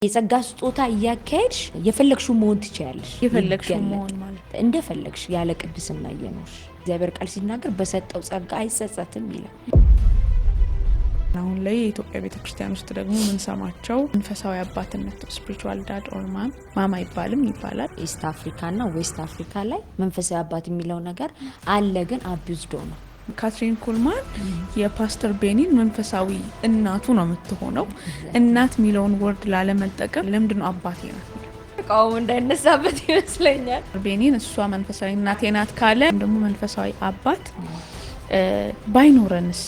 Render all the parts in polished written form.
የጸጋ ስጦታ እያካሄድሽ የፈለግሽው መሆን ትችያለሽ። የፈለግሽው መሆን ማለት እንደፈለግሽ ያለ ቅድስና እየኖርሽ እግዚአብሔር ቃል ሲናገር በሰጠው ጸጋ አይጸጸትም ይላል። አሁን ላይ የኢትዮጵያ ቤተክርስቲያን ውስጥ ደግሞ የምንሰማቸው መንፈሳዊ አባትነት ስፒሪቹዋል ዳድ ኦር ማማ ይባላል። ኢስት አፍሪካና ዌስት አፍሪካ ላይ መንፈሳዊ አባት የሚለው ነገር አለ፣ ግን አቢውዝድ ነው። ካትሪን ኩልማን የፓስተር ቤኒን መንፈሳዊ እናቱ ነው የምትሆነው። እናት የሚለውን ወርድ ላለመጠቀም ለምንድነው አባቴ ናት ቃውም እንዳይነሳበት ይመስለኛል። ቤኒን እሷ መንፈሳዊ እናቴ ናት ካለ ደግሞ መንፈሳዊ አባት ባይኖረንስ?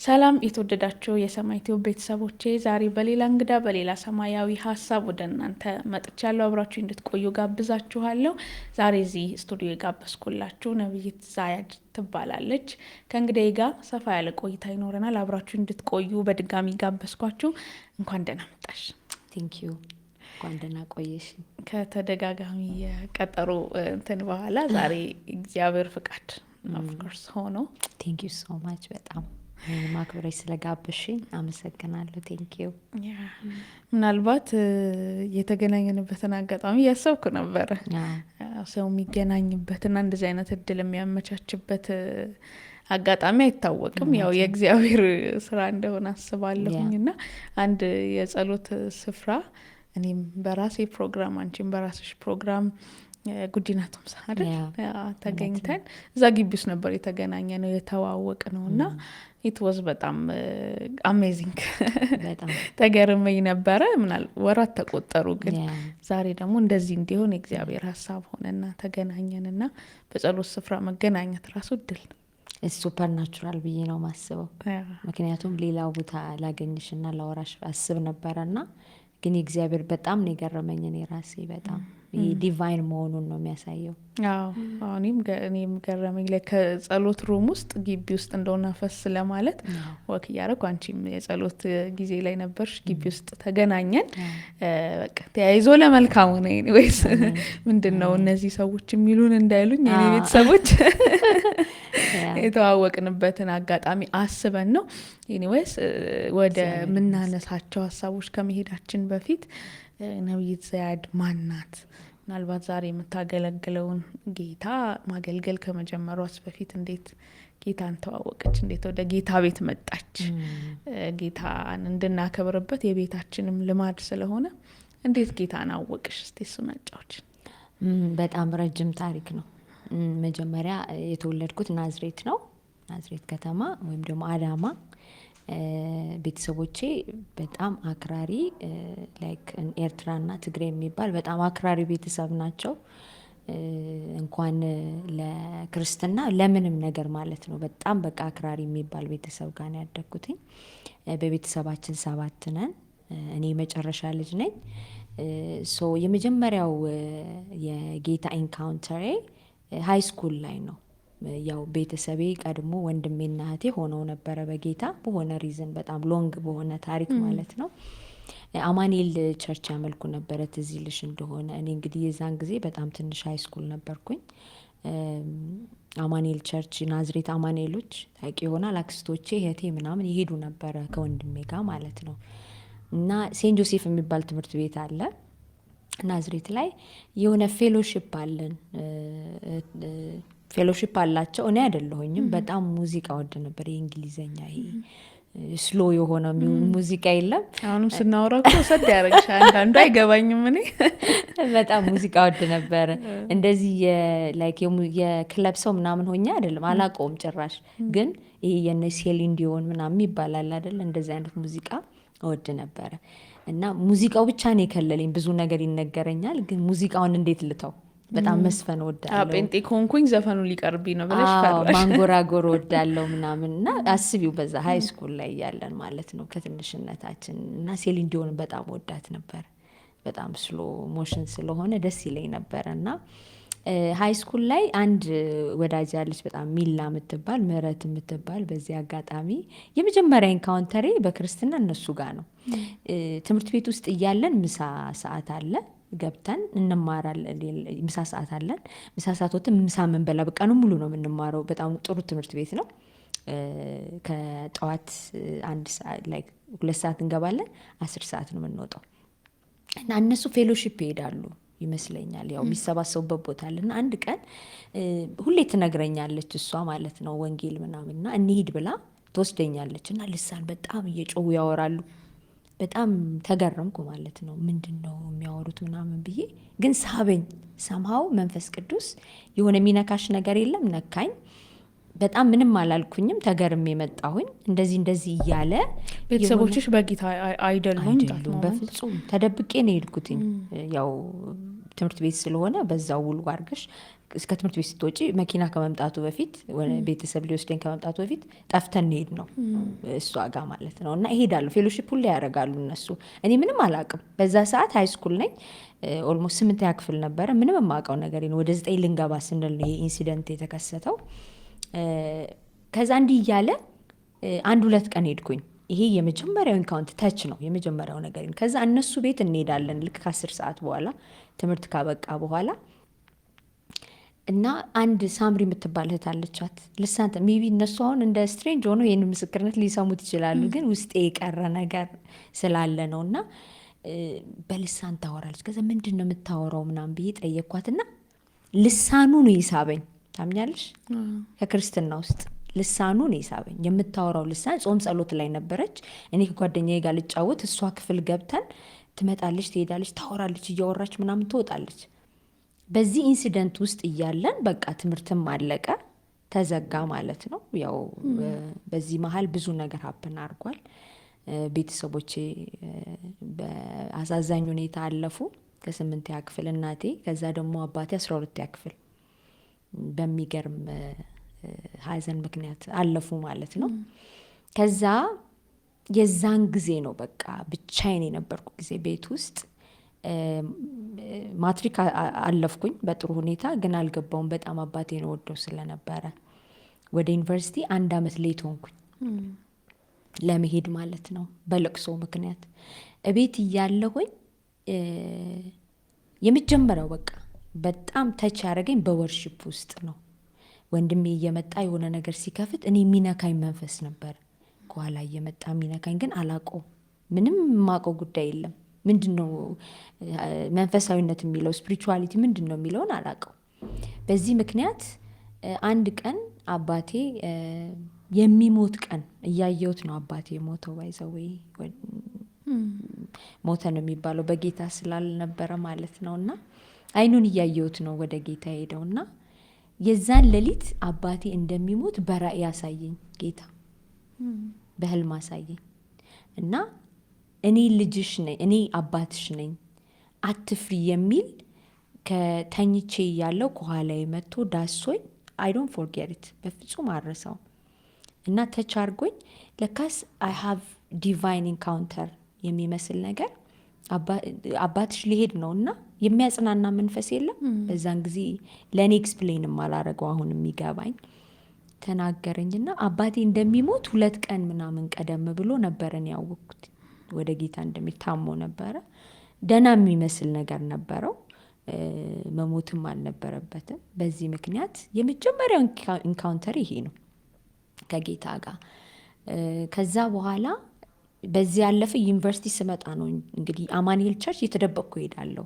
ሰላም የተወደዳችሁ የሰማይ ቲዩብ ቤተሰቦቼ፣ ዛሬ በሌላ እንግዳ በሌላ ሰማያዊ ሀሳብ ወደ እናንተ መጥቻለሁ። አብራችሁ እንድትቆዩ ጋብዛችኋለሁ። ዛሬ እዚህ ስቱዲዮ የጋበዝኩላችሁ ነብይት ዛያድ ትባላለች። ከእንግዳዬ ጋር ሰፋ ያለ ቆይታ ይኖረናል። አብራችሁ እንድትቆዩ በድጋሚ ጋበዝኳችሁ። እንኳን ደህና መጣሽ። ቴንክ ዩ። እንኳን ደህና ቆየሽ። ከተደጋጋሚ የቀጠሮ እንትን በኋላ ዛሬ እግዚአብሔር ፍቃድ ኦፍኮርስ ሆኖ ቴንክ ዩ ሶ ማች በጣም ማክበሬ ስለጋበሽኝ አመሰግናለሁ። ቴንኪዩ። ምናልባት የተገናኘንበትን አጋጣሚ ያሰብኩ ነበረ። ሰው የሚገናኝበትና እንደዚህ አይነት እድል የሚያመቻችበት አጋጣሚ አይታወቅም። ያው የእግዚአብሔር ስራ እንደሆነ አስባለሁኝ እና አንድ የጸሎት ስፍራ እኔም በራሴ ፕሮግራም አንቺም በራስሽ ፕሮግራም ጉዲና ቶምሳ አይደል ተገኝተን እዛ ግቢ ውስጥ ነበር የተገናኘ ነው የተዋወቅ ነው እና ኢት ዋዝ በጣም አሜዚንግ ተገርመኝ ነበረ። ምናል ወራት ተቆጠሩ፣ ግን ዛሬ ደግሞ እንደዚህ እንዲሆን የእግዚአብሔር ሀሳብ ሆነና ተገናኘንና በጸሎት ስፍራ መገናኘት ራሱ እድል ነው። ሱፐር ናቹራል ብዬ ነው ማስበው። ምክንያቱም ሌላ ቦታ ላገኝሽና ላወራሽ አስብ ነበረና ግን እግዚአብሔር በጣም ነው የገረመኝ። እኔ ራሴ በጣም ዲቫይን መሆኑን ነው የሚያሳየው። እኔም ገረመኝ። ከጸሎት ሩም ውስጥ ግቢ ውስጥ እንደሆነ ፈስ ለማለት ወክ እያደረኩ አንቺም የጸሎት ጊዜ ላይ ነበርሽ፣ ግቢ ውስጥ ተገናኘን። በቃ ተያይዞ ለመልካሙ ነው ወይስ ምንድን ነው እነዚህ ሰዎች የሚሉን እንዳይሉኝ የኔ ቤተሰቦች የተዋወቅንበትን አጋጣሚ አስበን ነው። ኤኒዌይስ ወደ ምናነሳቸው ሀሳቦች ከመሄዳችን በፊት ነብይት ዛያድ ማናት? ምናልባት ዛሬ የምታገለግለውን ጌታ ማገልገል ከመጀመሯስ በፊት እንዴት ጌታን ተዋወቀች? እንዴት ወደ ጌታ ቤት መጣች? ጌታን እንድናከብርበት የቤታችንም ልማድ ስለሆነ እንዴት ጌታን አወቅሽ? እስቲ እሱን አጫውች። በጣም ረጅም ታሪክ ነው። መጀመሪያ የተወለድኩት ናዝሬት ነው፣ ናዝሬት ከተማ ወይም ደግሞ አዳማ። ቤተሰቦቼ በጣም አክራሪ ላይክ ኤርትራና ትግሬ የሚባል በጣም አክራሪ ቤተሰብ ናቸው። እንኳን ለክርስትና ለምንም ነገር ማለት ነው። በጣም በቃ አክራሪ የሚባል ቤተሰብ ጋር ነው ያደግኩትኝ። በቤተሰባችን 7 ነን። እኔ መጨረሻ ልጅ ነኝ። ሶ የመጀመሪያው የጌታ ኢንካውንተሬ ሃይ ስኩል ላይ ነው። ያው ቤተሰቤ ቀድሞ ወንድሜና እህቴ ሆነው ነበረ በጌታ በሆነ ሪዝን፣ በጣም ሎንግ በሆነ ታሪክ ማለት ነው። አማኑኤል ቸርች ያመልኩ ነበረ፣ ትዝ ይልሽ እንደሆነ። እኔ እንግዲህ የዛን ጊዜ በጣም ትንሽ ሃይ ስኩል ነበርኩኝ። አማኑኤል ቸርች ናዝሬት አማኑኤሎች ታውቂ ይሆናል። አክስቶቼ እህቴ ምናምን ይሄዱ ነበረ ከወንድሜ ጋር ማለት ነው። እና ሴንት ጆሴፍ የሚባል ትምህርት ቤት አለ ናዝሬት ላይ። የሆነ ፌሎሺፕ አለን፣ ፌሎሺፕ አላቸው። እኔ አይደለሁኝም። በጣም ሙዚቃ ወድ ነበር፣ የእንግሊዘኛ ይሄ ስሎ የሆነ ሙዚቃ የለም። አሁንም ስናወራ እኮ ሰድ ያደረግሽ አንዳንዱ አይገባኝም። እኔ በጣም ሙዚቃ ወድ ነበር። እንደዚህ የክለብ ሰው ምናምን ሆኜ አይደለም፣ አላውቀውም ጭራሽ። ግን ይሄ የነ ሴሊን ዲዮን ምናምን ይባላል አይደል? እንደዚህ አይነት ሙዚቃ ወድ ነበረ። እና ሙዚቃው ብቻ ነው የከለለኝ። ብዙ ነገር ይነገረኛል፣ ግን ሙዚቃውን እንዴት ልተው? በጣም መስፈን ወዳለሁ። ጴንጤ ኮንኩኝ ዘፈኑ ሊቀርብኝ ነው ብለሽ ፈራሽ። ማንጎራጎር ወዳለሁ ምናምን። እና አስቢው በዛ ሃይ ስኩል ላይ ያለን ማለት ነው ከትንሽነታችን። እና ሴሊን ዲዮን በጣም ወዳት ነበር። በጣም ስሎ ሞሽን ስለሆነ ደስ ይለኝ ነበር። እና ሃይ ስኩል ላይ አንድ ወዳጅ ያለች በጣም ሚላ የምትባል ምህረት የምትባል፣ በዚህ አጋጣሚ የመጀመሪያ ኢንካውንተሬ በክርስትና እነሱ ጋር ነው። ትምህርት ቤት ውስጥ እያለን ምሳ ሰዓት አለ ገብተን እንማራለን። ምሳ ሰዓት አለን። ምሳ ሰዓት ወጥተን ምሳ የምንበላ በቃ ነው ሙሉ ነው የምንማረው። በጣም ጥሩ ትምህርት ቤት ነው። ከጠዋት 2 ሰዓት እንገባለን፣ 10 ሰዓት ነው የምንወጣው። እና እነሱ ፌሎሺፕ ይሄዳሉ ይመስለኛል፣ ያው የሚሰባሰቡበት ቦታ አለና አንድ ቀን ሁሌ ትነግረኛለች እሷ ማለት ነው ወንጌል ምናምንና እንሂድ ብላ ትወስደኛለች። እና ልሳን በጣም እየጮሁ ያወራሉ። በጣም ተገረምኩ ማለት ነው። ምንድን ነው የሚያወሩት ምናምን ብዬ ግን ሳበኝ። ሰምሃው መንፈስ ቅዱስ የሆነ የሚነካሽ ነገር የለም፣ ነካኝ። በጣም ምንም አላልኩኝም፣ ተገርሜ የመጣሁኝ እንደዚህ እያለ። ቤተሰቦችሽ በጌታ አይደሉም? በፍጹም ተደብቄ ነው የሄድኩትኝ። ያው ትምህርት ቤት ስለሆነ በዛው ውሉ አድርገሽ እስከ ትምህርት ቤት ስትወጪ መኪና ከመምጣቱ በፊት ቤተሰብ ሊወስደኝ ከመምጣቱ በፊት ጠፍተን እንሄድ ነው እሷ ጋር ማለት ነው። እና እሄዳለሁ፣ ፌሎሺፕ ሁሌ ያደርጋሉ እነሱ። እኔ ምንም አላውቅም በዛ ሰዓት፣ ሃይስኩል ነኝ። ኦልሞስት 8ኛ ክፍል ነበረ። ምንም የማውቀው ነገር ወደ 9 ልንገባ ስንል ይሄ ኢንሲደንት የተከሰተው። ከዛ እንዲህ እያለ 1-2 ቀን ሄድኩኝ። ይሄ የመጀመሪያው ኢንካውንት ተች ነው የመጀመሪያው ነገር። ከዛ እነሱ ቤት እንሄዳለን ልክ ከ10 ሰዓት በኋላ ትምህርት ካበቃ በኋላ። እና አንድ ሳምሪ የምትባል እህት አለቻት። ልሳን ሜቢ እነሱ አሁን እንደ ስትሬንጅ ሆኖ ይህን ምስክርነት ሊሰሙት ይችላሉ፣ ግን ውስጤ የቀረ ነገር ስላለ ነው። እና በልሳን ታወራለች። ከዛ ምንድን ነው የምታወራው ምናምን ብዬ ጠየኳትና ልሳኑ ነው ይሳበኝ። ታምኛለሽ? ከክርስትና ውስጥ ልሳኑ ነው ይሳበኝ። የምታወራው ልሳን ጾም ጸሎት ላይ ነበረች። እኔ ከጓደኛዬ ጋር ልጫወት፣ እሷ ክፍል ገብተን ትመጣለች፣ ትሄዳለች፣ ታወራለች፣ እያወራች ምናምን ትወጣለች። በዚህ ኢንሲደንት ውስጥ እያለን በቃ ትምህርትም አለቀ፣ ተዘጋ ማለት ነው። ያው በዚህ መሀል ብዙ ነገር ሀፕን አድርጓል። ቤተሰቦቼ በአሳዛኝ ሁኔታ አለፉ። ከ8ኛ ክፍል እናቴ፣ ከዛ ደግሞ አባቴ 12ኛ ክፍል በሚገርም ሀዘን ምክንያት አለፉ ማለት ነው። ከዛ የዛን ጊዜ ነው በቃ ብቻዬን የነበርኩ ጊዜ ቤት ውስጥ። ማትሪክ አለፍኩኝ በጥሩ ሁኔታ፣ ግን አልገባውም። በጣም አባቴን ወደው ስለነበረ ወደ ዩኒቨርሲቲ 1 ዓመት ሌት ሆንኩኝ ለመሄድ ማለት ነው፣ በለቅሶ ምክንያት። እቤት እያለሁኝ የመጀመሪያው በቃ በጣም ተች ያደረገኝ በወርሺፕ ውስጥ ነው። ወንድሜ እየመጣ የሆነ ነገር ሲከፍት እኔ የሚነካኝ መንፈስ ነበር ከኋላ እየመጣ የሚነካኝ፣ ግን አላውቀውም። ምንም የማውቀው ጉዳይ የለም። ምንድን ነው መንፈሳዊነት የሚለው ስፒሪቹዋሊቲ ምንድን ነው የሚለውን አላውቀው። በዚህ ምክንያት አንድ ቀን አባቴ የሚሞት ቀን እያየሁት ነው። አባቴ ሞተው ባይዘወይ ሞተ ነው የሚባለው በጌታ ስላልነበረ ማለት ነው። እና አይኑን እያየሁት ነው ወደ ጌታ ሄደውና የዛን ሌሊት አባቴ እንደሚሞት በራእይ ያሳየኝ ጌታ፣ በህልም አሳየኝ። እና እኔ ልጅሽ ነኝ፣ እኔ አባትሽ ነኝ፣ አትፍሪ የሚል ከተኝቼ ያለው ከኋላ መጥቶ ዳሶኝ። አይ ዶንት ፎርጌት ኢት፣ በፍጹም አረሳው። እና ተች አድርጎኝ ለካስ አይ ሃቭ ዲቫይን ኢንካውንተር የሚመስል ነገር አባትሽ ሊሄድ ነው እና የሚያጽናና መንፈስ የለም። በዛን ጊዜ ለእኔ ኤክስፕሌንም አላረገው፣ አሁን የሚገባኝ ተናገረኝና አባቴ እንደሚሞት 2 ቀን ምናምን ቀደም ብሎ ነበረን ያወቅኩት። ወደ ጌታ እንደሚታሞ ነበረ። ደህና የሚመስል ነገር ነበረው፣ መሞትም አልነበረበትም። በዚህ ምክንያት የመጀመሪያው ኢንካውንተር ይሄ ነው ከጌታ ጋር። ከዛ በኋላ በዚህ ያለፈ ዩኒቨርሲቲ ስመጣ ነው እንግዲህ አማኑኤል ቸርች እየተደበቅኩ ሄዳለሁ፣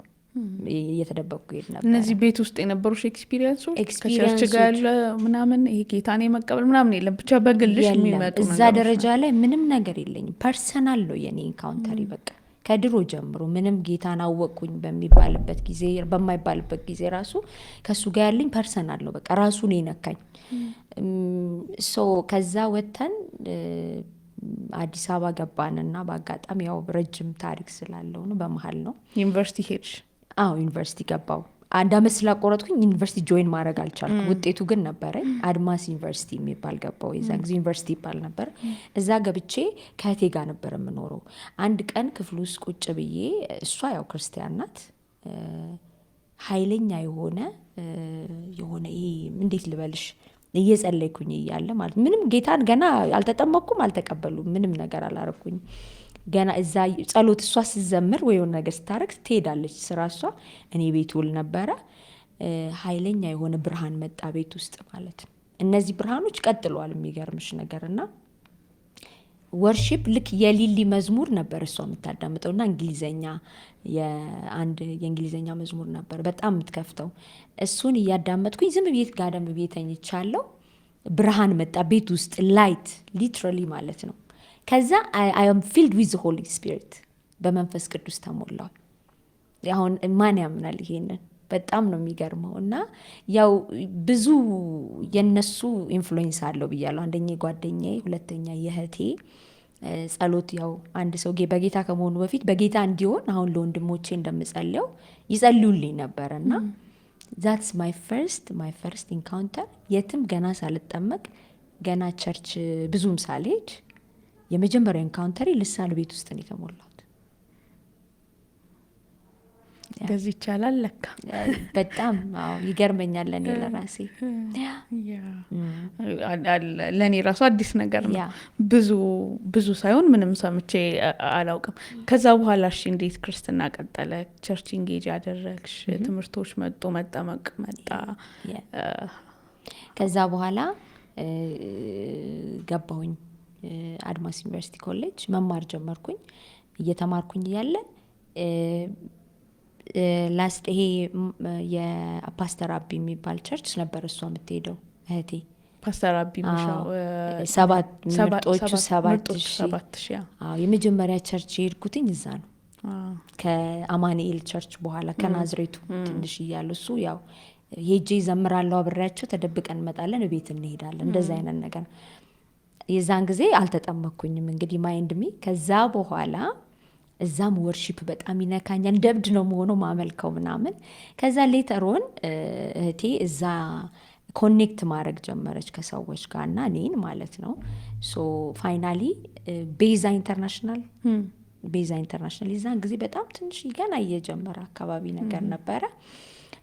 እየተደበቅኩ ሄድ ነበር። እነዚህ ቤት ውስጥ የነበሩሽ ኤክስፒሪየንሶች ከቸርች ጋር ያለ ምናምን ይሄ ጌታን የመቀበል ምናምን የለም፣ ብቻ በግልሽ የሚመጡ እዛ ደረጃ ላይ ምንም ነገር የለኝም። ፐርሰናል ነው የኔ ኢንካውንተሪ። በቃ ከድሮ ጀምሮ ምንም ጌታን አወቅኩኝ በሚባልበት ጊዜ በማይባልበት ጊዜ ራሱ ከሱ ጋር ያለኝ ፐርሰናል ነው። በቃ ራሱ ነው የነካኝ። ከዛ ወተን አዲስ አበባ ገባንና በአጋጣሚ ያው ረጅም ታሪክ ስላለው ነው በመሀል ነው ዩኒቨርሲቲ ሄድሽ? አዎ ዩኒቨርሲቲ ገባው። 1 ዓመት ስላቆረጥኩኝ ዩኒቨርሲቲ ጆይን ማድረግ አልቻልኩም። ውጤቱ ግን ነበረኝ። አድማስ ዩኒቨርሲቲ የሚባል ገባው። የዛን ጊዜ ዩኒቨርሲቲ ይባል ነበር። እዛ ገብቼ ከእህቴ ጋር ነበር የምኖረው። አንድ ቀን ክፍል ውስጥ ቁጭ ብዬ፣ እሷ ያው ክርስቲያን ናት፣ ኃይለኛ የሆነ ይሄ እንዴት ልበልሽ እየጸለይኩኝ እያለ ማለት ምንም ጌታን ገና አልተጠመኩም፣ አልተቀበሉም፣ ምንም ነገር አላረኩኝ። ገና እዛ ጸሎት እሷ ስትዘምር ወይ የሆነ ነገር ስታረግ ትሄዳለች ስራ እሷ፣ እኔ ቤት ውል ነበረ። ኃይለኛ የሆነ ብርሃን መጣ ቤት ውስጥ ማለት ነው። እነዚህ ብርሃኖች ቀጥለዋል የሚገርምሽ ነገር እና ወርሺፕ ልክ የሊሊ መዝሙር ነበር እሷ የምታዳምጠው እና እንግሊዘኛ የአንድ የእንግሊዘኛ መዝሙር ነበር በጣም የምትከፍተው። እሱን እያዳመጥኩኝ ዝም ቤት ጋደም ብዬ ተኝቻለሁ። ብርሃን መጣ ቤት ውስጥ ላይት ሊትራሊ ማለት ነው። ከዛ አይ አም ፊልድ ዊዝ ሆሊ ስፒሪት በመንፈስ ቅዱስ ተሞላው። አሁን ማን ያምናል ይሄንን? በጣም ነው የሚገርመው። እና ያው ብዙ የነሱ ኢንፍሉዌንስ አለው ብያለሁ። አንደኛ ጓደኛዬ፣ ሁለተኛ የእህቴ ጸሎት። ያው አንድ ሰው በጌታ ከመሆኑ በፊት በጌታ እንዲሆን አሁን ለወንድሞቼ እንደምጸልየው ይጸልዩልኝ ነበር እና ዛትስ ማይ ፈርስት ኢንካውንተር። የትም ገና ሳልጠመቅ ገና ቸርች ብዙም ሳልሄድ የመጀመሪያ ኢንካውንተሪ ልሳን ቤት ውስጥ ነው የተሞላሁት። እንደዚህ ይቻላል ለካ። በጣም ይገርመኛል ለእኔ ለራሴ። ለእኔ ራሱ አዲስ ነገር ነው። ብዙ ሳይሆን ምንም ሰምቼ አላውቅም። ከዛ በኋላ እሺ እንዴት ክርስትና ቀጠለ? ቸርች ኢንጌጅ ያደረግሽ፣ ትምህርቶች መጡ፣ መጠመቅ መጣ። ከዛ በኋላ ገባሁኝ አድማስ ዩኒቨርሲቲ ኮሌጅ መማር ጀመርኩኝ። እየተማርኩኝ እያለ ላስት ይሄ የፓስተር አቢ የሚባል ቸርች ነበር እሷ የምትሄደው እህቴ። ፓስተር አቢ ምርጦቹ 7,000 የመጀመሪያ ቸርች የሄድኩትኝ እዛ ነው። ከአማኑኤል ቸርች በኋላ ከናዝሬቱ ትንሽ እያሉ እሱ ያው ሄጄ ዘምራለሁ አብሬያቸው፣ ተደብቀን እንመጣለን፣ ቤት እንሄዳለን። እንደዛ አይነት ነገር የዛን ጊዜ አልተጠመኩኝም እንግዲህ ማይንድ ሚ። ከዛ በኋላ እዛም ወርሺፕ በጣም ይነካኛል። ደብድ ነው መሆኑ ማመልከው ምናምን። ከዛ ሌተሮን እህቴ እዛ ኮኔክት ማድረግ ጀመረች ከሰዎች ጋር እና እኔን ማለት ነው። ሶ ፋይናሊ ቤዛ ኢንተርናሽናል የዛን ጊዜ በጣም ትንሽ ገና እየጀመረ አካባቢ ነገር ነበረ።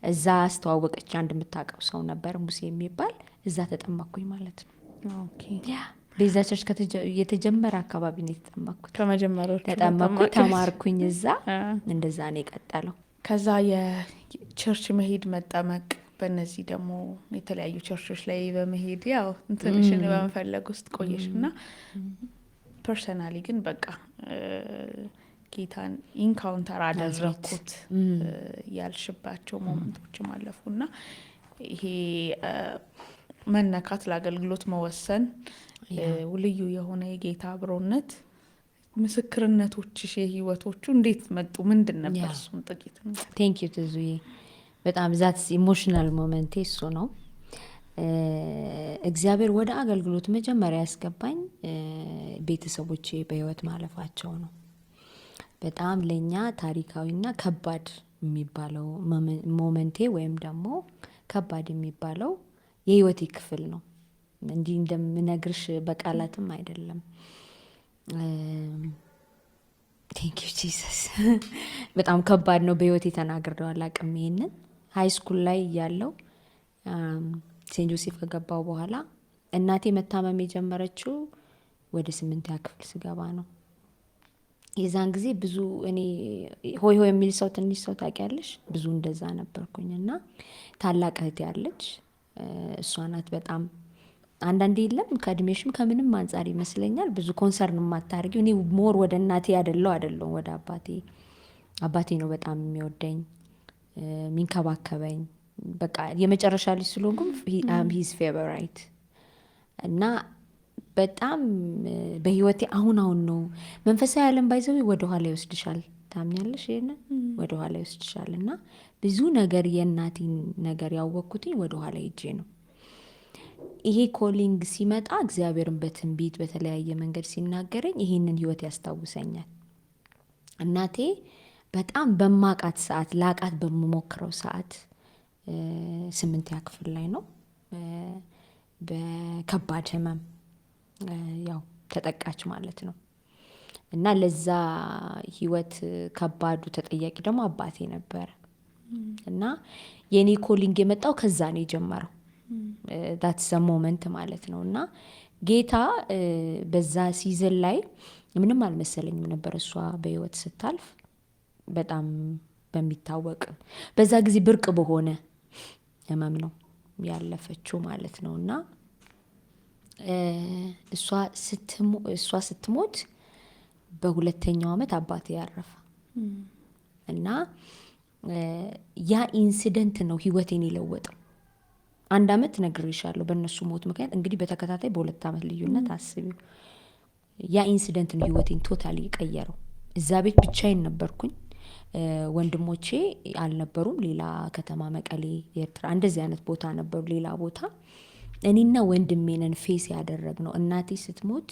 እዛ አስተዋወቀች። አንድ የምታውቀው ሰው ነበር ሙሴ የሚባል። እዛ ተጠመኩኝ ማለት ነው። ቤዛ ቸርች የተጀመረ አካባቢ ነው የተጠመኩት። ከመጀመሪያዎቹ ተጠመኩ፣ ተማርኩኝ እዛ። እንደዛ ነው የቀጠለው። ከዛ የቸርች መሄድ መጠመቅ፣ በእነዚህ ደግሞ የተለያዩ ቸርቾች ላይ በመሄድ ያው እንትንሽን በመፈለግ ውስጥ ቆየሽ እና ፐርሰናሊ ግን በቃ ጌታን ኢንካውንተር አደረኩት ያልሽባቸው ሞመንቶችም አለፉ እና ይሄ መነካት፣ ለአገልግሎት መወሰን፣ ልዩ የሆነ የጌታ አብሮነት፣ ምስክርነቶችሽ የህይወቶቹ እንዴት መጡ? ምንድን ነበር? እሱም ጥቂት ነው። ቴንክ ዩ ትዙዬ። በጣም ዛት ኢሞሽናል ሞመንቴ እሱ ነው። እግዚአብሔር ወደ አገልግሎት መጀመሪያ ያስገባኝ ቤተሰቦቼ በህይወት ማለፋቸው ነው። በጣም ለእኛ ታሪካዊና ከባድ የሚባለው ሞመንቴ ወይም ደግሞ ከባድ የሚባለው የህይወቴ ክፍል ነው። እንዲህ እንደምነግርሽ በቃላትም አይደለም። ቴንክ ዩ ጂሰስ። በጣም ከባድ ነው። በህይወቴ ተናግሬው አላውቅም። ይሄንን ሃይ ስኩል ላይ እያለሁ ሴንት ጆሴፍ ከገባው በኋላ እናቴ መታመም የጀመረችው ወደ 8ኛ ክፍል ስገባ ነው። የዛን ጊዜ ብዙ እኔ ሆይ ሆይ የሚል ሰው ትንሽ ሰው ታውቂያለሽ፣ ብዙ እንደዛ ነበርኩኝ እና ታላቅ እህቴ ያለች እሷ ናት በጣም አንዳንዴ የለም ከእድሜሽም ከምንም አንጻር ይመስለኛል ብዙ ኮንሰርን የማታደርጊው። እኔ ሞር ወደ እናቴ አይደለሁም ወደ አባቴ ነው በጣም የሚወደኝ የሚንከባከበኝ። በቃ የመጨረሻ ልጅ ስለሆንኩም ሂዝ ፌቨራይት እና በጣም በህይወቴ አሁን ነው መንፈሳዊ ዓለም ባይዘው ወደኋላ ይወስድሻል። ታምኛለሽ? ይሄንን ወደኋላ ይወስድሻል እና ብዙ ነገር የእናቴን ነገር ያወቅኩትኝ ወደኋላ ሄጄ ነው። ይሄ ኮሊንግ ሲመጣ እግዚአብሔርን በትንቢት በተለያየ መንገድ ሲናገረኝ ይሄንን ህይወት ያስታውሰኛል። እናቴ በጣም በማቃት ሰዓት ላቃት በምሞክረው ሰዓት 8ኛ ክፍል ላይ ነው በከባድ ህመም ያው ተጠቃች ማለት ነው። እና ለዛ ህይወት ከባዱ ተጠያቂ ደግሞ አባቴ ነበረ። እና የኔ ኮሊንግ የመጣው ከዛ ነው የጀመረው። ዳትስ ዘ ሞመንት ማለት ነው። እና ጌታ በዛ ሲዝን ላይ ምንም አልመሰለኝም ነበር እሷ በህይወት ስታልፍ። በጣም በሚታወቅ በዛ ጊዜ ብርቅ በሆነ ህመም ነው ያለፈችው ማለት ነው። እና እሷ ስትሞት በሁለተኛው ዓመት አባቴ ያረፈ እና ያ ኢንሲደንት ነው ህይወቴን የለወጠው። 1 ዓመት ነግሬሻለሁ በእነሱ ሞት ምክንያት እንግዲህ በተከታታይ በ2 ዓመት ልዩነት አስቢው። ያ ኢንሲደንት ነው ህይወቴን ቶታሊ የቀየረው። እዛ ቤት ብቻዬን ነበርኩኝ። ወንድሞቼ አልነበሩም። ሌላ ከተማ መቀሌ፣ ኤርትራ እንደዚህ አይነት ቦታ ነበሩ። ሌላ ቦታ እኔና ወንድሜንን ፌስ ያደረግነው። እናቴ ስትሞት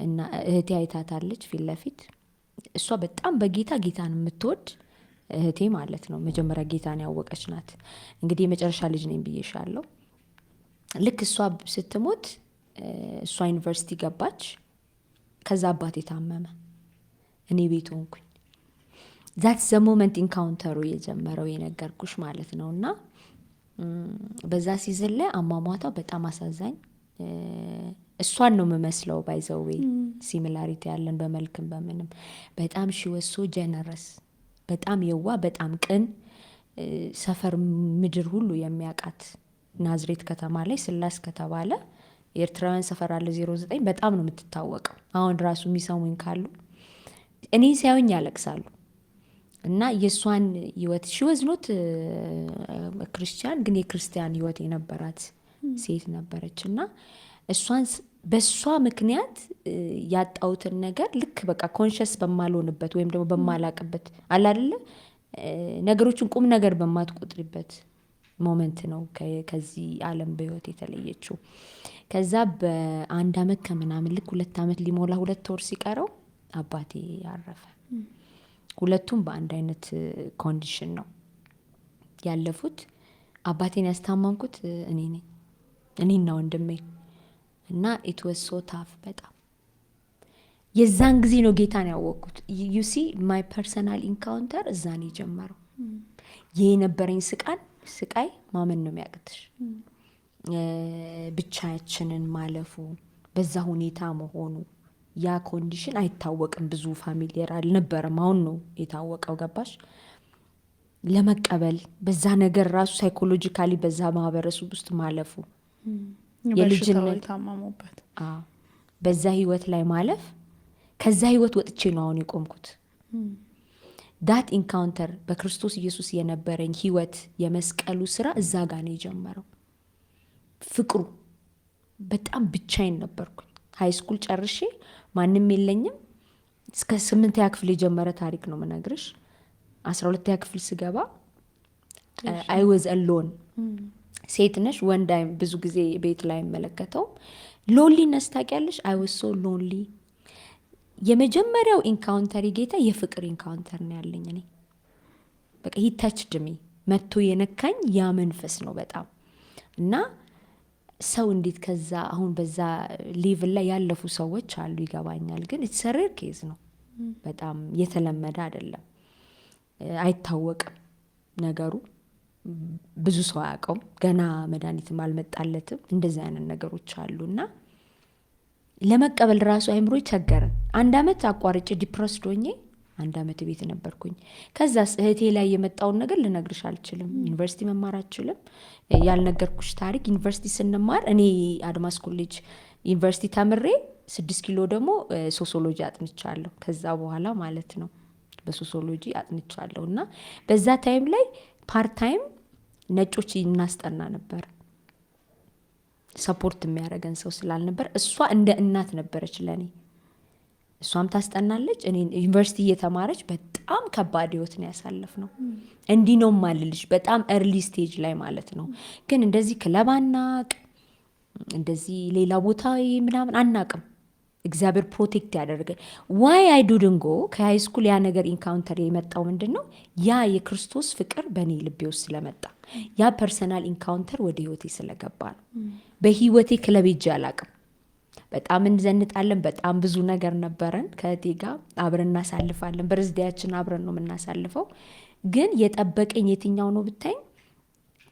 እና እህቴ አይታታለች ፊት ለፊት። እሷ በጣም በጌታ ጌታን የምትወድ እህቴ ማለት ነው። መጀመሪያ ጌታን ያወቀች ናት። እንግዲህ የመጨረሻ ልጅ ነኝ ብዬሻለሁ። ልክ እሷ ስትሞት እሷ ዩኒቨርሲቲ ገባች። ከዛ አባቴ ታመመ፣ እኔ ቤት ሆንኩኝ። ዛት ዘ ሞመንት ኢንካውንተሩ የጀመረው የነገርኩሽ ማለት ነው። እና በዛ ሲዝን ላይ አሟሟቷ በጣም አሳዛኝ። እሷን ነው የምመስለው። ባይዘዌ ሲሚላሪቲ ያለን በመልክም በምንም። በጣም ሽወሶ ጀነረስ፣ በጣም የዋ፣ በጣም ቅን፣ ሰፈር ምድር ሁሉ የሚያውቃት ናዝሬት ከተማ ላይ ስላስ ከተባለ የኤርትራውያን ሰፈር አለ 09። በጣም ነው የምትታወቀው። አሁን ራሱ የሚሰሙኝ ካሉ እኔ ሲያዩኝ ያለቅሳሉ። እና የእሷን ህይወት ሽወዝኖት ክርስቲያን ግን የክርስቲያን ህይወት የነበራት ሴት ነበረች። እና እሷን በእሷ ምክንያት ያጣሁትን ነገር ልክ በቃ ኮንሸስ በማልሆንበት ወይም ደግሞ በማላቅበት አለ አይደለ ነገሮችን ቁም ነገር በማትቆጥሪበት ሞመንት ነው ከዚህ ዓለም በህይወት የተለየችው። ከዛ በ1 ዓመት ከምናምን ልክ 2 ዓመት ሊሞላ 2 ወር ሲቀረው አባቴ ያረፈ። ሁለቱም በአንድ አይነት ኮንዲሽን ነው ያለፉት። አባቴን ያስታመምኩት እኔ ነኝ፣ እኔና ወንድሜ። እና ኢት ዋዝ ሶ ታፍ በጣም የዛን ጊዜ ነው ጌታን ያወቅኩት። ዩ ሲ ማይ ፐርሰናል ኢንካውንተር እዛ ነው የጀመረው። ይሄ የነበረኝ ስቃይ ማመን ነው የሚያቅትሽ። ብቻችንን ማለፉ፣ በዛ ሁኔታ መሆኑ፣ ያ ኮንዲሽን አይታወቅም። ብዙ ፋሚሊየር አልነበረም። አሁን ነው የታወቀው። ገባሽ? ለመቀበል በዛ ነገር ራሱ ሳይኮሎጂካሊ በዛ ማህበረሰብ ውስጥ ማለፉ፣ የልጅነት ታማሙበት በዛ ህይወት ላይ ማለፍ። ከዛ ህይወት ወጥቼ ነው አሁን የቆምኩት። ዳት ኢንካውንተር በክርስቶስ ኢየሱስ የነበረኝ ህይወት፣ የመስቀሉ ስራ እዛ ጋር ነው የጀመረው። ፍቅሩ በጣም ብቻዬን ነበርኩኝ። ሃይ ስኩል ጨርሼ ማንም የለኝም። እስከ 8ኛ ክፍል የጀመረ ታሪክ ነው ምነግርሽ። 12ኛ ክፍል ስገባ አይ ዋዝ አሎን። ሴት ነሽ ወንድ ብዙ ጊዜ ቤት ላይ መለከተው ሎንሊነስ ታውቂያለሽ? አይ ዋዝ ሶ ሎንሊ። የመጀመሪያው ኢንካውንተር ጌታ የፍቅር ኢንካውንተር ነው ያለኝ እኔ። በቃ ሂታችድ ሚ መጥቶ የነካኝ ያ መንፈስ ነው በጣም። እና ሰው እንዴት ከዛ አሁን በዛ ሌቭል ላይ ያለፉ ሰዎች አሉ ይገባኛል። ግን ኢትስ ሬር ኬዝ ነው፣ በጣም የተለመደ አይደለም። አይታወቅም ነገሩ፣ ብዙ ሰው አያውቀውም። ገና መድኃኒትም አልመጣለትም። እንደዚህ አይነት ነገሮች አሉና ለመቀበል ራሱ አይምሮ ቸገረን። 1 ዓመት አቋርጬ ዲፕረስድ ሆኜ 1 ዓመት ቤት ነበርኩኝ። ከዛስ እህቴ ላይ የመጣውን ነገር ልነግርሽ አልችልም። ዩኒቨርሲቲ መማር አልችልም። ያልነገርኩሽ ታሪክ ዩኒቨርሲቲ ስንማር እኔ አድማስ ኮሌጅ ዩኒቨርሲቲ ተምሬ 6 ኪሎ ደግሞ ሶሲዮሎጂ አጥንቻለሁ። ከዛ በኋላ ማለት ነው በሶሲዮሎጂ አጥንቻለሁ። እና በዛ ታይም ላይ ፓርት ታይም ነጮች እናስጠና ነበር። ሰፖርት የሚያደርገን ሰው ስላልነበር እሷ እንደ እናት ነበረች ለኔ። እሷም ታስጠናለች፣ እኔ ዩኒቨርሲቲ እየተማረች በጣም ከባድ ህይወት ነው ያሳለፍነው። እንዲህ ነው ማልልሽ፣ በጣም ኤርሊ ስቴጅ ላይ ማለት ነው። ግን እንደዚህ ክለብ አናቅ፣ እንደዚህ ሌላ ቦታ ምናምን አናቅም። እግዚአብሔር ፕሮቴክት ያደርገ። ዋይ አይ ዱድንት ጎ ከሃይ ስኩል ያ ነገር ኢንካውንተር የመጣው ምንድን ነው? ያ የክርስቶስ ፍቅር በእኔ ልቤ ውስጥ ስለመጣ ያ ፐርሰናል ኢንካውንተር ወደ ህይወቴ ስለገባ ነው። በህይወቴ ክለብ ሄጄ አላቅም። በጣም እንዘንጣለን። በጣም ብዙ ነገር ነበረን። ከእቴ ጋር አብረን እናሳልፋለን። በርዝዴያችን አብረን ነው የምናሳልፈው። ግን የጠበቀኝ የትኛው ነው ብታኝ?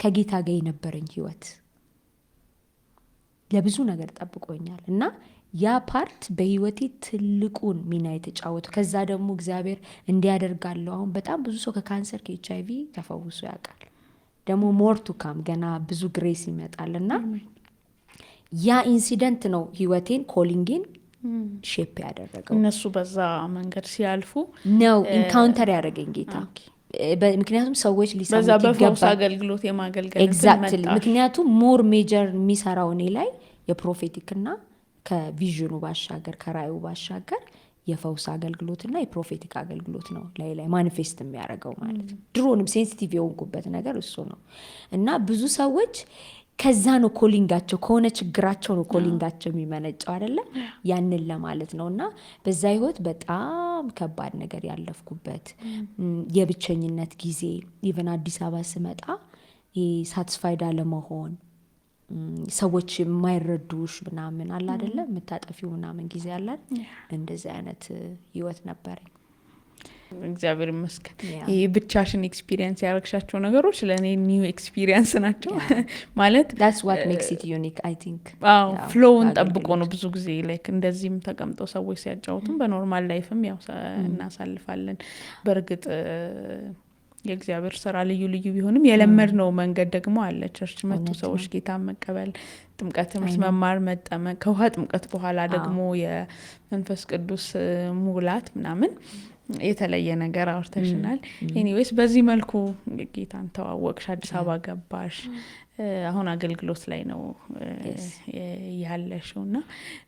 ከጌታ ጋር የነበረኝ ህይወት ለብዙ ነገር ጠብቆኛል እና ያ ፓርት በህይወቴ ትልቁን ሚና የተጫወተው። ከዛ ደግሞ እግዚአብሔር እንዲያደርጋለሁ። አሁን በጣም ብዙ ሰው ከካንሰር ከኤችአይቪ ተፈውሶ ያውቃል። ደግሞ ሞር ቱ ካም ገና ብዙ ግሬስ ይመጣል እና ያ ኢንሲደንት ነው ህይወቴን ኮሊንጌን ሼፕ ያደረገው። እነሱ በዛ መንገድ ሲያልፉ ነው ኢንካውንተር ያደረገኝ ጌታ። ምክንያቱም ሰዎች ሊሰሙት በዛ በፈውስ ይገባል። አገልግሎት የማገልገል ኤግዛክትሊ። ምክንያቱም ሞር ሜጀር የሚሰራው እኔ ላይ የፕሮፌቲክና ከቪዥኑ ባሻገር ከራእዩ ባሻገር የፈውስ አገልግሎትና የፕሮፌቲክ አገልግሎት ነው ላይ ማኒፌስት የሚያደርገው ማለት ነው። ድሮንም ሴንሲቲቭ የሆንኩበት ነገር እሱ ነው እና ብዙ ሰዎች ከዛ ነው ኮሊንጋቸው፣ ከሆነ ችግራቸው ነው ኮሊንጋቸው የሚመነጨው አይደለ? ያንን ለማለት ነው። እና በዛ ህይወት በጣም ከባድ ነገር ያለፍኩበት የብቸኝነት ጊዜ፣ ኢቨን አዲስ አበባ ስመጣ ሳትስፋይድ አለመሆን፣ ሰዎች የማይረዱሽ ምናምን አለ አይደለ? የምታጠፊው ምናምን ጊዜ አላል። እንደዚህ አይነት ህይወት ነበረኝ። እግዚአብሔር ይመስገን። ይህ ብቻሽን ኤክስፒሪየንስ ያደረግሻቸው ነገሮች ለእኔ ኒው ኤክስፒሪየንስ ናቸው። ማለት that's what makes it unique I think። ፍሎውን ጠብቆ ነው ብዙ ጊዜ ላይክ እንደዚህም ተቀምጠው ሰዎች ሲያጫውቱም በኖርማል ላይፍም ያው እናሳልፋለን። በእርግጥ የእግዚአብሔር ስራ ልዩ ልዩ ቢሆንም የለመድነው መንገድ ደግሞ አለ። ቸርች መጡ ሰዎች ጌታን መቀበል፣ ጥምቀት ትምህርት መማር፣ መጠመቅ፣ ከውሃ ጥምቀት በኋላ ደግሞ የመንፈስ ቅዱስ ሙላት ምናምን የተለየ ነገር አውርተሽናል። ኤኒዌይስ በዚህ መልኩ ጌታን ተዋወቅሽ፣ አዲስ አበባ ገባሽ፣ አሁን አገልግሎት ላይ ነው ያለሽው እና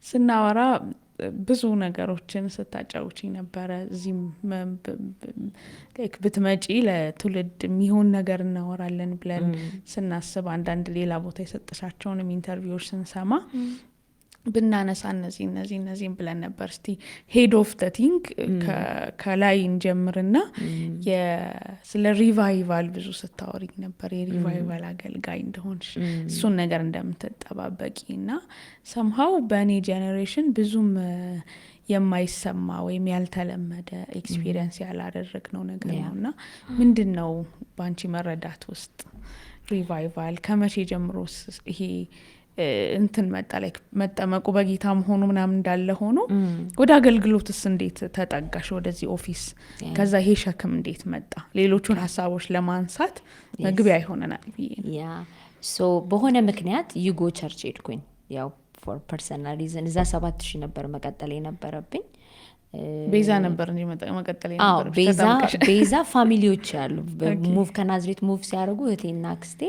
ስናወራ ብዙ ነገሮችን ስታጫውችኝ ነበረ። እዚህም ብትመጪ ለትውልድ የሚሆን ነገር እናወራለን ብለን ስናስብ አንዳንድ ሌላ ቦታ የሰጠሻቸውንም ኢንተርቪዎች ስንሰማ ብናነሳ እነዚህም ብለን ነበር። እስቲ ሄድ ኦፍ ተ ቲንግ ከላይ እንጀምርና ስለ ሪቫይቫል ብዙ ስታወሪኝ ነበር። የሪቫይቫል አገልጋይ እንደሆንሽ እሱን ነገር እንደምትጠባበቂ እና ሰምሃው በእኔ ጄኔሬሽን ብዙም የማይሰማ ወይም ያልተለመደ ኤክስፒሪየንስ ያላደረግነው ነገር ነው እና ምንድን ነው በአንቺ መረዳት ውስጥ ሪቫይቫል ከመቼ ጀምሮ ይሄ እንትን መጣ? ላይ መጠመቁ በጌታ መሆኑ ምናምን እንዳለ ሆኖ ወደ አገልግሎትስ እንዴት ተጠጋሽ? ወደዚህ ኦፊስ ከዛ ይሄ ሸክም እንዴት መጣ? ሌሎቹን ሀሳቦች ለማንሳት መግቢያ ይሆነናል ብዬ ነው። ሶ በሆነ ምክንያት ዩጎ ቸርች ሄድኩኝ። ያው ፎር ፐርሰናል ሪዝን እዛ 7000 ነበር መቀጠል የነበረብኝ። ቤዛ ነበር እንጂ መቀጠል የነበረብሽ። ቤዛ ፋሚሊዎች ያሉ ሙቭ ከናዝሬት ሙቭ ሲያደርጉ እህቴና አክስቴ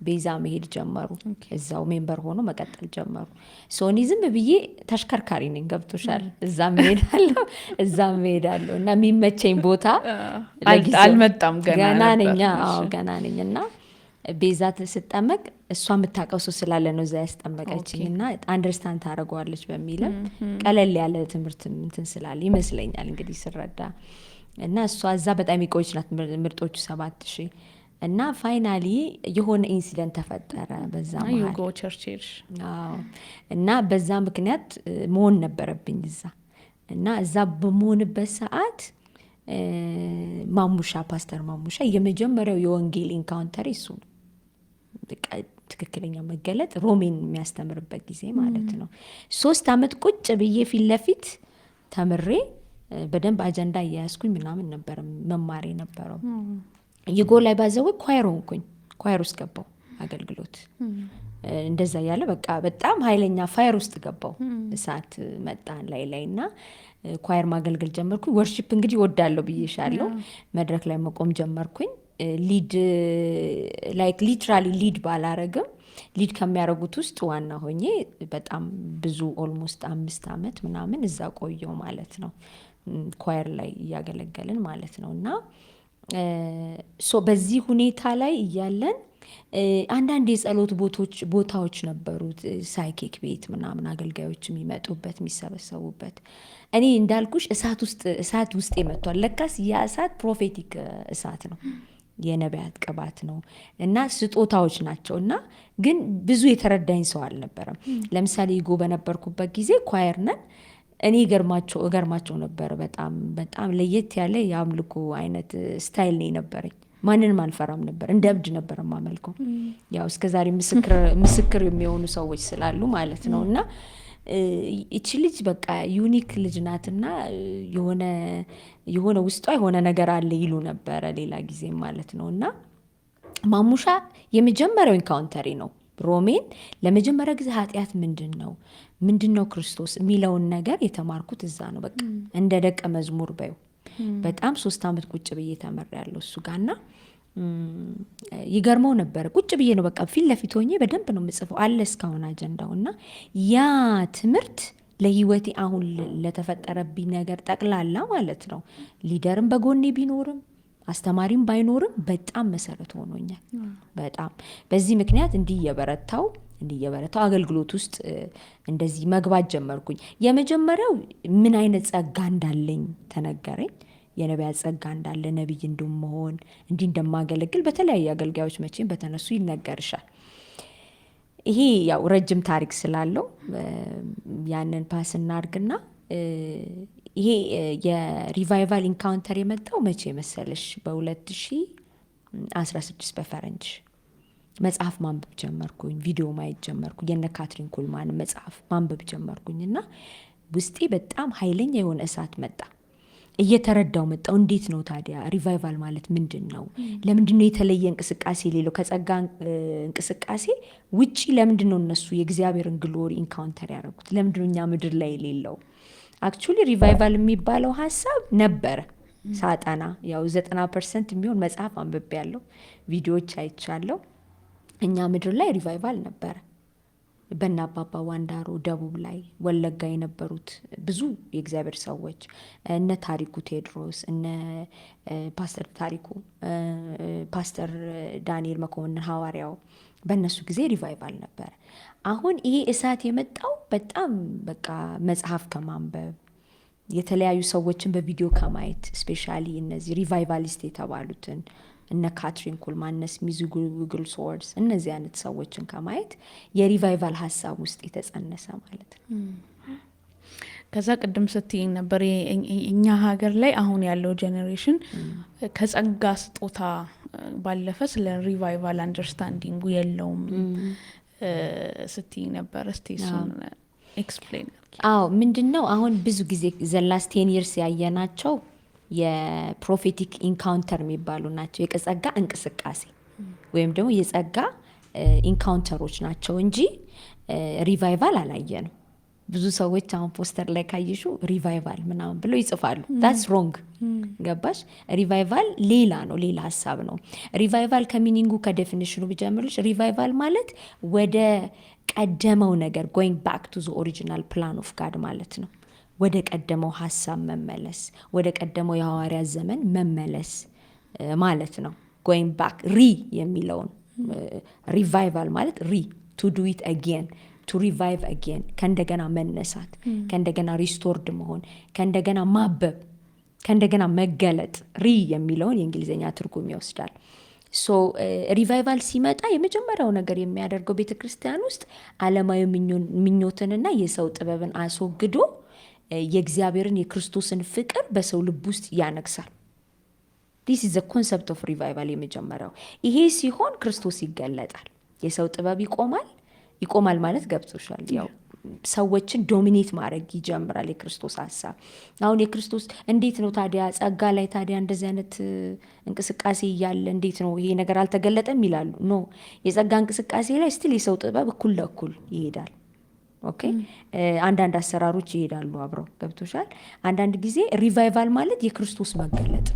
ቤዛ መሄድ ጀመሩ። እዛው ሜምበር ሆኖ መቀጠል ጀመሩ። ሶኒ ዝም ብዬ ተሽከርካሪ ነኝ፣ ገብቶሻል? እዛም እሄዳለሁ እና የሚመቸኝ ቦታ አልመጣም ገና ነኝ እና ቤዛ ስጠመቅ እሷ የምታውቀው ሰው ስላለ ነው እዛ ያስጠመቀችኝ እና አንደርስታንድ ታደርገዋለች በሚልም ቀለል ያለ ትምህርት እንትን ስላለ ይመስለኛል እንግዲህ ስረዳ እና እሷ እዛ በጣም የቆየች ናት፣ ምርጦቹ 7000 እና ፋይናሊ የሆነ ኢንሲደንት ተፈጠረ በዛ መሀል እና በዛ ምክንያት መሆን ነበረብኝ እዛ እና እዛ በመሆንበት ሰዓት ማሙሻ ፓስተር ማሙሻ የመጀመሪያው የወንጌል ኢንካውንተር እሱ ነው። ትክክለኛ መገለጥ ሮሜን የሚያስተምርበት ጊዜ ማለት ነው። 3 ዓመት ቁጭ ብዬ ፊት ለፊት ተምሬ በደንብ አጀንዳ እያያዝኩኝ ምናምን ነበር መማሬ ነበረው። ይጎ ላይ ባዘው ኳየር ሆንኩኝ። ኳየር ውስጥ ገባው አገልግሎት እንደዛ ያለ በቃ በጣም ኃይለኛ ፋየር ውስጥ ገባው። እሳት መጣ ላይ እና ኳየር ማገልገል ጀመርኩኝ። ወርሺፕ እንግዲህ ወዳለው ብዬሻለሁ። መድረክ ላይ መቆም ጀመርኩኝ። ሊድ ላይክ ሊትራሊ ሊድ ባላረግም ሊድ ከሚያደርጉት ውስጥ ዋና ሆኜ በጣም ብዙ ኦልሞስት 5 ዓመት ምናምን እዛ ቆየው ማለት ነው። ኳየር ላይ እያገለገልን ማለት ነው። እና በዚህ ሁኔታ ላይ እያለን አንዳንድ የጸሎት ቦታዎች ነበሩት፣ ሳይኪክ ቤት ምናምን አገልጋዮች የሚመጡበት የሚሰበሰቡበት። እኔ እንዳልኩሽ እሳት ውስጥ መጥቷል። ለካስ ያ እሳት ፕሮፌቲክ እሳት ነው፣ የነቢያት ቅባት ነው እና ስጦታዎች ናቸው። እና ግን ብዙ የተረዳኝ ሰው አልነበረም። ለምሳሌ ይጎ በነበርኩበት ጊዜ ኳየር ነን። እኔ እገርማቸው ነበር። በጣም በጣም ለየት ያለ የአምልኮ አይነት ስታይል ነው የነበረኝ። ማንንም አልፈራም ነበር። እንደ እብድ ነበር የማመልከው። ያው እስከዛሬ ምስክር የሚሆኑ ሰዎች ስላሉ ማለት ነው። እና እቺ ልጅ በቃ ዩኒክ ልጅ ናትና የሆነ ውስጧ የሆነ ነገር አለ ይሉ ነበረ ሌላ ጊዜ ማለት ነው። እና ማሙሻ የመጀመሪያው ኢንካውንተሪ ነው። ሮሜን ለመጀመሪያ ጊዜ ኃጢአት ምንድን ነው ክርስቶስ የሚለውን ነገር የተማርኩት እዛ ነው። በቃ እንደ ደቀ መዝሙር በዩ በጣም 3 ዓመት ቁጭ ብዬ ተመሪያለሁ እሱ ጋርና ይገርመው ነበረ። ቁጭ ብዬ ነው በቃ ፊት ለፊት ሆኜ በደንብ ነው የምጽፈው አለ እስካሁን አጀንዳው። እና ያ ትምህርት ለህይወቴ አሁን ለተፈጠረብኝ ነገር ጠቅላላ ማለት ነው ሊደርም በጎኔ ቢኖርም አስተማሪም ባይኖርም በጣም መሰረት ሆኖኛል። በጣም በዚህ ምክንያት እንዲህ እየበረታው አገልግሎት ውስጥ እንደዚህ መግባት ጀመርኩኝ። የመጀመሪያው ምን አይነት ጸጋ እንዳለኝ ተነገረኝ። የነቢያት ጸጋ እንዳለ ነቢይ እንደመሆን እንዲህ እንደማገለግል በተለያዩ አገልጋዮች መቼም በተነሱ ይነገርሻል። ይሄ ያው ረጅም ታሪክ ስላለው ያንን ፓስ እናድርግና ይሄ የሪቫይቫል ኢንካውንተር የመጣው መቼ መሰለሽ? በ2016 በፈረንጅ መጽሐፍ ማንበብ ጀመርኩኝ። ቪዲዮ ማየት ጀመርኩኝ። የነ ካትሪን ኩልማን መጽሐፍ ማንበብ ጀመርኩኝ እና ውስጤ በጣም ኃይለኛ የሆነ እሳት መጣ። እየተረዳው መጣው። እንዴት ነው ታዲያ ሪቫይቫል ማለት ምንድን ነው? ለምንድን ነው የተለየ እንቅስቃሴ ሌለው ከጸጋ እንቅስቃሴ ውጪ ለምንድን ነው እነሱ የእግዚአብሔርን ግሎሪ ኢንካውንተር ያደረጉት? ለምንድን ነው እኛ ምድር ላይ የሌለው? አክቹሊ ሪቫይቫል የሚባለው ሀሳብ ነበረ ሳጠና። ያው 90% የሚሆን መጽሐፍ አንብቤ ያለው ቪዲዮዎች አይቻለው። እኛ ምድር ላይ ሪቫይቫል ነበረ። በእነ አባባ ዋንዳሮ ደቡብ ላይ ወለጋ የነበሩት ብዙ የእግዚአብሔር ሰዎች እነ ታሪኩ ቴድሮስ፣ እነ ፓስተር ታሪኩ፣ ፓስተር ዳንኤል መኮንን ሐዋርያው በእነሱ ጊዜ ሪቫይቫል ነበረ። አሁን ይሄ እሳት የመጣው በጣም በቃ መጽሐፍ ከማንበብ የተለያዩ ሰዎችን በቪዲዮ ከማየት ስፔሻሊ እነዚህ ሪቫይቫሊስት የተባሉትን እነ ካትሪን ኩልማን፣ እነ ስሚዝ ዊግልስወርዝ እነዚህ አይነት ሰዎችን ከማየት የሪቫይቫል ሀሳብ ውስጥ የተጸነሰ ማለት ነው። ከዛ ቅድም ስትይኝ ነበር እኛ ሀገር ላይ አሁን ያለው ጄኔሬሽን ከጸጋ ስጦታ ባለፈ ስለ ሪቫይቫል አንደርስታንዲንጉ የለውም ስትይኝ ነበር። እስቲ እሱን ኤክስፕሌን። አዎ ምንድን ነው አሁን ብዙ ጊዜ ዘላስት 10 years ያየናቸው የፕሮፌቲክ ኢንካውንተር የሚባሉ ናቸው። የጸጋ እንቅስቃሴ ወይም ደግሞ የጸጋ ኢንካውንተሮች ናቸው እንጂ ሪቫይቫል አላየንም። ብዙ ሰዎች አሁን ፖስተር ላይ ካየሹ ሪቫይቫል ምናምን ብለው ይጽፋሉ። ዳትስ ሮንግ። ገባሽ? ሪቫይቫል ሌላ ነው፣ ሌላ ሀሳብ ነው። ሪቫይቫል ከሚኒንጉ ከዴፊኒሽኑ ብጀምርልሽ ሪቫይቫል ማለት ወደ ቀደመው ነገር ጎይንግ ባክ ቱ ዘ ኦሪጂናል ፕላን ኦፍ ጋድ ማለት ነው። ወደ ቀደመው ሀሳብ መመለስ፣ ወደ ቀደመው የሐዋርያት ዘመን መመለስ ማለት ነው። ጎይንግ ባክ የሚለውን ሪቫይቫል ማለት ቱ ዱ ኢት አጌን፣ ቱ ሪቫይቭ አጌን፣ ከእንደገና መነሳት፣ ከእንደገና ሪስቶርድ መሆን፣ ከእንደገና ማበብ፣ ከእንደገና መገለጥ የሚለውን የእንግሊዝኛ ትርጉም ይወስዳል። ሶ ሪቫይቫል ሲመጣ የመጀመሪያው ነገር የሚያደርገው ቤተ ክርስቲያን ውስጥ ዓለማዊ ምኞትንና የሰው ጥበብን አስወግዶ የእግዚአብሔርን የክርስቶስን ፍቅር በሰው ልብ ውስጥ ያነግሳል። ዲስ ኢዝ ዘ ኮንሰፕት ኦፍ ሪቫይቫል የመጀመሪያው። ይሄ ሲሆን ክርስቶስ ይገለጣል፣ የሰው ጥበብ ይቆማል ማለት ገብቶሻል። ያው ሰዎችን ዶሚኔት ማድረግ ይጀምራል የክርስቶስ ሀሳብ። አሁን የክርስቶስ እንዴት ነው ታዲያ ጸጋ ላይ ታዲያ እንደዚህ አይነት እንቅስቃሴ እያለ እንዴት ነው ይሄ ነገር አልተገለጠም ይላሉ። ኖ የጸጋ እንቅስቃሴ ላይ ስቲል የሰው ጥበብ እኩል ለእኩል ይሄዳል። ኦኬ አንዳንድ አሰራሮች ይሄዳሉ አብረው። ገብቶሻል? አንዳንድ ጊዜ ሪቫይቫል ማለት የክርስቶስ መገለጥ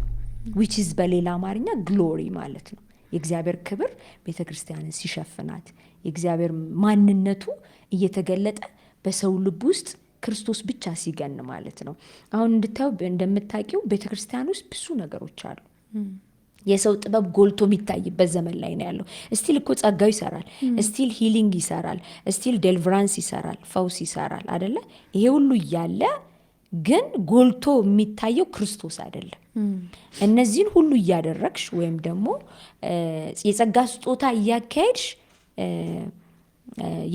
which is በሌላ አማርኛ ግሎሪ ማለት ነው። የእግዚአብሔር ክብር ቤተ ክርስቲያንን ሲሸፍናት የእግዚአብሔር ማንነቱ እየተገለጠ በሰው ልብ ውስጥ ክርስቶስ ብቻ ሲገን ማለት ነው። አሁን እንደምታውቂው ቤተ ክርስቲያን ውስጥ ብዙ ነገሮች አሉ። የሰው ጥበብ ጎልቶ የሚታይበት ዘመን ላይ ነው ያለው። እስቲል እኮ ጸጋው ይሰራል፣ እስቲል ሂሊንግ ይሰራል፣ እስቲል ዴሊቨራንስ ይሰራል፣ ፈውስ ይሰራል አይደለ? ይሄ ሁሉ እያለ ግን ጎልቶ የሚታየው ክርስቶስ አይደለም። እነዚህን ሁሉ እያደረግሽ ወይም ደግሞ የጸጋ ስጦታ እያካሄድሽ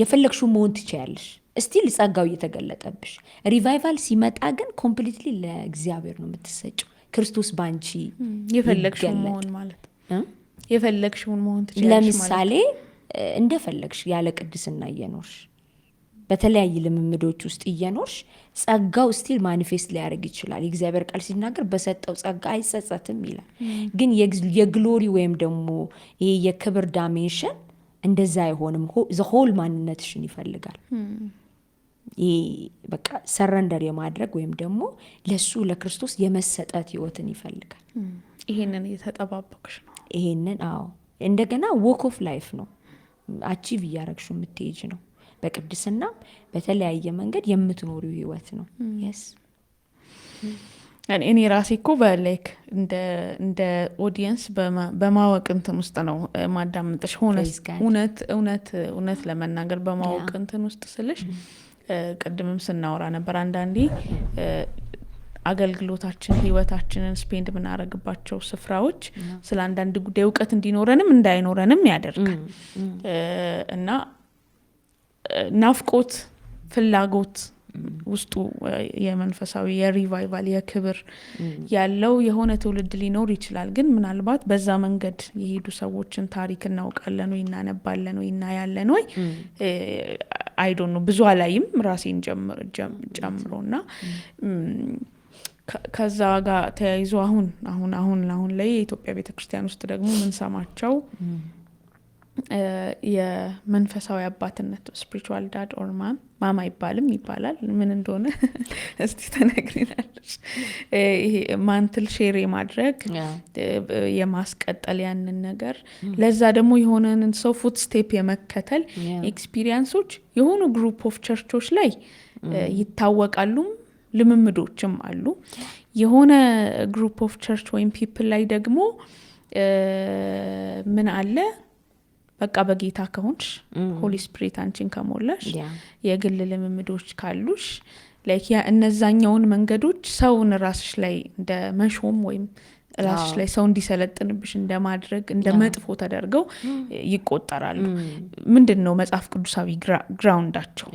የፈለግሽው መሆን ትችያለሽ። እስቲል ጸጋው እየተገለጠብሽ። ሪቫይቫል ሲመጣ ግን ኮምፕሊትሊ ለእግዚአብሔር ነው የምትሰጭው። ክርስቶስ ባንቺ የፈለግሽው መሆን ማለት የፈለግሽውን መሆን ትችላለሽ። ለምሳሌ እንደፈለግሽ ያለ ቅድስና እየኖርሽ በተለያየ ልምምዶች ውስጥ እየኖርሽ ጸጋው ስቲል ማኒፌስት ሊያደርግ ይችላል። የእግዚአብሔር ቃል ሲናገር በሰጠው ጸጋ አይጸጸትም ይላል። ግን የግሎሪ ወይም ደግሞ ይሄ የክብር ዳሜንሽን እንደዛ አይሆንም። ዘሆል ማንነትሽን ይፈልጋል። ይሄ በቃ ሰረንደር የማድረግ ወይም ደግሞ ለሱ ለክርስቶስ የመሰጠት ህይወትን ይፈልጋል። ይሄንን እየተጠባበቅሽ ነው። ይሄንን እንደገና ዎክ ኦፍ ላይፍ ነው። አቺቭ እያረግሹ የምትሄጅ ነው። በቅድስና በተለያየ መንገድ የምትኖሪው ህይወት ነው። የስ እኔ ራሴ እኮ በላይክ እንደ ኦዲየንስ በማወቅ እንትን ውስጥ ነው ማዳምጥሽ። እውነት ለመናገር በማወቅ እንትን ውስጥ ስልሽ ቅድምም ስናወራ ነበር አንዳንዴ አገልግሎታችን ህይወታችንን ስፔንድ ምናረግባቸው ስፍራዎች ስለ አንዳንድ ጉዳይ እውቀት እንዲኖረንም እንዳይኖረንም ያደርጋል። እና ናፍቆት ፍላጎት ውስጡ የመንፈሳዊ የሪቫይቫል የክብር ያለው የሆነ ትውልድ ሊኖር ይችላል። ግን ምናልባት በዛ መንገድ የሄዱ ሰዎችን ታሪክ እናውቃለን ወይ እናነባለን ወይ እናያለን ወይ አይዶን ነው ብዙ አላይም ራሴን ጨምሮና ከዛ ጋር ተያይዞ አሁን ላይ የኢትዮጵያ ቤተክርስቲያን ውስጥ ደግሞ ምን ሰማቸው የመንፈሳዊ አባትነት ስፒሪቹዋል ዳድ ኦር ማማ ይባላል። ምን እንደሆነ እስቲ ተነግሪናለሽ? ይሄ ማንትል ሼር ማድረግ የማስቀጠል ያንን ነገር ለዛ ደግሞ የሆነን ሰው ፉት ስቴፕ የመከተል ኤክስፒሪየንሶች የሆኑ ግሩፕ ኦፍ ቸርቾች ላይ ይታወቃሉም ልምምዶችም አሉ። የሆነ ግሩፕ ኦፍ ቸርች ወይም ፒፕል ላይ ደግሞ ምን አለ በቃ በጌታ ከሆንሽ ሆሊ ስፒሪት አንቺን ከሞላሽ የግል ልምምዶች ካሉሽ ላይክ እነዛኛውን መንገዶች ሰውን ራስሽ ላይ እንደ መሾም ወይም ራስሽ ላይ ሰው እንዲሰለጥንብሽ እንደማድረግ እንደ መጥፎ ተደርገው ይቆጠራሉ። ምንድነው መጽሐፍ ቅዱሳዊ ግራውንዳቸው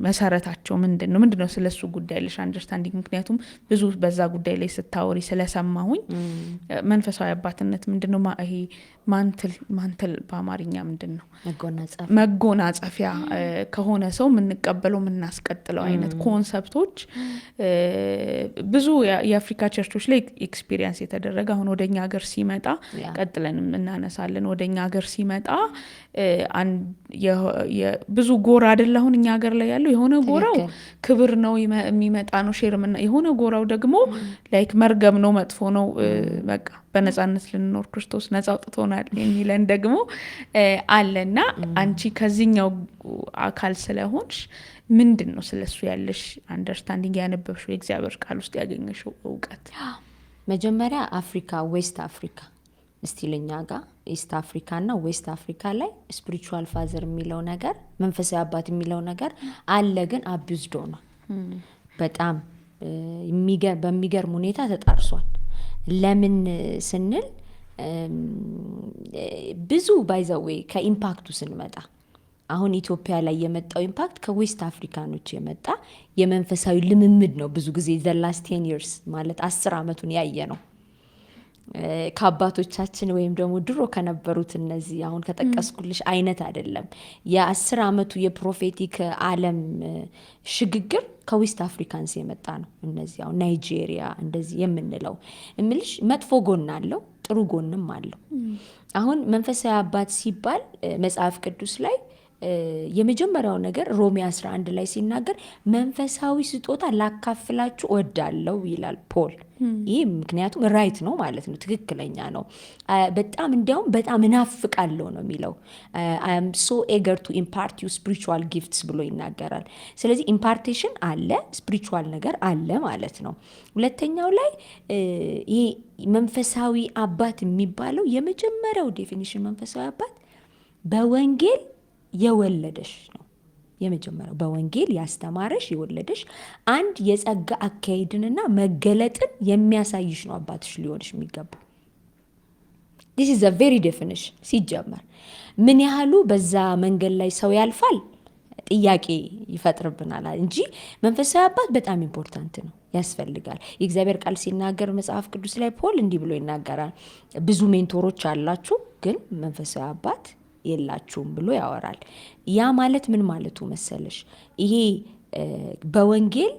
መሰረታቸው ምንድነው ስለሱ ጉዳይ ለሽ አንደርስታንዲንግ? ምክንያቱም ብዙ በዛ ጉዳይ ላይ ስታወሪ ስለሰማሁኝ መንፈሳዊ አባትነት ምንድነው ይሄ ማንትል በአማርኛ ምንድነው መጎናጸፊያ ከሆነ ሰው የምንቀበለው የምናስቀጥለው አይነት ኮንሰፕቶች ብዙ የአፍሪካ ቸርቾች ላይ ኤክስፒሪየንስ የተደረገ አሁን ወደኛ ሀገር ሲመጣ ቀጥለንም እናነሳለን። ወደኛ ሀገር ሲመጣ ብዙ ጎራ አይደል አሁን እኛ ሀገር ላይ ያለው የሆነ ጎራው ክብር ነው የሚመጣ ነው ሼር የሆነ ጎራው ደግሞ ላይክ መርገም ነው መጥፎ ነው በቃ በነጻነት ልንኖር ክርስቶስ ነጻ አውጥቶናል የሚለን ደግሞ አለና አንቺ ከዚህኛው አካል ስለሆንሽ ምንድነው ስለሱ ያለሽ አንደርስታንዲንግ ያነበብሽው የእግዚአብሔር ቃል ውስጥ ያገኘሽው እውቀት? መጀመሪያ አፍሪካ ዌስት አፍሪካ እስቲልኛ ጋር ኢስት አፍሪካ እና ዌስት አፍሪካ ላይ ስፒሪቹዋል ፋዘር የሚለው ነገር መንፈሳዊ አባት የሚለው ነገር አለ፣ ግን አቢዩዝድ ሆኗል። በጣም በሚገርም ሁኔታ ተጣርሷል። ለምን ስንል ብዙ ባይዘዌ ከኢምፓክቱ ስንመጣ አሁን ኢትዮጵያ ላይ የመጣው ኢምፓክት ከዌስት አፍሪካኖች የመጣ የመንፈሳዊ ልምምድ ነው። ብዙ ጊዜ the last 10 years ማለት 10 ዓመቱን ያየ ነው። ከአባቶቻችን ወይም ደግሞ ድሮ ከነበሩት እነዚህ አሁን ከጠቀስኩልሽ አይነት አይደለም። የ10 ዓመቱ የፕሮፌቲክ ዓለም ሽግግር ከዌስት አፍሪካንስ የመጣ ነው። እነዚህ አሁን ናይጄሪያ እንደዚህ የምንለው እምልሽ መጥፎ ጎን አለው፣ ጥሩ ጎንም አለው። አሁን መንፈሳዊ አባት ሲባል መጽሐፍ ቅዱስ ላይ የመጀመሪያው ነገር ሮሜ 11 ላይ ሲናገር መንፈሳዊ ስጦታ ላካፍላችሁ እወዳለሁ ይላል ፖል። ይህ ምክንያቱም ራይት ነው ማለት ነው፣ ትክክለኛ ነው። በጣም እንዲያውም በጣም እናፍቃለሁ ነው የሚለው። I am so eager to impart you spiritual gifts ብሎ ይናገራል። ስለዚህ ኢምፓርቴሽን አለ፣ ስፒሪቹዋል ነገር አለ ማለት ነው። ሁለተኛው ላይ ይሄ መንፈሳዊ አባት የሚባለው የመጀመሪያው ዴፊኒሽን መንፈሳዊ አባት በወንጌል የወለደሽ ነው። የመጀመሪያው በወንጌል ያስተማረሽ የወለደሽ አንድ የጸጋ አካሄድንና መገለጥን የሚያሳይሽ ነው አባትሽ ሊሆንሽ የሚገባው። this is a very definition ሲጀመር ምን ያህሉ በዛ መንገድ ላይ ሰው ያልፋል ጥያቄ ይፈጥርብናል እንጂ መንፈሳዊ አባት በጣም ኢምፖርታንት ነው። ያስፈልጋል። የእግዚአብሔር ቃል ሲናገር መጽሐፍ ቅዱስ ላይ ፖል እንዲህ ብሎ ይናገራል። ብዙ ሜንቶሮች አላችሁ ግን መንፈሳዊ አባት የላችሁም ብሎ ያወራል። ያ ማለት ምን ማለቱ መሰለሽ? ይሄ በወንጌል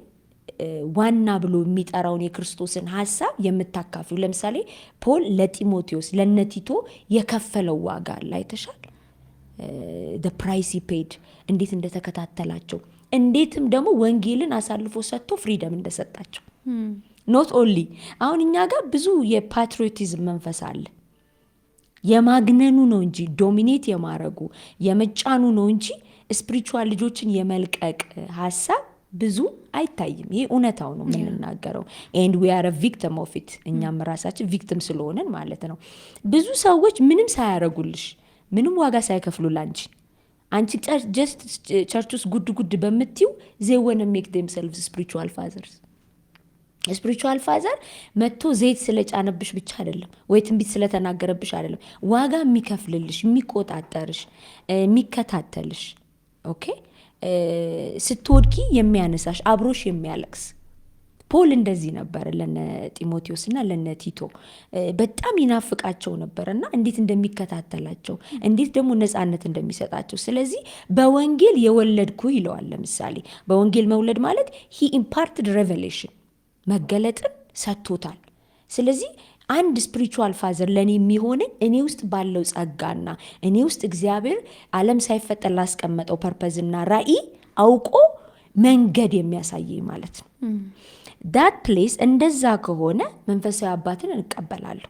ዋና ብሎ የሚጠራውን የክርስቶስን ሀሳብ የምታካፊው። ለምሳሌ ፖል ለጢሞቴዎስ ለነቲቶ የከፈለው ዋጋ አለ፣ አይተሻል? ፕራይስ ፔድ እንዴት እንደተከታተላቸው፣ እንዴትም ደግሞ ወንጌልን አሳልፎ ሰጥቶ ፍሪደም እንደሰጣቸው። ኖት ኦንሊ አሁን እኛ ጋር ብዙ የፓትሪዮቲዝም መንፈስ አለ። የማግነኑ ነው እንጂ ዶሚኔት የማረጉ የመጫኑ ነው እንጂ ስፒሪቹዋል ልጆችን የመልቀቅ ሀሳብ ብዙ አይታይም። ይሄ እውነታው ነው የምንናገረው። ኤንድ ዊ አር ቪክቲም ኦፍ ኢት። እኛም ራሳችን ቪክቲም ስለሆነን ማለት ነው። ብዙ ሰዎች ምንም ሳያረጉልሽ ምንም ዋጋ ሳይከፍሉ ላንቺ አንቺ ጀስት ቸርች ውስጥ ጉድ ጉድ በምትይው they want to make themselves spiritual fathers። ስፒሪቹዋል ፋዘር መጥቶ ዘይት ስለጫነብሽ ብቻ አይደለም፣ ወይ ትንቢት ስለተናገረብሽ አይደለም። ዋጋ የሚከፍልልሽ፣ የሚቆጣጠርሽ፣ የሚከታተልሽ፣ ኦኬ ስትወድቂ የሚያነሳሽ፣ አብሮሽ የሚያለቅስ። ፖል እንደዚህ ነበር ለነ ጢሞቴዎስና ለነ ቲቶ በጣም ይናፍቃቸው ነበርና እንዴት እንደሚከታተላቸው፣ እንዴት ደግሞ ነፃነት እንደሚሰጣቸው። ስለዚህ በወንጌል የወለድኩ ይለዋል። ለምሳሌ በወንጌል መውለድ ማለት ሂ ኢምፓርትድ ሬቨሌሽን መገለጥን ሰጥቶታል። ስለዚህ አንድ ስፒሪቹዋል ፋዘር ለእኔ የሚሆነኝ እኔ ውስጥ ባለው ጸጋና እኔ ውስጥ እግዚአብሔር ዓለም ሳይፈጠር ላስቀመጠው ፐርፐዝና ራዕይ አውቆ መንገድ የሚያሳየኝ ማለት ነው። ዳት ፕሌስ እንደዛ ከሆነ መንፈሳዊ አባትን እንቀበላለሁ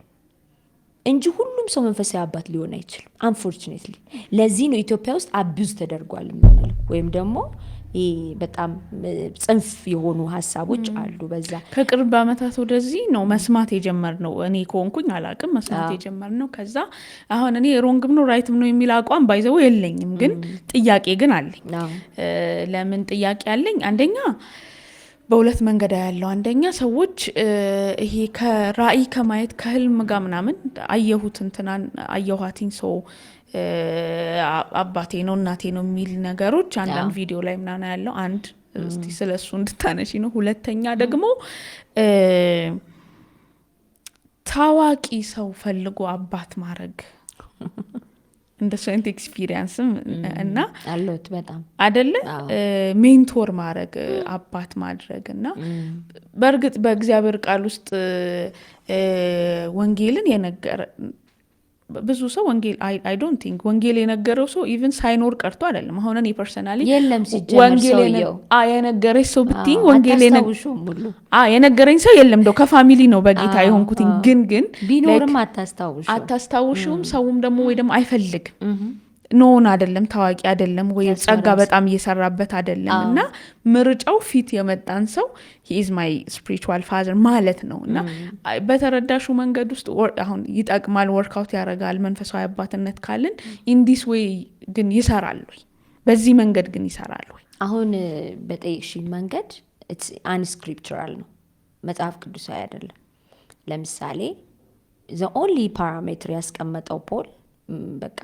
እንጂ ሁሉም ሰው መንፈሳዊ አባት ሊሆን አይችልም። አንፎርቹኔትሊ ለዚህ ነው ኢትዮጵያ ውስጥ አቢዩዝ ተደርጓል የምንለው፣ ወይም ደግሞ በጣም ጽንፍ የሆኑ ሀሳቦች አሉ። በዛ ከቅርብ ዓመታት ወደዚህ ነው መስማት የጀመርነው። እኔ ከሆንኩኝ አላቅም መስማት የጀመርነው። ከዛ አሁን እኔ ሮንግም ነው ራይትም ነው የሚል አቋም ባይዘው የለኝም፣ ግን ጥያቄ ግን አለኝ። ለምን ጥያቄ አለኝ? አንደኛ በሁለት መንገድ ያለው። አንደኛ ሰዎች ይሄ ከራእይ ከማየት ከህልም ጋር ምናምን አየሁት እንትናን አየኋትኝ ሰው አባቴ ነው እናቴ ነው የሚል ነገሮች አንዳንድ ቪዲዮ ላይ ምናምን ያለው። አንድ እስቲ ስለሱ እንድታነሺ ነው። ሁለተኛ ደግሞ ታዋቂ ሰው ፈልጎ አባት ማድረግ እንደሱ አይነት ኤክስፒሪየንስም እና አለሁት በጣም አይደለ ሜንቶር ማድረግ አባት ማድረግ እና በእርግጥ በእግዚአብሔር ቃል ውስጥ ወንጌልን የነገረ ብዙ ሰው ወንጌል አይ ዶንት ቲንክ ወንጌል የነገረው ሰው ኢቭን ሳይኖር ቀርቶ አይደለም። አሁን እኔ ፐርሰናሊ የለም ሲጀመር ሰው የነገረኝ ሰው ብትይኝ ወንጌል የነገረኝ ሰው የለም። እንደው ከፋሚሊ ነው በጌታ የሆንኩት። ግን ቢኖርም አታስታውሹም። ሰውም ደግሞ ወይ ደግሞ አይፈልግም ኖን አይደለም ታዋቂ አይደለም ወይ ጸጋ በጣም እየሰራበት አይደለም እና ምርጫው ፊት የመጣን ሰው he is my spiritual father ማለት ነው። እና በተረዳሹ መንገድ ውስጥ አሁን ይጠቅማል፣ ወርክአውት ያደርጋል መንፈሳዊ አባትነት ካልን in this way ግን ይሰራል ወይ? በዚህ መንገድ ግን ይሰራል ወይ? አሁን በጠይቅሽኝ መንገድ it's unscriptural ነው፣ መጽሐፍ ቅዱሳዊ አይደለም። ለምሳሌ the only parameter ያስቀመጠው ፖል በቃ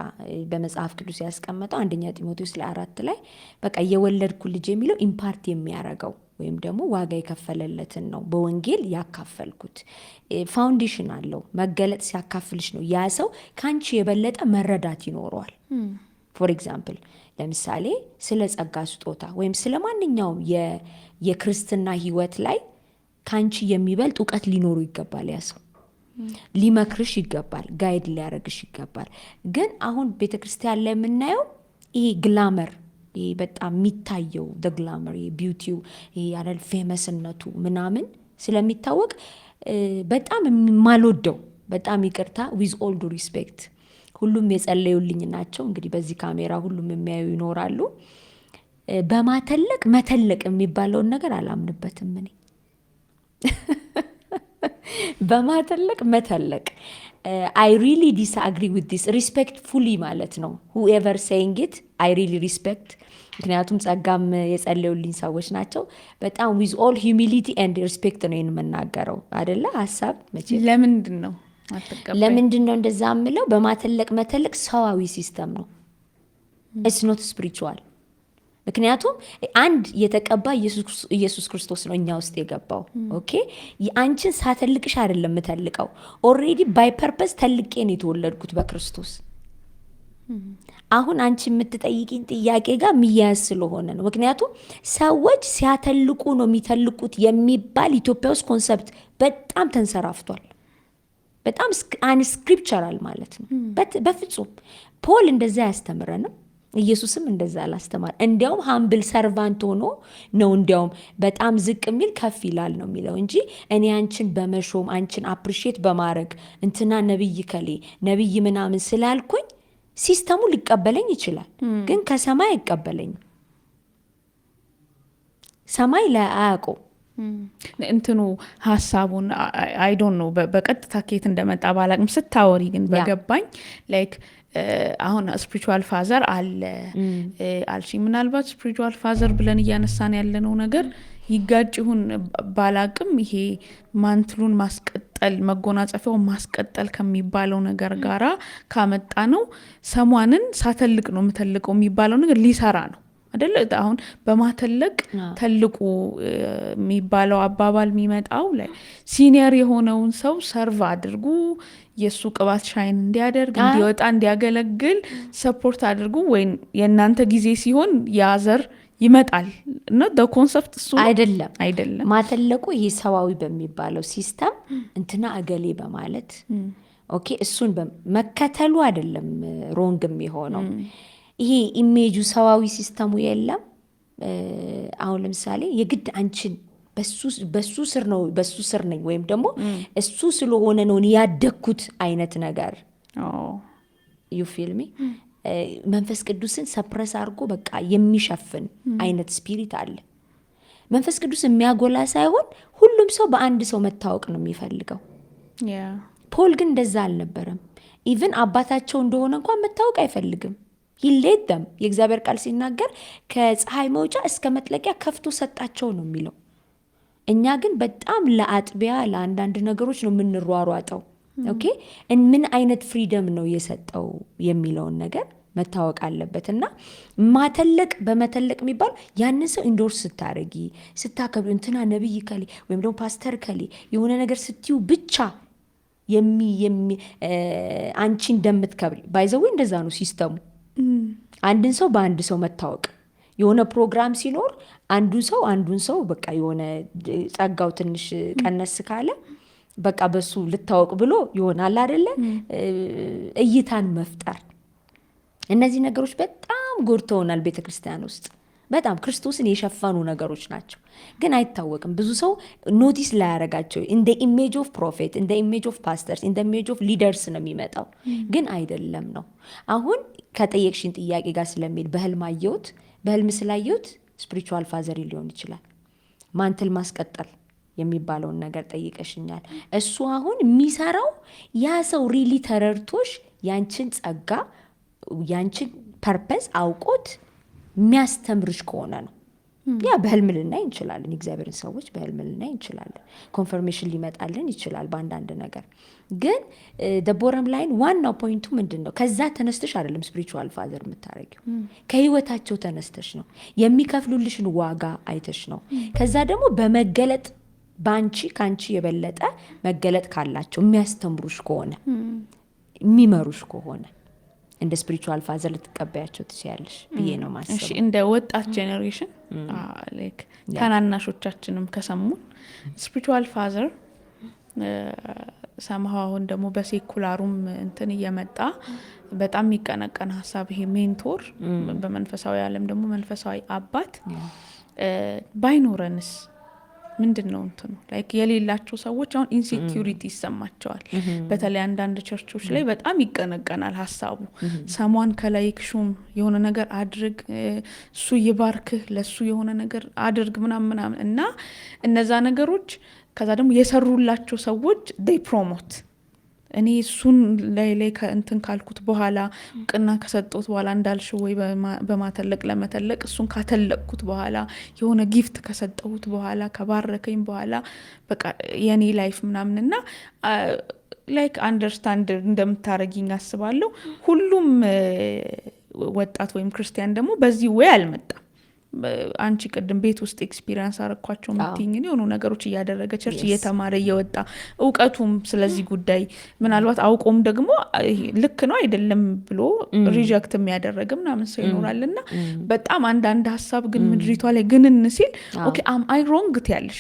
በመጽሐፍ ቅዱስ ያስቀመጠው አንደኛ ጢሞቴዎስ 4 ላይ በቃ የወለድኩ ልጅ የሚለው ኢምፓርት የሚያረገው ወይም ደግሞ ዋጋ የከፈለለትን ነው በወንጌል ያካፈልኩት። ፋውንዴሽን አለው። መገለጥ ሲያካፍልሽ ነው ያ ሰው ካንቺ የበለጠ መረዳት ይኖረዋል። ፎር ኤግዛምፕል ለምሳሌ ስለ ጸጋ ስጦታ ወይም ስለ ማንኛውም የክርስትና ህይወት ላይ ካንቺ የሚበልጥ እውቀት ሊኖሩ ይገባል። ያ ሰው ሊመክርሽ ይገባል፣ ጋይድ ሊያረግሽ ይገባል። ግን አሁን ቤተክርስቲያን ላይ የምናየው ይሄ ግላመር፣ ይሄ በጣም የሚታየው ግላመር፣ ይሄ ቢዩቲው፣ ይሄ ያለ ፌመስነቱ ምናምን ስለሚታወቅ በጣም የማልወደው በጣም ይቅርታ ዊዝ ኦል ዱ ሪስፔክት ሁሉም የጸለዩልኝ ናቸው። እንግዲህ በዚህ ካሜራ ሁሉም የሚያዩ ይኖራሉ። በማተለቅ መተለቅ የሚባለውን ነገር አላምንበትም እኔ በማተለቅ መተለቅ I really disagree with this respectfully ማለት ነው። whoever saying it I really respect ምክንያቱም ጸጋም የጸለዩልኝ ሰዎች ናቸው። በጣም with all humility and respect ነው የምናገረው አይደለ? ሐሳብ መቼ ለምንድን ነው እንደዛ የምለው? በማተለቅ መተለቅ ሰዋዊ ሲስተም ነው። it's not spiritual ምክንያቱም አንድ የተቀባ ኢየሱስ ክርስቶስ ነው እኛ ውስጥ የገባው። ኦኬ አንቺን ሳተልቅሽ አይደለም የምተልቀው፣ ኦልሬዲ ባይ ፐርፐስ ተልቄ ነው የተወለድኩት በክርስቶስ። አሁን አንቺ የምትጠይቂኝ ጥያቄ ጋር የሚያያዝ ስለሆነ ነው። ምክንያቱም ሰዎች ሲያተልቁ ነው የሚተልቁት የሚባል ኢትዮጵያ ውስጥ ኮንሰፕት በጣም ተንሰራፍቷል። በጣም አንስክሪፕቸራል ማለት ነው። በፍጹም ፖል እንደዛ አያስተምረንም። ኢየሱስም እንደዛ አላስተማር። እንዲያውም ሃምብል ሰርቫንት ሆኖ ነው እንዲያውም በጣም ዝቅ የሚል ከፍ ይላል ነው የሚለው እንጂ እኔ አንቺን በመሾም አንቺን አፕሪሺየት በማድረግ እንትና ነብይ ከሌ ነብይ ምናምን ስላልኩኝ ሲስተሙ ሊቀበለኝ ይችላል፣ ግን ከሰማይ አይቀበለኝም። ሰማይ ላይ አያውቀው እንትኑ ሀሳቡን አይዶን ነው በቀጥታ ከየት እንደመጣ ባላቅም ስታወሪ ግን በገባኝ ላይክ አሁን ስፒሪቹዋል ፋዘር አለ አልሽ። ምናልባት ስፒሪቹዋል ፋዘር ብለን እያነሳን ያለነው ነገር ይጋጭ ይሁን ባላቅም ይሄ ማንትሉን ማስቀጠል መጎናጸፊያው ማስቀጠል ከሚባለው ነገር ጋራ ካመጣ ነው ሰሟንን ሳተልቅ ነው የምተልቀው የሚባለው ነገር ሊሰራ ነው አይደለ? አሁን በማተለቅ ተልቁ የሚባለው አባባል የሚመጣው ላይ ሲኒየር የሆነውን ሰው ሰርቭ አድርጉ፣ የሱ ቅባት ሻይን እንዲያደርግ እንዲወጣ እንዲያገለግል ሰፖርት አድርጉ፣ ወይ የእናንተ ጊዜ ሲሆን ያዘር ይመጣል እና ኮንሰፕት እሱ አይደለም። ማተለቁ ይሄ ሰዋዊ በሚባለው ሲስተም እንትና እገሌ በማለት ኦኬ እሱን መከተሉ አይደለም ሮንግ የሚሆነው። ይሄ ኢሜጁ ሰዋዊ ሲስተሙ የለም። አሁን ለምሳሌ የግድ አንቺን በሱ ስር ነኝ ወይም ደግሞ እሱ ስለሆነ ነው ያደግኩት አይነት ነገር ዩ ፊልሚ መንፈስ ቅዱስን ሰፕረስ አድርጎ በቃ የሚሸፍን አይነት ስፒሪት አለ። መንፈስ ቅዱስ የሚያጎላ ሳይሆን ሁሉም ሰው በአንድ ሰው መታወቅ ነው የሚፈልገው። ፖል ግን እንደዛ አልነበረም። ኢቭን አባታቸው እንደሆነ እንኳን መታወቅ አይፈልግም። ይሌደም የእግዚአብሔር ቃል ሲናገር ከፀሐይ መውጫ እስከ መጥለቂያ ከፍቶ ሰጣቸው ነው የሚለው። እኛ ግን በጣም ለአጥቢያ ለአንዳንድ ነገሮች ነው የምንሯሯጠው። ኦኬ ምን አይነት ፍሪደም ነው የሰጠው የሚለውን ነገር መታወቅ አለበት። እና ማተለቅ በመተለቅ የሚባል ያንን ሰው ኢንዶርስ ስታረጊ ስታከብሪ እንትና ነብይ ከሌ ወይም ደግሞ ፓስተር ከሌ የሆነ ነገር ስትዩ ብቻ አንቺ እንደምትከብሪ ባይዘዌ እንደዛ ነው ሲስተሙ። አንድን ሰው በአንድ ሰው መታወቅ የሆነ ፕሮግራም ሲኖር አንዱን ሰው በቃ የሆነ ጸጋው ትንሽ ቀነስ ካለ በቃ በሱ ልታወቅ ብሎ ይሆናል አይደለ? እይታን መፍጠር። እነዚህ ነገሮች በጣም ጎድተውናል ቤተክርስቲያን ውስጥ። በጣም ክርስቶስን የሸፈኑ ነገሮች ናቸው፣ ግን አይታወቅም። ብዙ ሰው ኖቲስ ላይ ያደረጋቸው እንደ ኢሜጅ ኦፍ ፕሮፌት፣ እንደ ኢሜጅ ኦፍ ፓስተርስ፣ እንደ ኢሜጅ ኦፍ ሊደርስ ነው የሚመጣው፣ ግን አይደለም ነው። አሁን ከጠየቅሽን ጥያቄ ጋር ስለሚል በህልም አየሁት፣ በህልም ስላየሁት ስፒሪቹዋል ፋዘር ሊሆን ይችላል። ማንትል ማስቀጠል የሚባለውን ነገር ጠይቀሽኛል። እሱ አሁን የሚሰራው ያ ሰው ሪሊ ተረድቶሽ ያንቺን ጸጋ ያንቺን ፐርፐስ አውቆት የሚያስተምርሽ ከሆነ ነው። ያ በህልም ልናይ እንችላለን። እግዚአብሔርን ሰዎች በህልም ልናይ እንችላለን። ኮንፈርሜሽን ሊመጣልን ይችላል በአንዳንድ ነገር። ግን ቦረም ላይን ዋናው ፖይንቱ ምንድን ነው? ከዛ ተነስተሽ አይደለም ስፒሪቹዋል ፋዘር የምታረጊው፣ ከህይወታቸው ተነስተሽ ነው። የሚከፍሉልሽን ዋጋ አይተሽ ነው። ከዛ ደግሞ በመገለጥ ከአንቺ የበለጠ መገለጥ ካላቸው የሚያስተምሩሽ ከሆነ የሚመሩሽ ከሆነ እንደ ስፒሪቹዋል ፋዘር ልትቀበያቸው ትችያለሽ ብዬ ነው ማሰብ። እንደ ወጣት ጄኔሬሽን ታናናሾቻችንም ከሰሙን ስፒሪቹዋል ፋዘር ሰምሃው አሁን ደግሞ በሴኩላሩም እንትን እየመጣ በጣም የሚቀነቀን ሀሳብ ይሄ ሜንቶር፣ በመንፈሳዊ ዓለም ደግሞ መንፈሳዊ አባት ባይኖረንስ ምንድን ነው እንትኑ ላይክ የሌላቸው ሰዎች አሁን ኢንሴኪዩሪቲ ይሰማቸዋል። በተለይ አንዳንድ ቸርቾች ላይ በጣም ይቀነቀናል ሀሳቡ። ሰሟን ከላይ ክሹም የሆነ ነገር አድርግ፣ እሱ ይባርክህ፣ ለሱ የሆነ ነገር አድርግ ምናምን እና እነዛ ነገሮች ከዛ ደግሞ የሰሩላቸው ሰዎች ዴይ ፕሮሞት እኔ እሱን ላይ እንትን ካልኩት በኋላ እውቅና ከሰጠሁት በኋላ እንዳልሽው ወይ በማተለቅ ለመተለቅ እሱን ካተለቅኩት በኋላ የሆነ ጊፍት ከሰጠሁት በኋላ ከባረከኝ በኋላ በቃ የኔ ላይፍ ምናምንና ላይክ አንደርስታንድ እንደምታረጊኝ አስባለሁ። ሁሉም ወጣት ወይም ክርስቲያን ደግሞ በዚህ ወይ አልመጣም። አንቺ ቅድም ቤት ውስጥ ኤክስፒሪየንስ አረኳቸው ምትይኝ የሆኑ ነገሮች እያደረገ ቸርች እየተማረ እየወጣ እውቀቱም ስለዚህ ጉዳይ ምናልባት አውቆም ደግሞ ልክ ነው አይደለም ብሎ ሪጀክት የሚያደረግ ምናምን ሰው ይኖራል እና በጣም አንዳንድ ሀሳብ ግን ምድሪቷ ላይ ግንን ሲል ኦኬ አም አይ ሮንግ ትያለሽ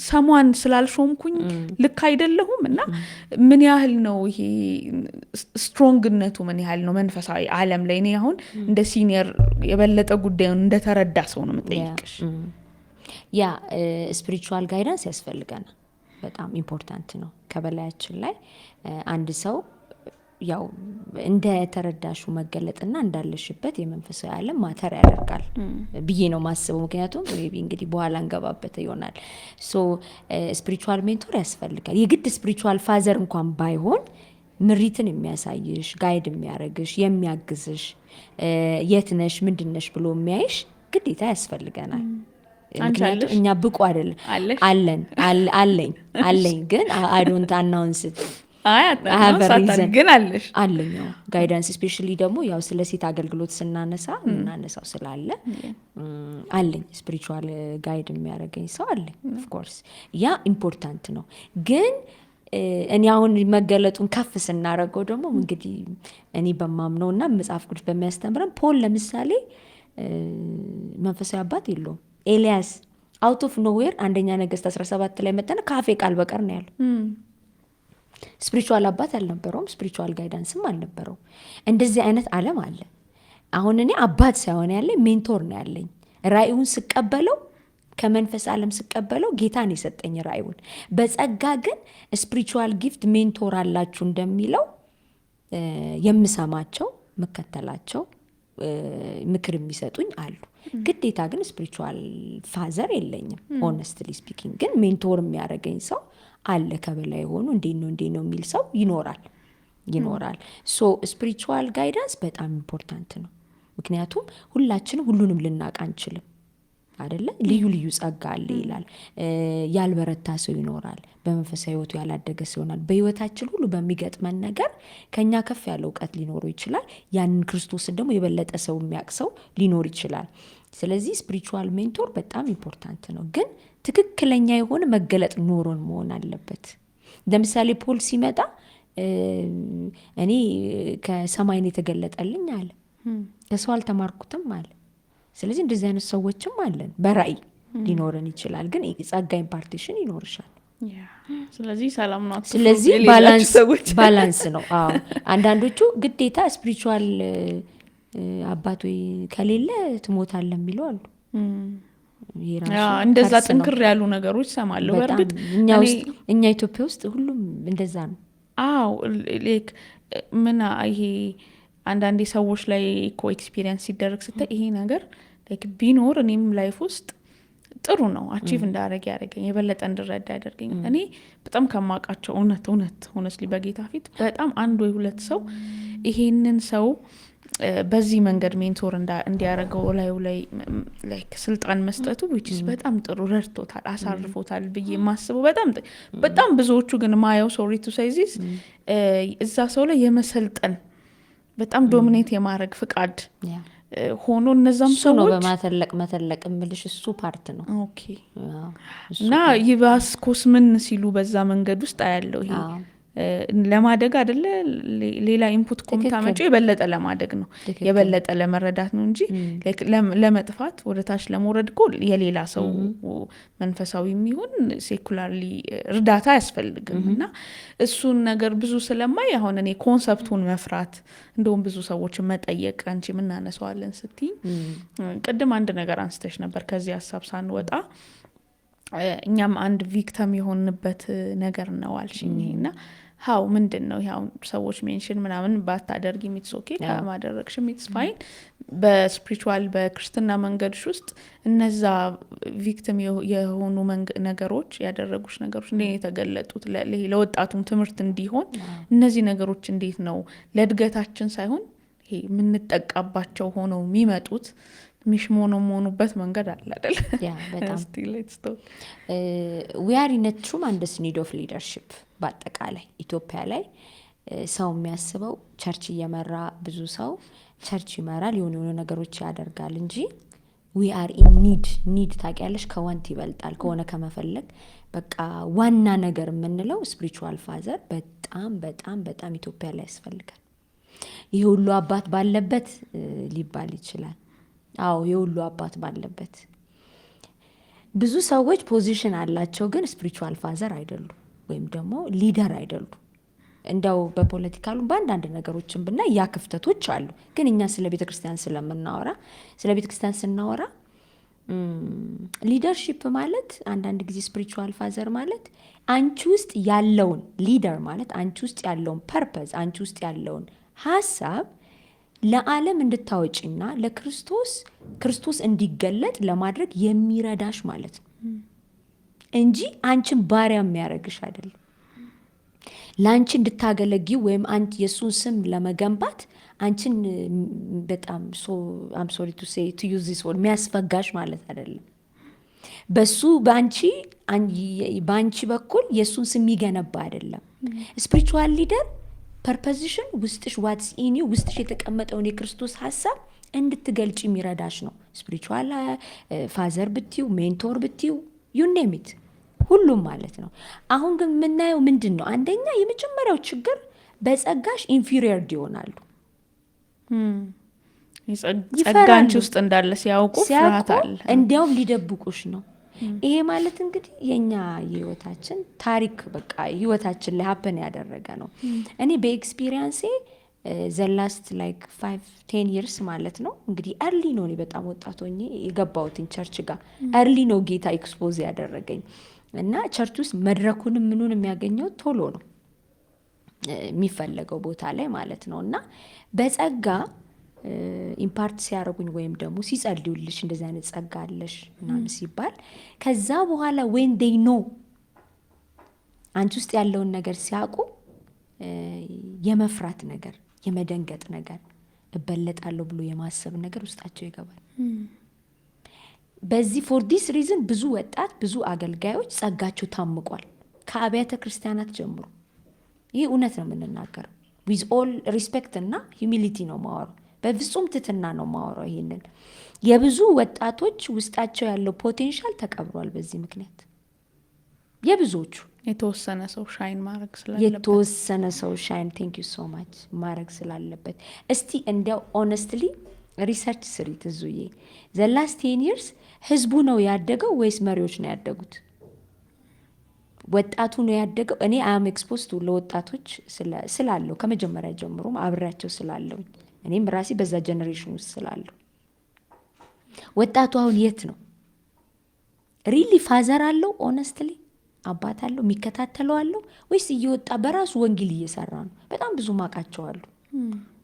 ሰሟን ስላልሾምኩኝ ልክ አይደለሁም እና ምን ያህል ነው ይሄ ስትሮንግነቱ ምን ያህል ነው መንፈሳዊ ዓለም ላይ እኔ አሁን እንደ ሲኒየር የበለጠ ጉዳዩን እንደተረዳ ሰው ነው የምጠይቅሽ። ያ ስፒሪቹዋል ጋይዳንስ ያስፈልገናል፣ በጣም ኢምፖርታንት ነው። ከበላያችን ላይ አንድ ሰው ያው እንደ ተረዳሹ መገለጥና እንዳለሽበት የመንፈሳዊ ዓለም ማተር ያደርጋል ብዬ ነው ማስበው። ምክንያቱም ሜቢ እንግዲህ በኋላ እንገባበት ይሆናል። ሶ ስፒሪቹዋል ሜንቶር ያስፈልጋል። የግድ ስፒሪቹዋል ፋዘር እንኳን ባይሆን ምሪትን የሚያሳይሽ ጋይድ የሚያረግሽ የሚያግዝሽ የት ነሽ ምንድነሽ ብሎ የሚያይሽ ግዴታ ያስፈልገናል። ምክንያቱም እኛ ብቁ አይደለም አለኝ ግን አይ ዶንት አናውንስ ግን አለኝ ጋይዳንስ ስፔሻሊ ደግሞ ያው ስለ ሴት አገልግሎት እናነሳው ስላለ አለኝ ስፒሪቹዋል ጋይድ የሚያደርገኝ ሰው አለኝ። ኦፍ ኮርስ ያ ኢምፖርታንት ነው። ግን እኔ አሁን መገለጡን ከፍ ስናረገው ደግሞ እንግዲህ እኔ በማምነውና መጽሐፍ ቅዱስ በሚያስተምረን ፖል ለምሳሌ መንፈሳዊ አባት የለውም። ኤልያስ አውት ኦፍ ኖዌር አንደኛ ነገሥት 17 ላይ መጣና ካፌ ቃል በቀር ነው ያለው። ስፒሪቹዋል አባት አልነበረውም፣ ስፒሪቹዋል ጋይዳንስም አልነበረው። እንደዚህ አይነት ዓለም አለ። አሁን እኔ አባት ሳይሆን ያለኝ ሜንቶር ነው ያለኝ። ራእዩን ስቀበለው ከመንፈስ ዓለም ስቀበለው ጌታን የሰጠኝ ራእዩን። በጸጋ ግን ስፒሪቹዋል ጊፍት ሜንቶር አላችሁ እንደሚለው የምሰማቸው ምከተላቸው ምክር የሚሰጡኝ አሉ። ግዴታ ግን ስፒሪቹዋል ፋዘር የለኝም። ሆነስትሊ ስፒኪንግ ግን ሜንቶር የሚያደርገኝ ሰው አለ። ከበላይ የሆኑ እንዴት ነው የሚል ሰው ይኖራል። ሶ ስፒሪቹዋል ጋይዳንስ በጣም ኢምፖርታንት ነው። ምክንያቱም ሁላችንም ሁሉንም ልናውቅ አንችልም አይደለ? ልዩ ልዩ ጸጋ አለ ይላል። ያልበረታ ሰው ይኖራል፣ በመንፈሳዊ ህይወቱ ያላደገ ሰው ይሆናል። በህይወታችን ሁሉ በሚገጥመን ነገር ከኛ ከፍ ያለ እውቀት ሊኖረው ይችላል። ያንን ክርስቶስን ደግሞ የበለጠ ሰው የሚያውቅ ሰው ሊኖር ይችላል። ስለዚህ ስፒሪቹዋል ሜንቶር በጣም ኢምፖርታንት ነው። ግን ትክክለኛ የሆነ መገለጥ ኖሮን መሆን አለበት። ለምሳሌ ፖል ሲመጣ እኔ ከሰማይ ነው የተገለጠልኝ አለ። ከሰው አልተማርኩትም አለ። ስለዚህ እንደዚህ አይነት ሰዎችም አለን። በራእይ ሊኖረን ይችላል፣ ግን ጸጋ ኢምፓርቴሽን ይኖርሻል። ስለዚህ ሰላም ነው። ስለዚህ ባላንስ ነው። አዎ አንዳንዶቹ ግዴታ ስፒሪቹዋል አባት ወይ ከሌለ ትሞታለህ የሚለው አሉ። እንደዛ ጥንክር ያሉ ነገሮች ሰማለሁ። በእርግጥ እኛ ኢትዮጵያ ውስጥ ሁሉም እንደዛ ነው። አዎ ሌክ ምን ይሄ አንዳንዴ ሰዎች ላይ እኮ ኤክስፒሪየንስ ሲደረግ ስታይ ይሄ ነገር ቢኖር እኔም ላይፍ ውስጥ ጥሩ ነው አቺቭ እንዳደረግ ያደረገኝ የበለጠ እንድረዳ ያደርገኝ። እኔ በጣም ከማውቃቸው እውነት ሆነስሊ በጌታ ፊት በጣም አንድ ወይ ሁለት ሰው ይሄንን ሰው በዚህ መንገድ ሜንቶር እንዲያደርገው ላዩ ላይ ስልጣን መስጠቱ ዊችስ በጣም ጥሩ ረድቶታል፣ አሳርፎታል ብዬ የማስበው በጣም ብዙዎቹ ግን ማየው ሶሪ ቱ ሴይ ዚስ እዛ ሰው ላይ የመሰልጠን በጣም ዶሚኔት የማድረግ ፍቃድ ሆኖ እነዛም ሰዎች ነው በማተለቅ ምልሽ እሱ ፓርት ነው። ኦኬ እና ይባስ ኮስምን ሲሉ በዛ መንገድ ውስጥ አያለው። ይሄ ለማደግ አይደለ ሌላ ኢንፑት ኮምታመጪ የበለጠ ለማደግ ነው የበለጠ ለመረዳት ነው እንጂ ለመጥፋት ወደ ታች ለመውረድ እኮ የሌላ ሰው መንፈሳዊ የሚሆን ሴኩላርሊ እርዳታ አያስፈልግም። እና እሱን ነገር ብዙ ስለማይ አሁን እኔ ኮንሰፕቱን መፍራት እንደውም ብዙ ሰዎችን መጠየቅ አንቺ ምን እናነሳዋለን ስትይ ቅድም አንድ ነገር አንስተሽ ነበር ከዚህ ሀሳብ ሳንወጣ እኛም አንድ ቪክተም የሆንበት ነገር ነው አልሽኝ። እና ሀው ምንድን ነው ያው ሰዎች ሜንሽን ምናምን ባታደርጊ ሚትስ ኦኬ ከማደረግሽ ሚትስ ፋይን። በስፒሪቹዋል በክርስትና መንገድሽ ውስጥ እነዛ ቪክቲም የሆኑ ነገሮች ያደረጉሽ ነገሮች እንዴት የተገለጡት ለወጣቱም ትምህርት እንዲሆን እነዚህ ነገሮች እንዴት ነው ለእድገታችን ሳይሆን ይሄ የምንጠቃባቸው ሆነው የሚመጡት ሚሽሞኖሞኑበት መንገድ አለ አይደል? ያ በጣም we are in a tremendous need of leadership። በአጠቃላይ ኢትዮጵያ ላይ ሰው የሚያስበው ቸርች እየመራ ብዙ ሰው ቸርች ይመራል የሆኑ ነገሮች ያደርጋል እንጂ ዊ አር ኢን ኒድ ታውቂያለሽ፣ ከዋንት ይበልጣል ከሆነ ከመፈለግ። በቃ ዋና ነገር የምንለው ስፒሪቹዋል ፋዘር በጣም በጣም በጣም ኢትዮጵያ ላይ ያስፈልጋል። ይህ ሁሉ አባት ባለበት ሊባል ይችላል። አዎ ይህ ሁሉ አባት ባለበት ብዙ ሰዎች ፖዚሽን አላቸው፣ ግን ስፒሪቹዋል ፋዘር አይደሉም ወይም ደግሞ ሊደር አይደሉም። እንደው በፖለቲካሉ በአንዳንድ ነገሮችን ብናይ ያ ክፍተቶች አሉ። ግን እኛ ስለ ቤተ ክርስቲያን ስለምናወራ ስለ ቤተ ክርስቲያን ስናወራ ሊደርሺፕ ማለት አንዳንድ ጊዜ ስፒሪቹዋል ፋዘር ማለት አንቺ ውስጥ ያለውን ሊደር ማለት አንቺ ውስጥ ያለውን ፐርፐዝ አንቺ ውስጥ ያለውን ሀሳብ ለዓለም እንድታወጪና ክርስቶስ እንዲገለጥ ለማድረግ የሚረዳሽ ማለት ነው እንጂ አንቺን ባሪያ የሚያደርግሽ አይደለም። ለአንቺ እንድታገለጊው ወይም የእሱን ስም ለመገንባት አንቺን በጣም አም ሶሪ ቱ ሴይ ቱ ዩዝ ዚስ ወርድ የሚያስፈጋሽ ማለት አይደለም። በሱ በአንቺ በኩል የእሱን ስም ይገነባ አይደለም። ስፒሪቹዋል ሊደር ፐርፖዚሽን ውስጥሽ ዋትስ ኢን ዩ ውስጥሽ የተቀመጠውን የክርስቶስ ሀሳብ እንድትገልጭ የሚረዳሽ ነው። ስፒሪቹዋል ፋዘር ብትዩ ሜንቶር ብትዩ ዩ ኔም ኢት ሁሉም ማለት ነው። አሁን ግን የምናየው ምንድን ነው? አንደኛ የመጀመሪያው ችግር በጸጋሽ ኢንፊሪየርድ ይሆናሉ። ጸጋንቺ ውስጥ እንዳለ ሲያውቁ ፍርሃት አለ። እንዲያውም ሊደብቁሽ ነው። ይሄ ማለት እንግዲህ የኛ የህይወታችን ታሪክ በቃ ህይወታችን ላይ ሀፕን ያደረገ ነው። እኔ በኤክስፒሪየንሴ ዘላስት ላይክ 5-10 ይርስ ማለት ነው እንግዲህ እርሊ ነው። እኔ በጣም ወጣት ሆኜ የገባሁትን ቸርች ጋር እርሊ ነው ጌታ ኤክስፖዝ ያደረገኝ እና ቸርች ውስጥ መድረኩንም ምኑን የሚያገኘው ቶሎ ነው የሚፈለገው ቦታ ላይ ማለት ነው። እና በጸጋ ኢምፓርት ሲያደርጉኝ ወይም ደግሞ ሲጸልዩልሽ እንደዚህ አይነት ጸጋ አለሽ ምናምን ሲባል ከዛ በኋላ ዌን ዴይ ኖ አንቺ ውስጥ ያለውን ነገር ሲያውቁ የመፍራት ነገር፣ የመደንገጥ ነገር፣ እበለጣለሁ ብሎ የማሰብ ነገር ውስጣቸው ይገባል። በዚህ ፎር ዲስ ሪዝን ብዙ ወጣት ብዙ አገልጋዮች ጸጋቸው ታምቋል ከአብያተ ክርስቲያናት ጀምሮ። ይህ እውነት ነው የምንናገረው። ዊዝ ኦል ሪስፔክት እና ሂዩሚሊቲ ነው ማወራው፣ በፍጹም ትትና ነው ማወራው። ይሄንን የብዙ ወጣቶች ውስጣቸው ያለው ፖቴንሻል ተቀብሯል በዚህ ምክንያት። የብዙዎቹ የተወሰነ ሰው ሻይን ቴንክ ዩ ሶ ማች ማድረግ ስላለበት እስቲ እንዲያው ኦነስትሊ ሪሰርች ስሪ ትዙዬ። ዘ ላስት 10 ይርስ ህዝቡ ነው ያደገው ወይስ መሪዎች ነው ያደጉት? ወጣቱ ነው ያደገው? እኔ አም ኤክስፖዝድ ለወጣቶች ስላለው ከመጀመሪያ ጀምሮ አብሬያቸው ስላለው እኔም ራሴ በዛ ጀነሬሽን ውስጥ ስላለው ወጣቱ አሁን የት ነው? ሪሊ ፋዘር አለው? ኦነስትሊ አባት አለው? የሚከታተለው አለው? ወይስ እየወጣ በራሱ ወንጌል እየሰራ ነው? በጣም ብዙ ማቃቸው አሉ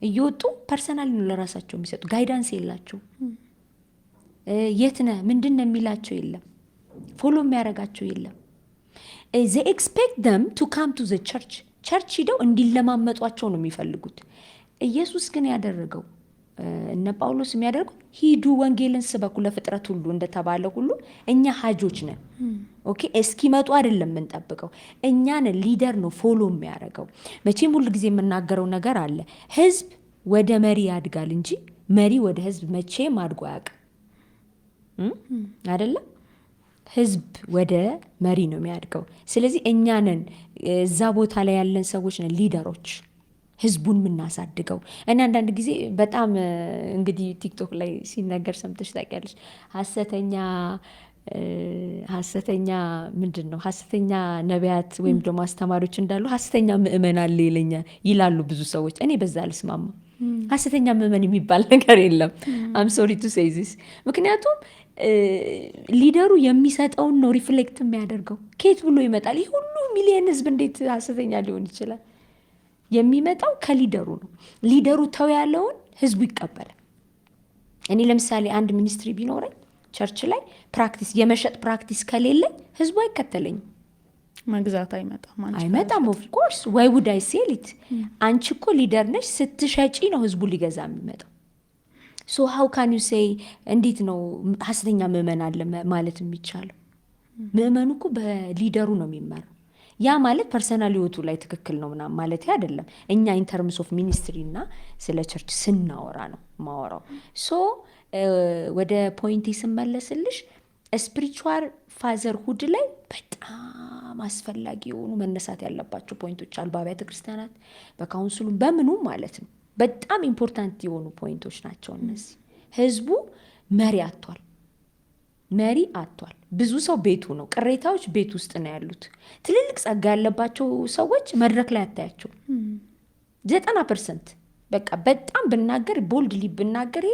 እየወጡ ፐርሰናል ነው ለራሳቸው የሚሰጡ ጋይዳንስ የላቸው። የት ነህ ምንድን ነው የሚላቸው የለም። ፎሎ የሚያደርጋቸው የለም። they expect them to come to the ቸርች ሂደው እንዲለማመጧቸው ነው የሚፈልጉት። ኢየሱስ ግን ያደረገው እነ ጳውሎስ የሚያደርጉት ሂዱ ወንጌልን ስበኩ ለፍጥረት ሁሉ እንደተባለ ሁሉ እኛ ሀጆች ነን። ኦኬ እስኪመጡ አይደለም የምንጠብቀው፣ እኛን ሊደር ነው ፎሎ የሚያደርገው። መቼም ሁሉ ጊዜ የምናገረው ነገር አለ። ህዝብ ወደ መሪ ያድጋል እንጂ መሪ ወደ ህዝብ መቼም አድጎ አያውቅም። አይደለም ህዝብ ወደ መሪ ነው የሚያድገው። ስለዚህ እኛንን እዛ ቦታ ላይ ያለን ሰዎች ነን ሊደሮች፣ ህዝቡን የምናሳድገው። እኔ አንዳንድ ጊዜ በጣም እንግዲህ ቲክቶክ ላይ ሲነገር ሰምተሽ ታውቂያለሽ። ሀሰተኛ ምንድን ነው ሀሰተኛ ነቢያት ወይም ደግሞ አስተማሪዎች እንዳሉ ሀሰተኛ ምእመን አለ ይላሉ ብዙ ሰዎች። እኔ በዛ አልስማማ። ሀሰተኛ ምእመን የሚባል ነገር የለም። አም ሶሪ ቱ ሴይ ዚስ። ምክንያቱም ሊደሩ የሚሰጠውን ነው ሪፍሌክት የሚያደርገው። ከየት ብሎ ይመጣል? ይህ ሁሉ ሚሊየን ህዝብ እንዴት ሀሰተኛ ሊሆን ይችላል? የሚመጣው ከሊደሩ ነው። ሊደሩ ተው ያለውን ህዝቡ ይቀበላል። እኔ ለምሳሌ አንድ ሚኒስትሪ ቢኖረኝ ቸርች ላይ የመሸጥ ፕራክቲስ ከሌለኝ ህዝቡ አይከተለኝም። መግዛት አይመጣም። ኦፍ ኮርስ ወይ ውድ አይ ሴል ኢት። አንቺ እኮ ሊደር ነሽ፣ ስትሸጪ ነው ህዝቡ ሊገዛ የሚመጣው። ሶ ሃው ካን ዩ ሴይ እንዴት ነው ሀሰተኛ ምእመን አለ ማለት የሚቻለው? ምእመኑ እኮ በሊደሩ ነው የሚመራው። ያ ማለት ፐርሰናል ህይወቱ ላይ ትክክል ነው ምናምን ማለት አይደለም። እኛ ኢንተርምስ ኦፍ ሚኒስትሪ እና ስለ ቸርች ስናወራ ነው ማወራው። ሶ ወደ ፖይንት ስመለስልሽ ስፒሪቹዋል ፋዘርሁድ ላይ በጣም አስፈላጊ የሆኑ መነሳት ያለባቸው ፖይንቶች አሉ። በአብያተ ክርስቲያናት በካውንስሉም በምኑም ማለት ነው። በጣም ኢምፖርታንት የሆኑ ፖይንቶች ናቸው እነዚህ። ህዝቡ መሪ አጥቷል። ብዙ ሰው ቤቱ ነው። ቅሬታዎች ቤት ውስጥ ነው ያሉት። ትልልቅ ጸጋ ያለባቸው ሰዎች መድረክ ላይ አታያቸው 90%። በቃ በጣም ብናገር ቦልድሊ ብናገር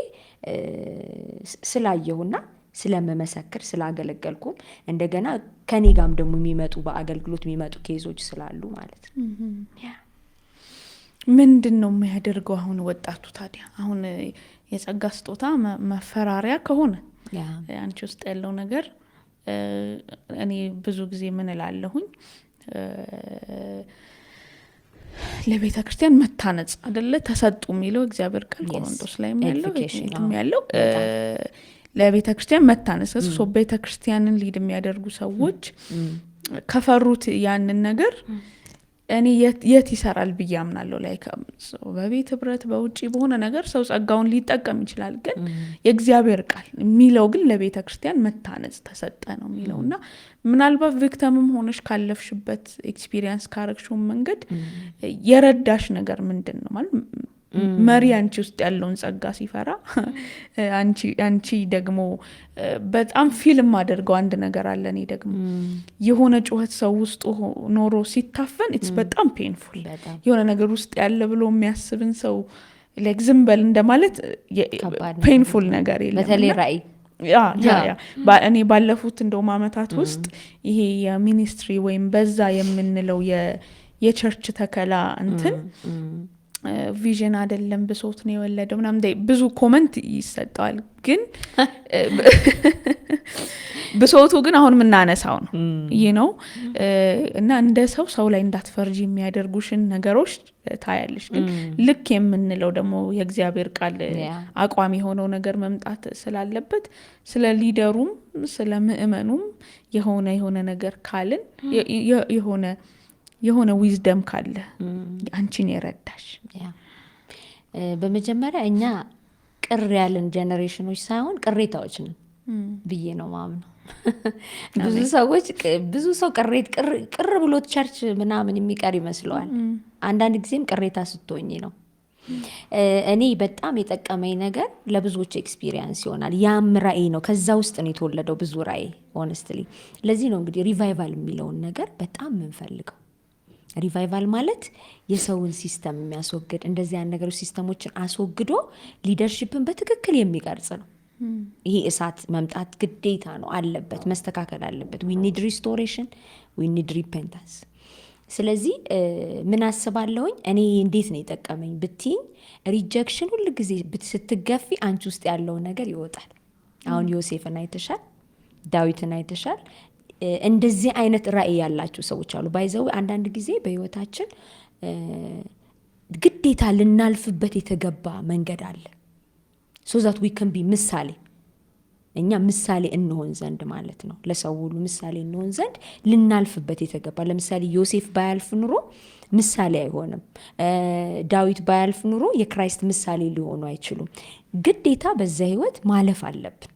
ስላየሁና ስለመመሰክር ስላገለገልኩም እንደገና ከኔ ጋም ደግሞ የሚመጡ በአገልግሎት የሚመጡ ኬዞች ስላሉ ማለት ነው። ምንድን ነው የሚያደርገው አሁን ወጣቱ ታዲያ? አሁን የጸጋ ስጦታ መፈራሪያ ከሆነ አንቺ ውስጥ ያለው ነገር እኔ ብዙ ጊዜ ምን እላለሁኝ ለቤተ ክርስቲያን መታነጽ አይደለ ተሰጡ የሚለው እግዚአብሔር ቃል ቆሮንቶስ ላይ ያለው ለቤተ ክርስቲያን መታነጽ ሶ ቤተ ክርስቲያንን ሊድ የሚያደርጉ ሰዎች ከፈሩት ያንን ነገር እኔ የት ይሰራል ብዬ አምናለሁ። ላይ በቤት ህብረት በውጪ በሆነ ነገር ሰው ጸጋውን ሊጠቀም ይችላል። ግን የእግዚአብሔር ቃል የሚለው ግን ለቤተ ክርስቲያን መታነጽ ተሰጠ ነው የሚለውና ምናልባት ቪክተምም ሆነሽ ካለፍሽበት ኤክስፒሪየንስ ካረግሽው መንገድ የረዳሽ ነገር ምንድን ነው ማለት መሪ አንቺ ውስጥ ያለውን ጸጋ ሲፈራ አንቺ ደግሞ በጣም ፊልም አድርገው አንድ ነገር አለ። እኔ ደግሞ የሆነ ጩኸት ሰው ውስጥ ኖሮ ሲታፈን ኢትስ በጣም ፔንፉል የሆነ ነገር ውስጥ ያለ ብሎ የሚያስብን ሰው ላይክ ዝም በል እንደማለት ፔንፉል ነገር የለም። በተለይ ራእይ እኔ ባለፉት እንደውም አመታት ውስጥ ይሄ የሚኒስትሪ ወይም በዛ የምንለው የቸርች ተከላ እንትን ቪዥን አይደለም ብሶት ነው የወለደው ምናምን ብዙ ኮመንት ይሰጣል። ግን ብሶቱ ግን አሁን የምናነሳው ነው ነው እና እንደ ሰው ላይ እንዳትፈርጂ የሚያደርጉሽን ነገሮች ታያለሽ። ግን ልክ የምንለው ደግሞ የእግዚአብሔር ቃል አቋም የሆነው ነገር መምጣት ስላለበት ስለ ሊደሩም ስለ ምእመኑም የሆነ ነገር ካልን የሆነ ዊዝደም ካለ አንቺን የረዳሽ በመጀመሪያ እኛ ቅር ያለን ጀነሬሽኖች ሳይሆን ቅሬታዎች ነን ብዬ ነው ማምነው። ብዙ ሰው ቅር ብሎት ቸርች ምናምን የሚቀር ይመስለዋል። አንዳንድ ጊዜም ቅሬታ ስትሆኝ ነው። እኔ በጣም የጠቀመኝ ነገር ለብዙዎች ኤክስፒሪየንስ ይሆናል። ያም ራእይ ነው። ከዛ ውስጥ ነው የተወለደው ብዙ ራእይ ሆነስትሊ። ለዚህ ነው እንግዲህ ሪቫይቫል የሚለውን ነገር በጣም የምንፈልገው። ሪቫይቫል ማለት የሰውን ሲስተም የሚያስወግድ እንደዚህ ያን ነገሮች ሲስተሞችን አስወግዶ ሊደርሺፕን በትክክል የሚቀርጽ ነው። ይሄ እሳት መምጣት ግዴታ ነው፣ አለበት፣ መስተካከል አለበት። ዊ ኒድ ሪስቶሬሽን፣ ዊ ኒድ ሪፔንታንስ። ስለዚህ ምን አስባለሁኝ እኔ እንዴት ነው የጠቀመኝ ብትይኝ፣ ሪጀክሽን ሁል ጊዜ ስትገፊ አንቺ ውስጥ ያለው ነገር ይወጣል። አሁን ዮሴፍን አይተሻል፣ ዳዊትን አይተሻል። እንደዚህ አይነት ራእይ ያላቸው ሰዎች አሉ። ባይዘው አንዳንድ ጊዜ በህይወታችን ግዴታ ልናልፍበት የተገባ መንገድ አለ። ሶ ዛት ዊ ካን ቢ ምሳሌ፣ እኛ ምሳሌ እንሆን ዘንድ ማለት ነው። ለሰው ሁሉ ምሳሌ እንሆን ዘንድ ልናልፍበት የተገባ። ለምሳሌ ዮሴፍ ባያልፍ ኑሮ ምሳሌ አይሆንም። ዳዊት ባያልፍ ኑሮ የክራይስት ምሳሌ ሊሆኑ አይችሉም። ግዴታ በዛ ህይወት ማለፍ አለብን።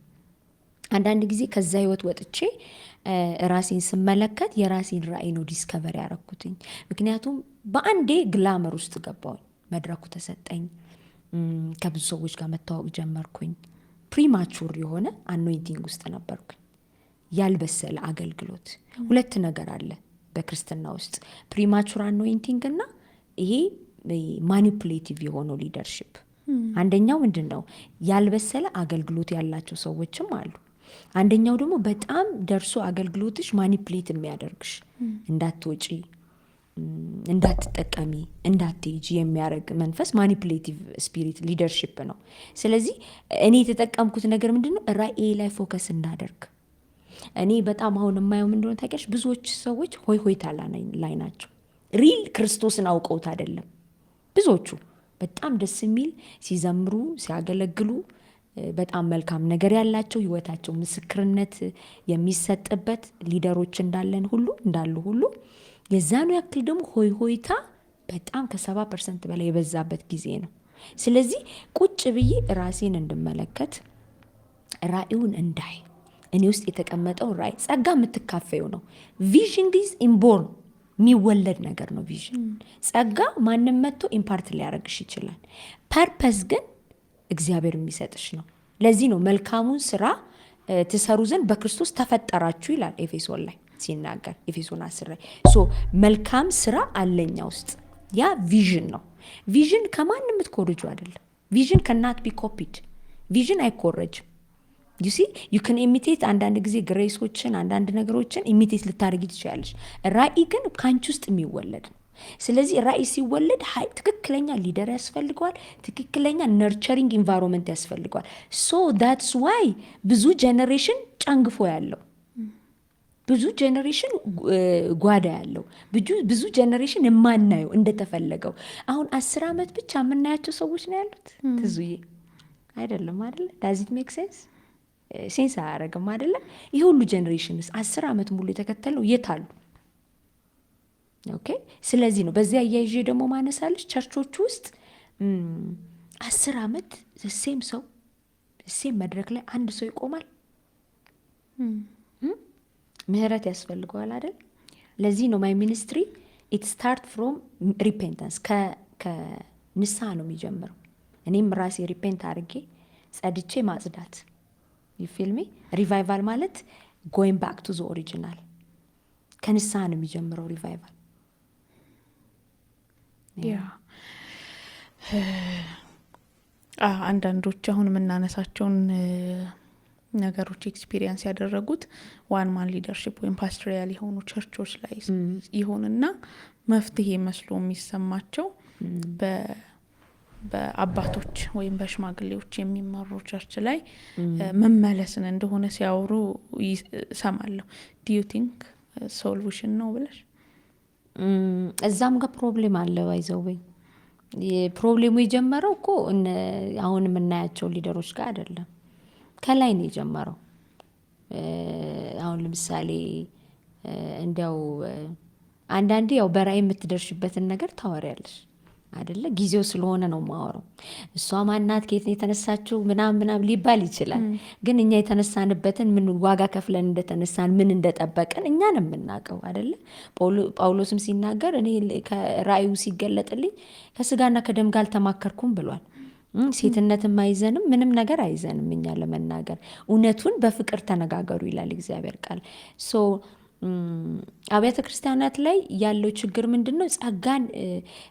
አንዳንድ ጊዜ ከዛ ህይወት ወጥቼ ራሴን ስመለከት የራሴን ራእይ ነው ዲስከቨር ያረኩትኝ። ምክንያቱም በአንዴ ግላመር ውስጥ ገባሁኝ። መድረኩ ተሰጠኝ። ከብዙ ሰዎች ጋር መታወቅ ጀመርኩኝ። ፕሪማቹር የሆነ አኖይንቲንግ ውስጥ ነበርኩኝ። ያልበሰለ አገልግሎት። ሁለት ነገር አለ በክርስትና ውስጥ፣ ፕሪማቹር አኖይንቲንግ እና ይሄ ማኒፑሌቲቭ የሆነው ሊደርሺፕ። አንደኛው ምንድን ነው? ያልበሰለ አገልግሎት ያላቸው ሰዎችም አሉ። አንደኛው ደግሞ በጣም ደርሶ አገልግሎትሽ ማኒፕሌት የሚያደርግሽ እንዳትወጪ፣ እንዳትጠቀሚ፣ እንዳትሄጂ የሚያደርግ መንፈስ ማኒፕሌቲቭ ስፒሪት ሊደርሺፕ ነው። ስለዚህ እኔ የተጠቀምኩት ነገር ምንድን ነው? ራእይ ላይ ፎከስ እንዳደርግ። እኔ በጣም አሁን የማየው ምንድነው ታውቂያለሽ? ብዙዎች ሰዎች ሆይታ ላይ ናቸው። ሪል ክርስቶስን አውቀውት አይደለም። ብዙዎቹ በጣም ደስ የሚል ሲዘምሩ ሲያገለግሉ በጣም መልካም ነገር ያላቸው ህይወታቸው ምስክርነት የሚሰጥበት ሊደሮች እንዳሉ ሁሉ የዛኑ ያክል ደግሞ ሆይታ በጣም ከ70% በላይ የበዛበት ጊዜ ነው። ስለዚህ ቁጭ ብዬ ራሴን እንድመለከት ራእዩን እንዳይ እኔ ውስጥ የተቀመጠው ራእይ ጸጋ የምትካፈዩ ነው። ቪዥን ዲዝ ኢንቦርን የሚወለድ ነገር ነው። ቪዥን ጸጋ ማንም መጥቶ ኢምፓርት ሊያደርግሽ ይችላል። ፐርፐስ ግን እግዚአብሔር የሚሰጥሽ ነው። ለዚህ ነው መልካሙን ስራ ትሰሩ ዘንድ በክርስቶስ ተፈጠራችሁ ይላል ኤፌሶን ላይ ሲናገር፣ ኤፌሶን 10 ላይ መልካም ስራ አለኛ ውስጥ። ያ ቪዥን ነው። ቪዥን ከማንም የምትኮርጁ አይደለም። ቪዥን ከናት ቢ ኮፒድ። ቪዥን አይኮረጅም። ዩ ሲ ዩ ካን ኢሚቴት አንዳንድ ጊዜ ግሬሶችን አንዳንድ ነገሮችን ኢሚቴት ልታደርጊ ትችላለች። ራእይ ግን ከአንቺ ውስጥ የሚወለድ ነው። ስለዚህ ራእይ ሲወለድ ትክክለኛ ሊደር ያስፈልገዋል። ትክክለኛ ነርቸሪንግ ኢንቫይሮንመንት ያስፈልገዋል። ሶ ዳትስ ዋይ ብዙ ጄኔሬሽን ጨንግፎ ያለው፣ ብዙ ጄኔሬሽን ጓዳ ያለው፣ ብዙ ጄኔሬሽን የማናየው እንደተፈለገው። አሁን 10 ዓመት ብቻ የምናያቸው ሰዎች ነው ያሉት። ትዙዬ አይደለም አይደለ? ዳዝ ኢት ሜክ ሴንስ? ሴንስ አያደርግም አይደለም? ይህ ሁሉ ጄኔሬሽንስ 10 ዓመት ሙሉ የተከተለው የት አሉ? ኦኬ። ስለዚህ ነው በዚያ አያይዤ ደግሞ ማነሳለች ቸርቾች ውስጥ 10 ዓመት ሴም ሰው ሴም መድረክ ላይ አንድ ሰው ይቆማል። ምህረት ያስፈልገዋል አይደል? ለዚህ ነው ማይ ሚኒስትሪ ኢት ስታርት ፍሮም ሪፔንታንስ፣ ከንስሐ ነው የሚጀምረው። እኔም ራሴ ሪፔንት አድርጌ ጸድቼ ማጽዳት። ዩፊልሚ ሪቫይቫል ማለት ጎይንግ ባክ ቱ ዘ ኦሪጂናል፣ ከንስሐ ነው የሚጀምረው ሪቫይቫል። አንዳንዶች አሁን የምናነሳቸውን ነገሮች ኤክስፒሪየንስ ያደረጉት ዋን ማን ሊደርሽፕ ወይም ፓስትሪያል የሆኑ ቸርቾች ላይ ይሆንና መፍትሄ መስሎ የሚሰማቸው በአባቶች ወይም በሽማግሌዎች የሚመሩ ቸርች ላይ መመለስን እንደሆነ ሲያወሩ ሰማለሁ። ዱ ዩ ቲንክ ሶሉሽን ነው ብለሽ? እዛም ጋር ፕሮብሌም አለ። ባይዘው ፕሮብሌሙ የጀመረው እኮ አሁን የምናያቸው ሊደሮች ጋር አይደለም፣ ከላይ ነው የጀመረው። አሁን ለምሳሌ እንዲያው አንዳንዴ ያው በራእይ የምትደርሽበትን ነገር ታወሪያለሽ አይደለ? ጊዜው ስለሆነ ነው ማወራው። እሷ ማናት ከየት ነው የተነሳችው ምናምን ሊባል ይችላል። ግን እኛ የተነሳንበትን ምን ዋጋ ከፍለን እንደተነሳን ምን እንደጠበቀን እኛን የምናውቀው አይደለ? ጳውሎስም ሲናገር እኔ ከራእዩ ሲገለጥልኝ ከስጋና ከደም ጋር አልተማከርኩም ብሏል። ሴትነትም አይዘንም ምንም ነገር አይዘንም። እኛ ለመናገር እውነቱን በፍቅር ተነጋገሩ ይላል እግዚአብሔር ቃል። አብያተ ክርስቲያናት ላይ ያለው ችግር ምንድን ነው? ጸጋን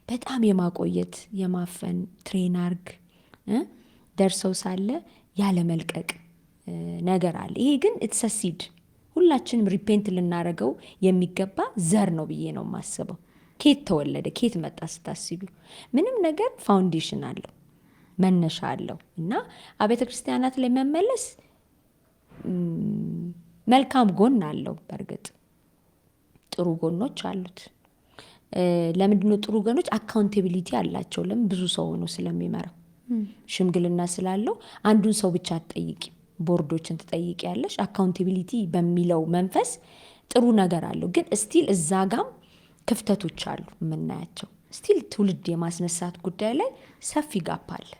በጣም የማቆየት የማፈን ትሬናርግ ደርሰው ሳለ ያለመልቀቅ ነገር አለ። ይሄ ግን ኢትሰሲድ ሁላችንም ሪፔንት ልናደርገው የሚገባ ዘር ነው ብዬ ነው የማስበው። ኬት ተወለደ ኬት መጣ ስታስቢው ምንም ነገር ፋውንዴሽን አለው መነሻ አለው። እና አብያተ ክርስቲያናት ላይ መመለስ መልካም ጎን አለው። በእርግጥ ጥሩ ጎኖች አሉት። ለምንድነው ጥሩ ጎኖች? አካውንቴቢሊቲ አላቸው። ለምን? ብዙ ሰው ሆኖ ስለሚመራው ሽምግልና ስላለው አንዱን ሰው ብቻ አትጠይቂ፣ ቦርዶችን ትጠይቂ ያለሽ። አካውንቴቢሊቲ በሚለው መንፈስ ጥሩ ነገር አለው። ግን ስቲል እዛ ጋም ክፍተቶች አሉ የምናያቸው። ስቲል ትውልድ የማስነሳት ጉዳይ ላይ ሰፊ ጋፕ አለ።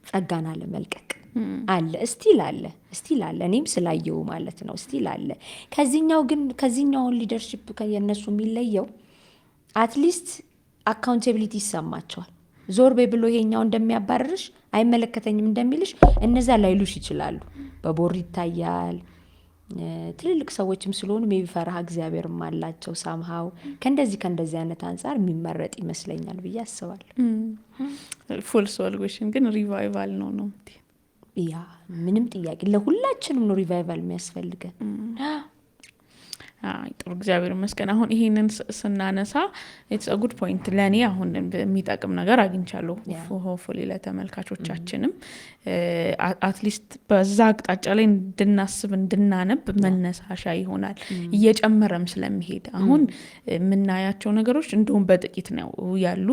ጸጋን አለመልቀቅ አለ። ስቲል አለ። እኔም ስላየው ማለት ነው። ስቲል አለ። ከዚህኛውን ሊደርሽፕ የነሱ የሚለየው አትሊስት አካውንታቢሊቲ ይሰማቸዋል። ዞር በይ ብሎ ይሄኛው እንደሚያባርርሽ አይመለከተኝም እንደሚልሽ እነዛ ላይሉሽ ይችላሉ። በቦር ይታያል። ትልልቅ ሰዎችም ስለሆኑ ሜቢ ፈርሃ እግዚአብሔርም አላቸው። ሳምሃው ከእንደዚህ አይነት አንጻር የሚመረጥ ይመስለኛል ብዬ አስባለሁ። ፉል ሶሉሽን ግን ሪቫይቫል ነው። ያ ምንም ጥያቄ ለሁላችንም ነው ሪቫይቫል የሚያስፈልገን። ጥሩ እግዚአብሔር ይመስገን። አሁን ይሄንን ስናነሳ ኢትስ አ ጉድ ፖይንት። ለእኔ አሁን የሚጠቅም ነገር አግኝቻለሁ። ሆፕፉሊ ለተመልካቾቻችንም አትሊስት በዛ አቅጣጫ ላይ እንድናስብ እንድናነብ መነሳሻ ይሆናል። እየጨመረም ስለሚሄድ አሁን የምናያቸው ነገሮች እንደውም በጥቂት ነው ያሉ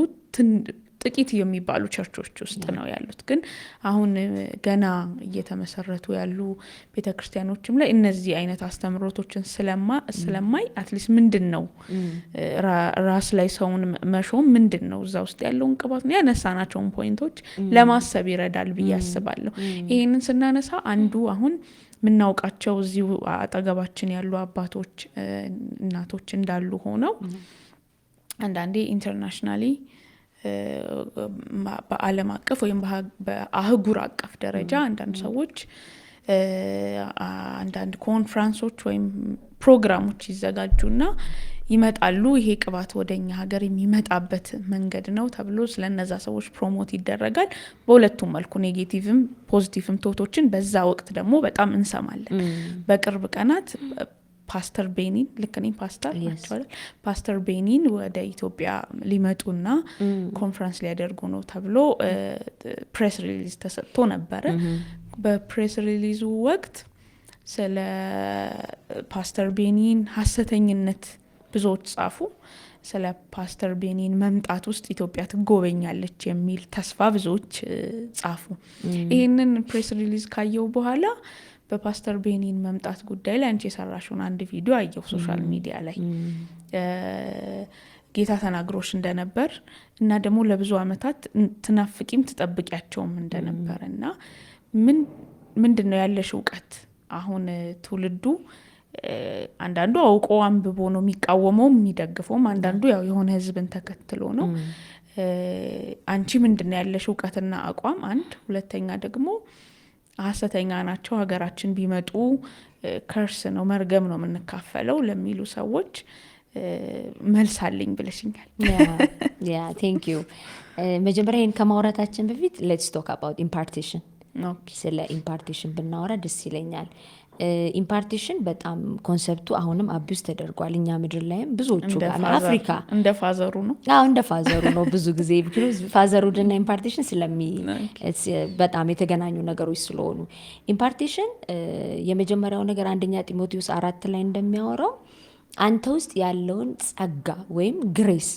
ጥቂት የሚባሉ ቸርቾች ውስጥ ነው ያሉት። ግን አሁን ገና እየተመሰረቱ ያሉ ቤተክርስቲያኖችም ላይ እነዚህ አይነት አስተምሮቶችን ስለማይ አትሊስት ምንድን ነው ራስ ላይ ሰውን መሾም ምንድን ነው እዛ ውስጥ ያለውን ቅባት ነው ያነሳናቸውን ፖይንቶች ለማሰብ ይረዳል ብዬ አስባለሁ። ይህንን ስናነሳ አንዱ አሁን የምናውቃቸው እዚሁ አጠገባችን ያሉ አባቶች እናቶች እንዳሉ ሆነው አንዳንዴ ኢንተርናሽናሊ በዓለም አቀፍ ወይም በአህጉር አቀፍ ደረጃ አንዳንድ ሰዎች አንዳንድ ኮንፍራንሶች ወይም ፕሮግራሞች ይዘጋጁና ይመጣሉ። ይሄ ቅባት ወደኛ ሀገር የሚመጣበት መንገድ ነው ተብሎ ስለነዛ ሰዎች ፕሮሞት ይደረጋል። በሁለቱም መልኩ ኔጌቲቭም ፖዚቲቭም ቶቶችን በዛ ወቅት ደግሞ በጣም እንሰማለን። በቅርብ ቀናት ፓስተር ቤኒን ልክ ነኝ ፓስተር ቤኒን ወደ ኢትዮጵያ ሊመጡና ኮንፈረንስ ሊያደርጉ ነው ተብሎ ፕሬስ ሪሊዝ ተሰጥቶ ነበረ። በፕሬስ ሪሊዙ ወቅት ስለ ፓስተር ቤኒን ሐሰተኝነት ብዙዎች ጻፉ። ስለ ፓስተር ቤኒን መምጣት ውስጥ ኢትዮጵያ ትጎበኛለች የሚል ተስፋ ብዙዎች ጻፉ። ይህንን ፕሬስ ሪሊዝ ካየው በኋላ በፓስተር ቤኒን መምጣት ጉዳይ ላይ አንቺ የሰራሽውን አንድ ቪዲዮ አየሁ ሶሻል ሚዲያ ላይ ጌታ ተናግሮሽ እንደነበር እና ደግሞ ለብዙ አመታት ትናፍቂም ትጠብቂያቸውም እንደነበር እና ምንድነው ያለሽ እውቀት? አሁን ትውልዱ አንዳንዱ አውቆ አንብቦ ነው የሚቃወመው የሚደግፈውም፣ አንዳንዱ ያው የሆነ ህዝብን ተከትሎ ነው። አንቺ ምንድነው ያለሽ እውቀትና አቋም? አንድ ሁለተኛ ደግሞ ሐሰተኛ ናቸው ሀገራችን ቢመጡ ከርስ ነው መርገም ነው የምንካፈለው ለሚሉ ሰዎች መልስ አለኝ ብለሽኛል። ያ ቴንክ ዩ። መጀመሪያ ይሄን ከማውራታችን በፊት ሌትስ ቶክ አባውት ኢምፓርቴሽን። ስለ ኢምፓርቴሽን ብናወራ ደስ ይለኛል። ኢምፓርቴሽን በጣም ኮንሰፕቱ አሁንም አቢውስ ተደርጓል እኛ ምድር ላይም ብዙዎቹ ጋር አፍሪካ እንደ ፋዘሩ ነው። እንደ ፋዘሩ ነው ብዙ ጊዜ ፋዘሩድና ኢምፓርቴሽን በጣም የተገናኙ ነገሮች ስለሆኑ ኢምፓርቴሽን የመጀመሪያው ነገር አንደኛ ጢሞቴዎስ 4 ላይ እንደሚያወራው አንተ ውስጥ ያለውን ጸጋ ወይም ግሬስ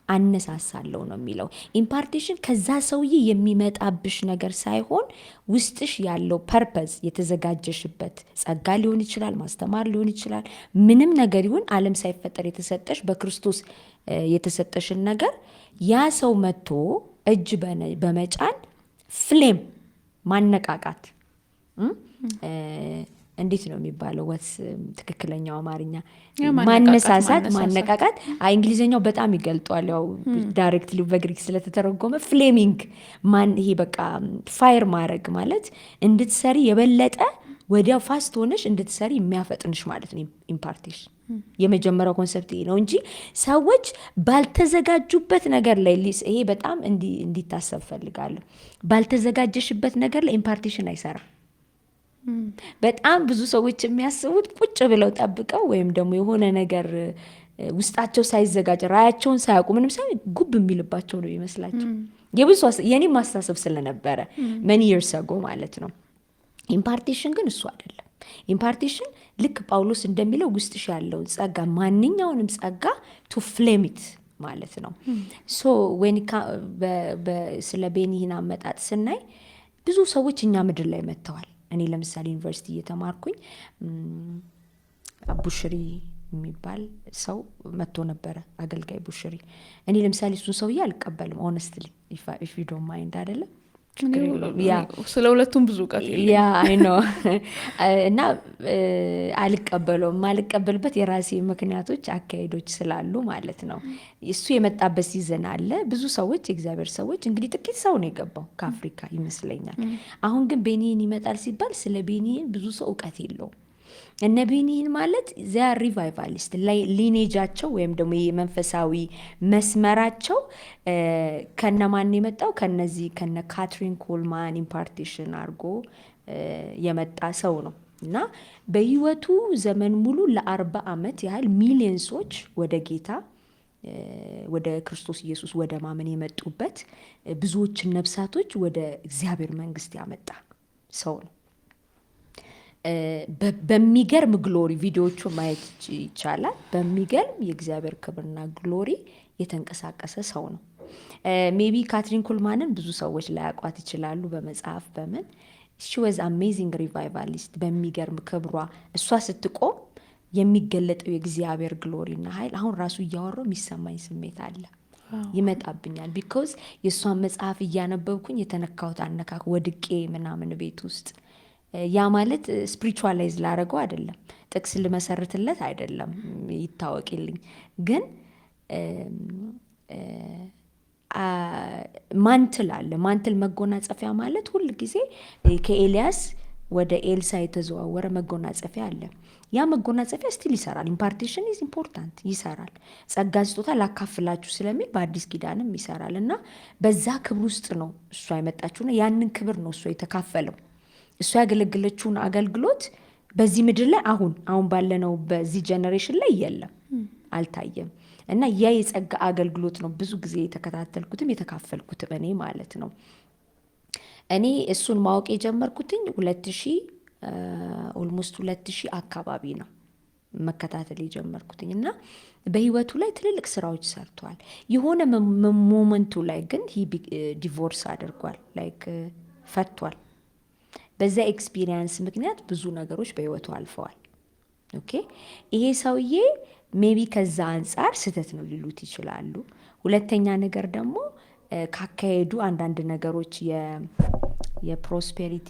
አነሳሳለሁ ነው የሚለው። ኢምፓርቴሽን ከዛ ሰውዬ የሚመጣብሽ ነገር ሳይሆን ውስጥሽ ያለው ፐርፐዝ የተዘጋጀሽበት ጸጋ ሊሆን ይችላል፣ ማስተማር ሊሆን ይችላል፣ ምንም ነገር ይሁን ዓለም ሳይፈጠር የተሰጠሽ በክርስቶስ የተሰጠሽን ነገር ያ ሰው መጥቶ እጅ በመጫን ፍሌም ማነቃቃት እንዴት ነው የሚባለው? ወስ ትክክለኛው አማርኛ ማነሳሳት፣ ማነቃቃት። እንግሊዘኛው በጣም ይገልጧል። ያው ዳይሬክትሊ በግሪክ ስለተተረጎመ ፍሌሚንግ ይሄ በቃ ፋየር ማድረግ ማለት እንድትሰሪ የበለጠ ወዲያው ፋስት ሆነሽ እንድትሰሪ የሚያፈጥንሽ ማለት ነው ኢምፓርቴሽን። የመጀመሪያው ኮንሰፕት ይሄ ነው እንጂ ሰዎች ባልተዘጋጁበት ነገር ላይ ይሄ በጣም እንዲታሰብ ፈልጋለሁ። ባልተዘጋጀሽበት ነገር ላይ ኢምፓርቴሽን አይሰራም። በጣም ብዙ ሰዎች የሚያስቡት ቁጭ ብለው ጠብቀው ወይም ደግሞ የሆነ ነገር ውስጣቸው ሳይዘጋጅ ራያቸውን ሳያውቁ ምንም ሳይ ጉብ የሚልባቸው ነው ይመስላቸው። የኔም ማስተሳሰብ ስለነበረ many years ago ማለት ነው። ኢምፓርቴሽን ግን እሱ አይደለም። ኢምፓርቴሽን ልክ ጳውሎስ እንደሚለው ውስጥሽ ያለውን ጸጋ ማንኛውንም ጸጋ ቱ ፍሌም ኢት ማለት ነው። ሶ ስለ ቤኒን አመጣጥ ስናይ ብዙ ሰዎች እኛ ምድር ላይ መጥተዋል። እኔ ለምሳሌ ዩኒቨርሲቲ እየተማርኩኝ ቡሽሪ የሚባል ሰው መጥቶ ነበረ፣ አገልጋይ ቡሽሪ። እኔ ለምሳሌ እሱን ሰውዬ አልቀበልም ሆነስትሊ ኢፍ ዩ ዶንት ማይንድ አይደለም። ስለ ሁለቱም ብዙ ቃል ያ አይ ኖ እና አልቀበለውም። ማልቀበልበት የራሴ ምክንያቶች አካሄዶች ስላሉ ማለት ነው። እሱ የመጣበት ሲዘን አለ። ብዙ ሰዎች የእግዚአብሔር ሰዎች እንግዲህ ጥቂት ሰው ነው የገባው ከአፍሪካ ይመስለኛል። አሁን ግን ቤኒን ይመጣል ሲባል ስለ ቤኒን ብዙ ሰው እውቀት የለውም። እነ ቤኒን ማለት ዚያ ሪቫይቫሊስት ሊኔጃቸው ወይም ደግሞ የመንፈሳዊ መስመራቸው ከነማን የመጣው ከነ ካትሪን ኮልማን ኢምፓርቴሽን አድርጎ የመጣ ሰው ነው እና በህይወቱ ዘመን ሙሉ ለ40 ዓመት ያህል ሚሊዮንሶች ወደ ጌታ ወደ ክርስቶስ ኢየሱስ ወደ ማመን የመጡበት ብዙዎችን ነፍሳቶች ወደ እግዚአብሔር መንግስት ያመጣ ሰው ነው። በሚገርም ግሎሪ ቪዲዮቹ ማየት ይቻላል። በሚገርም የእግዚአብሔር ክብርና ግሎሪ የተንቀሳቀሰ ሰው ነው። ሜቢ ካትሪን ኩልማንን ብዙ ሰዎች ላያውቋት ይችላሉ በመጽሐፍ በምን ሺ ዋዝ አሜዚንግ ሪቫይቫሊስት። በሚገርም ክብሯ እሷ ስትቆም የሚገለጠው የእግዚአብሔር ግሎሪና ኃይል አሁን ራሱ እያወራው የሚሰማኝ ስሜት አለ ይመጣብኛል። ቢኮዝ የእሷን መጽሐፍ እያነበብኩኝ የተነካሁት አነካክ ወድቄ ምናምን ቤት ውስጥ ያ ማለት ስፒሪቹዋላይዝ ላደረገው አይደለም፣ ጥቅስ ልመሰርትለት አይደለም፣ ይታወቅልኝ። ግን ማንትል አለ። ማንትል መጎናጸፊያ ማለት ሁል ጊዜ ከኤልያስ ወደ ኤልሳ የተዘዋወረ መጎናጸፊያ አለ። ያ መጎናጸፊያ ስቲል ይሰራል። ኢምፓርቴሽን ኢዝ ኢምፖርታንት፣ ይሰራል። ጸጋ ስጦታ ላካፍላችሁ ስለሚል በአዲስ ኪዳንም ይሰራል። እና በዛ ክብር ውስጥ ነው እሷ የመጣችውና ያንን ክብር ነው እሷ የተካፈለው። እሷ ያገለገለችውን አገልግሎት በዚህ ምድር ላይ አሁን ባለነው በዚህ ጀነሬሽን ላይ የለም፣ አልታየም። እና ያ የጸጋ አገልግሎት ነው ብዙ ጊዜ የተከታተልኩትም የተካፈልኩትም እኔ ማለት ነው። እኔ እሱን ማወቅ የጀመርኩትኝ 2000 አካባቢ ነው መከታተል የጀመርኩትኝ። እና በህይወቱ ላይ ትልልቅ ስራዎች ሰርቷል። የሆነ ሞመንቱ ላይ ግን ዲቮርስ አድርጓል፣ ላይክ ፈቷል። በዛ ኤክስፒሪየንስ ምክንያት ብዙ ነገሮች በህይወቱ አልፈዋል። ኦኬ ይሄ ሰውዬ ሜቢ ከዛ አንጻር ስህተት ነው ሊሉት ይችላሉ። ሁለተኛ ነገር ደግሞ ካካሄዱ አንዳንድ ነገሮች የፕሮስፔሪቲ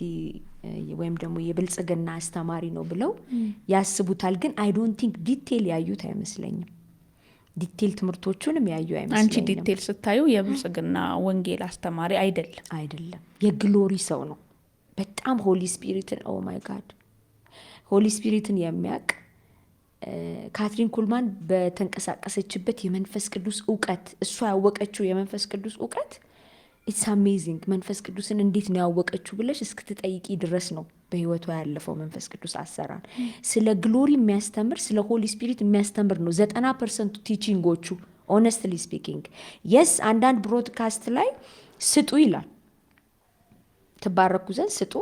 ወይም ደግሞ የብልጽግና አስተማሪ ነው ብለው ያስቡታል። ግን አይ ዶንት ቲንክ ዲቴል ያዩት አይመስለኝም። ዲቴል ትምህርቶቹንም ያዩ አይመስለኝም። አንቺ ዲቴል ስታዩ የብልጽግና ወንጌል አስተማሪ አይደለም፣ የግሎሪ ሰው ነው። በጣም ሆሊ ስፒሪትን ኦ ማይ ጋድ ሆሊ ስፒሪትን የሚያውቅ ካትሪን ኩልማን በተንቀሳቀሰችበት የመንፈስ ቅዱስ እውቀት፣ እሷ ያወቀችው የመንፈስ ቅዱስ እውቀት ኢትስ አሜዚንግ። መንፈስ ቅዱስን እንዴት ነው ያወቀችው ብለሽ እስክትጠይቂ ድረስ ነው በህይወቷ ያለፈው መንፈስ ቅዱስ አሰራር። ስለ ግሎሪ የሚያስተምር ስለ ሆሊ ስፒሪት የሚያስተምር ነው 90% ቲቺንጎቹ። ኦነስትሊ ስፒኪንግ የስ አንዳንድ ብሮድካስት ላይ ስጡ ይላል፣ ትባረኩ ዘንድ ስጡ፣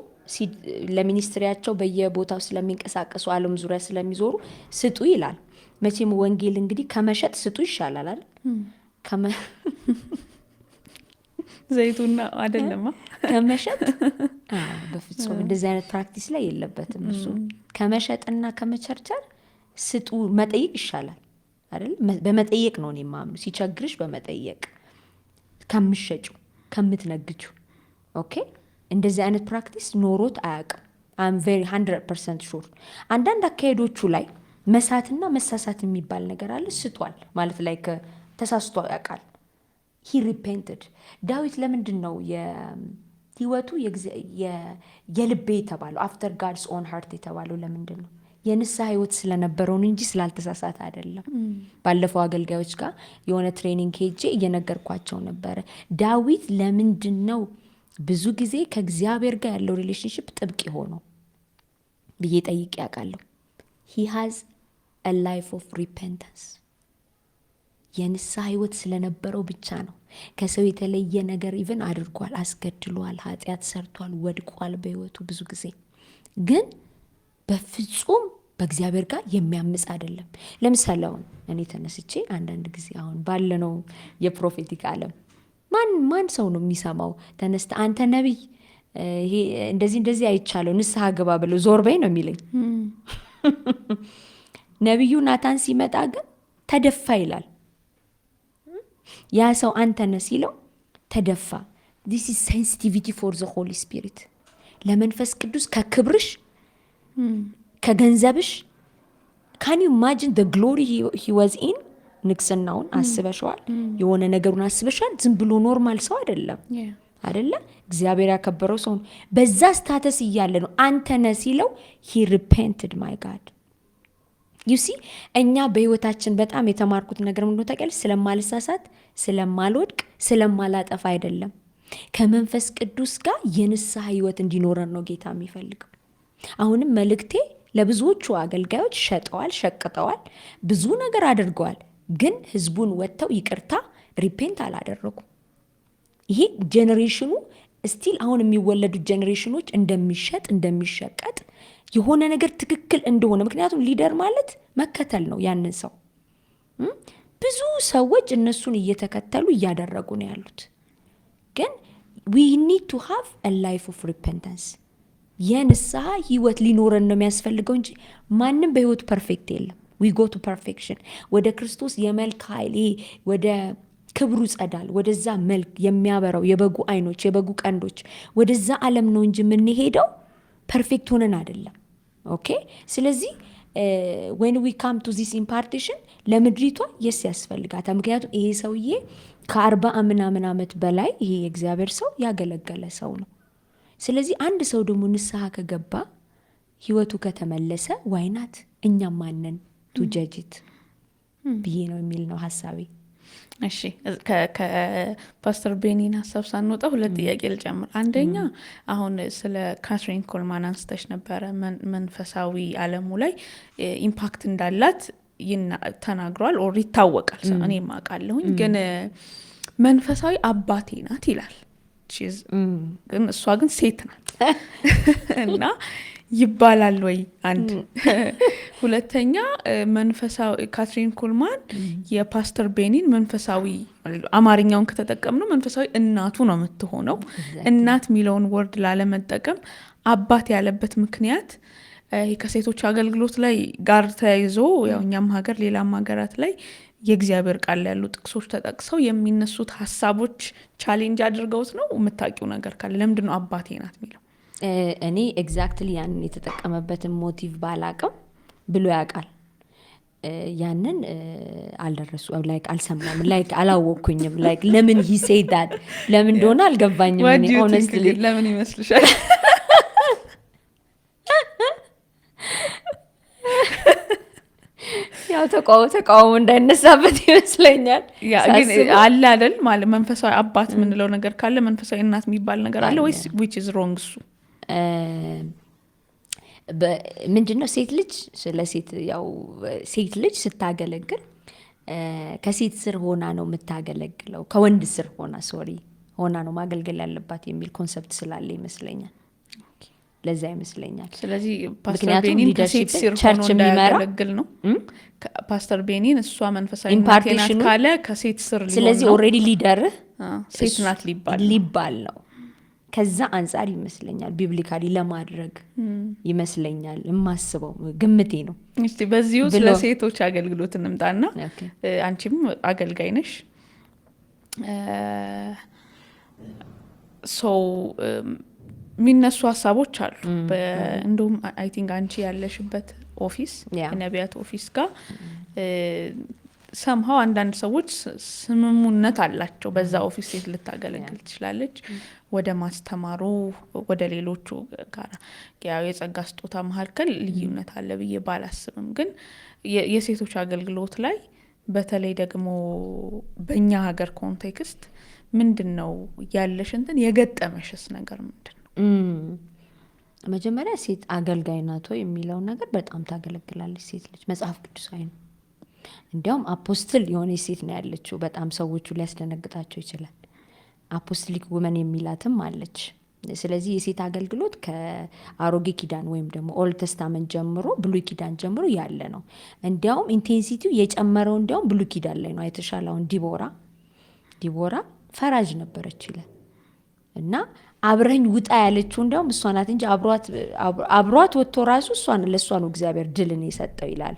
ለሚኒስትሪያቸው በየቦታው ስለሚንቀሳቀሱ ዓለም ዙሪያ ስለሚዞሩ ስጡ ይላል። መቼም ወንጌል እንግዲህ ከመሸጥ ስጡ ይሻላል አይደል? ዘይቱና አይደለማ ከመሸጥ በፍጹም እንደዚህ አይነት ፕራክቲስ ላይ የለበትም እሱ። ከመሸጥና ከመቸርቸር ስጡ መጠየቅ ይሻላል አይደል? በመጠየቅ ነው እኔ የማምነው። ሲቸግርሽ በመጠየቅ ከምትሸጩ ከምትነግጁ። ኦኬ እንደዚህ አይነት ፕራክቲስ ኖሮት አያውቅም። አም ቬሪ 100% ሹር። አንዳንድ አካሄዶቹ ላይ መሳትና መሳሳት የሚባል ነገር አለ። ስቷል ማለት ላይ ተሳስቶ ያውቃል። ሂ ሪፔንትድ። ዳዊት ለምንድን ነው የህይወቱ የልቤ የተባለው አፍተር ጋድስ ኦን ሃርት የተባለው ለምንድን ነው? የንስሐ ህይወት ስለነበረውን እንጂ ስላልተሳሳት አይደለም። ባለፈው አገልጋዮች ጋር የሆነ ትሬኒንግ ሄጄ እየነገርኳቸው ነበረ። ዳዊት ለምንድን ነው ብዙ ጊዜ ከእግዚአብሔር ጋር ያለው ሪሌሽንሽፕ ጥብቅ የሆነው ብዬ ጠይቄ ያውቃለሁ። ሂ ሃዝ አ ላይፍ ኦፍ ሪፔንታንስ። የንስሐ ህይወት ስለነበረው ብቻ ነው። ከሰው የተለየ ነገር ኢቭን አድርጓል፣ አስገድሏል፣ ኃጢአት ሰርቷል፣ ወድቋል በህይወቱ ብዙ ጊዜ። ግን በፍጹም በእግዚአብሔር ጋር የሚያምጽ አይደለም። ለምሳሌ አሁን እኔ ተነስቼ አንዳንድ ጊዜ አሁን ባለነው የፕሮፌቲክ ዓለም ማን ሰው ነው የሚሰማው? ተነስተ አንተ ነቢይ ይሄ እንደዚህ አይቻለው ንስሐ ግባ ብለው ዞር በይ ነው የሚለኝ። ነቢዩ ናታን ሲመጣ ግን ተደፋ ይላል። ያ ሰው አንተ ነህ ሲለው ተደፋ። this is sensitivity for the holy spirit። ለመንፈስ ቅዱስ ከክብርሽ ከገንዘብሽ can you imagine the glory he was in? ንግስናውን አስበሽዋል? የሆነ ነገሩን አስበሻል? ዝም ብሎ ኖርማል ሰው አይደለም አይደለ? እግዚአብሔር ያከበረው ሰው ነው። በዛ ስታተስ እያለ ነው አንተ ነህ ሲለው he repented my God። you see እኛ በህይወታችን በጣም የተማርኩት ነገር ምንድን ነው ታውቂያለሽ? ስለማልሳሳት፣ ስለማልወድቅ፣ ስለማላጠፋ አይደለም። ከመንፈስ ቅዱስ ጋር የንስሐ ህይወት እንዲኖረን ነው ጌታ የሚፈልገው። አሁንም መልእክቴ ለብዙዎቹ አገልጋዮች ሸጠዋል፣ ሸቅጠዋል፣ ብዙ ነገር አድርገዋል። ግን ህዝቡን ወጥተው ይቅርታ ሪፔንት አላደረጉም። ይሄ ጄኔሬሽኑ ስቲል አሁን የሚወለዱት ጄኔሬሽኖች እንደሚሸጥ እንደሚሸቀጥ የሆነ ነገር ትክክል እንደሆነ፣ ምክንያቱም ሊደር ማለት መከተል ነው። ያንን ሰው ብዙ ሰዎች እነሱን እየተከተሉ እያደረጉ ነው ያሉት። ግን we need to have a life of repentance የንስሐ ህይወት ሊኖረን ነው የሚያስፈልገው እንጂ ማንም በህይወት ፐርፌክት የለም። we go to perfection ወደ ክርስቶስ የመልክ ኃይል ወደ ክብሩ ጸዳል ወደዛ መልክ የሚያበራው የበጉ አይኖች የበጉ ቀንዶች ወደዛ ዓለም ነው እንጂ የምንሄደው ፐርፌክት ሆነን አይደለም። ኦኬ ስለዚህ when we come to this impartation ለምድሪቷ የስ ያስፈልጋታል። ምክንያቱም ይሄ ሰውዬ ከ40 ምናምን ዓመት በላይ ይሄ የእግዚአብሔር ሰው ያገለገለ ሰው ነው። ስለዚህ አንድ ሰው ደግሞ ንስሐ ከገባ ህይወቱ ከተመለሰ ዋይናት እኛም ማንን ቱ ጀጅት ብዬ ነው የሚል ነው ሀሳቤ። እሺ ከፓስተር ቤኒን ሀሳብ ሳንወጣ ሁለት ጥያቄ ልጨምር። አንደኛ አሁን ስለ ካትሪን ኮልማን አንስተሽ ነበረ። መንፈሳዊ ዓለሙ ላይ ኢምፓክት እንዳላት ተናግሯል ኦር ይታወቃል። እኔ ማቃለሁኝ ግን መንፈሳዊ አባቴ ናት ይላል። ግን እሷ ግን ሴት ናት እና ይባላል ወይ? አንድ ሁለተኛ መንፈሳዊ ካትሪን ኮልማን የፓስተር ቤኒን መንፈሳዊ አማርኛውን ከተጠቀምነው መንፈሳዊ እናቱ ነው የምትሆነው። እናት የሚለውን ወርድ ላለመጠቀም አባት ያለበት ምክንያት ከሴቶች አገልግሎት ላይ ጋር ተያይዞ ያው እኛም ሀገር ሌላም ሀገራት ላይ የእግዚአብሔር ቃል ያሉ ጥቅሶች ተጠቅሰው የሚነሱት ሀሳቦች ቻሌንጅ አድርገውት ነው። የምታውቂው ነገር ካለ ለምንድን ነው አባቴ ናት የሚለው? እኔ ኤግዛክትሊ ያንን የተጠቀመበትን ሞቲቭ ባላቅም ብሎ ያውቃል። ያንን አልደረሱ ላይክ አልሰማም ላይክ አላወቅኩኝም ላይክ ለምን he said that ለምን እንደሆነ አልገባኝም። እኔ honestly ለምን ይመስልሻል? ያው ተቃውሞ እንዳይነሳበት ይመስለኛል። ግን አለ አይደል ማለት መንፈሳዊ አባት ምንለው ነገር ካለ መንፈሳዊ እናት የሚባል ነገር አለ ወይስ which is wrong? እሱ ምንድነው? ሴት ልጅ ስለ ሴት ያው ሴት ልጅ ስታገለግል ከሴት ስር ሆና ነው የምታገለግለው፣ ከወንድ ስር ሆና ነው ማገልገል ያለባት የሚል ኮንሰፕት ስላለ ይመስለኛል። ለዛ ይመስለኛል። ስለዚህ ፓስተር ቤኒን ከሴት ስር ሆኖ እንዳያገለግል ነው። ፓስተር ቤኒን እሷ መንፈሳዊ እናት ካለ ከሴት ስር ሊሆን ነው። ስለዚህ ኦልሬዲ ሊደር ሴት ናት ሊባል ነው። ከዛ አንጻር ይመስለኛል ቢብሊካሊ ለማድረግ ይመስለኛል የማስበው ግምቴ ነው። እስቲ በዚሁ ስለ ሴቶች አገልግሎት እንምጣና አንቺም አገልጋይ ነሽ። የሚነሱ ሀሳቦች አሉ። እንደውም አይ ቲንክ አንቺ ያለሽበት ኦፊስ የነቢያት ኦፊስ ጋር ሰምሃው አንዳንድ ሰዎች ስምሙነት አላቸው። በዛ ኦፊስ ሴት ልታገለግል ትችላለች። ወደ ማስተማሩ ወደ ሌሎቹ ጋር ያው የጸጋ ስጦታ መካከል ልዩነት አለ ብዬ ባላስብም፣ ግን የሴቶች አገልግሎት ላይ በተለይ ደግሞ በእኛ ሀገር ኮንቴክስት ምንድን ነው ያለሽ እንትን የገጠመሽስ ነገር ምንድን ነው? መጀመሪያ ሴት አገልጋይ ናት የሚለው ነገር በጣም ታገለግላለች ሴት ልጅ መጽሐፍ ቅዱሳዊ ነው። እንዲያውም አፖስትል የሆነች ሴት ነው ያለችው። በጣም ሰዎቹ ሊያስደነግጣቸው ይችላል። አፖስትሊክ ውመን የሚላትም አለች። ስለዚህ የሴት አገልግሎት ከአሮጌ ኪዳን ወይም ደግሞ ኦልድ ተስታመንት ጀምሮ ብሉይ ኪዳን ጀምሮ ያለ ነው። እንዲያውም ኢንቴንሲቲው የጨመረው እንዲያውም ብሉይ ኪዳን ላይ ነው። አይተሻላውን ዲቦራ ፈራጅ ነበረች ይላል እና አብረኝ ውጣ ያለችው እንዲያውም እሷ ናት እንጂ አብሯት ወጥቶ ራሱ ለእሷ ነው እግዚአብሔር ድልን የሰጠው ይላል።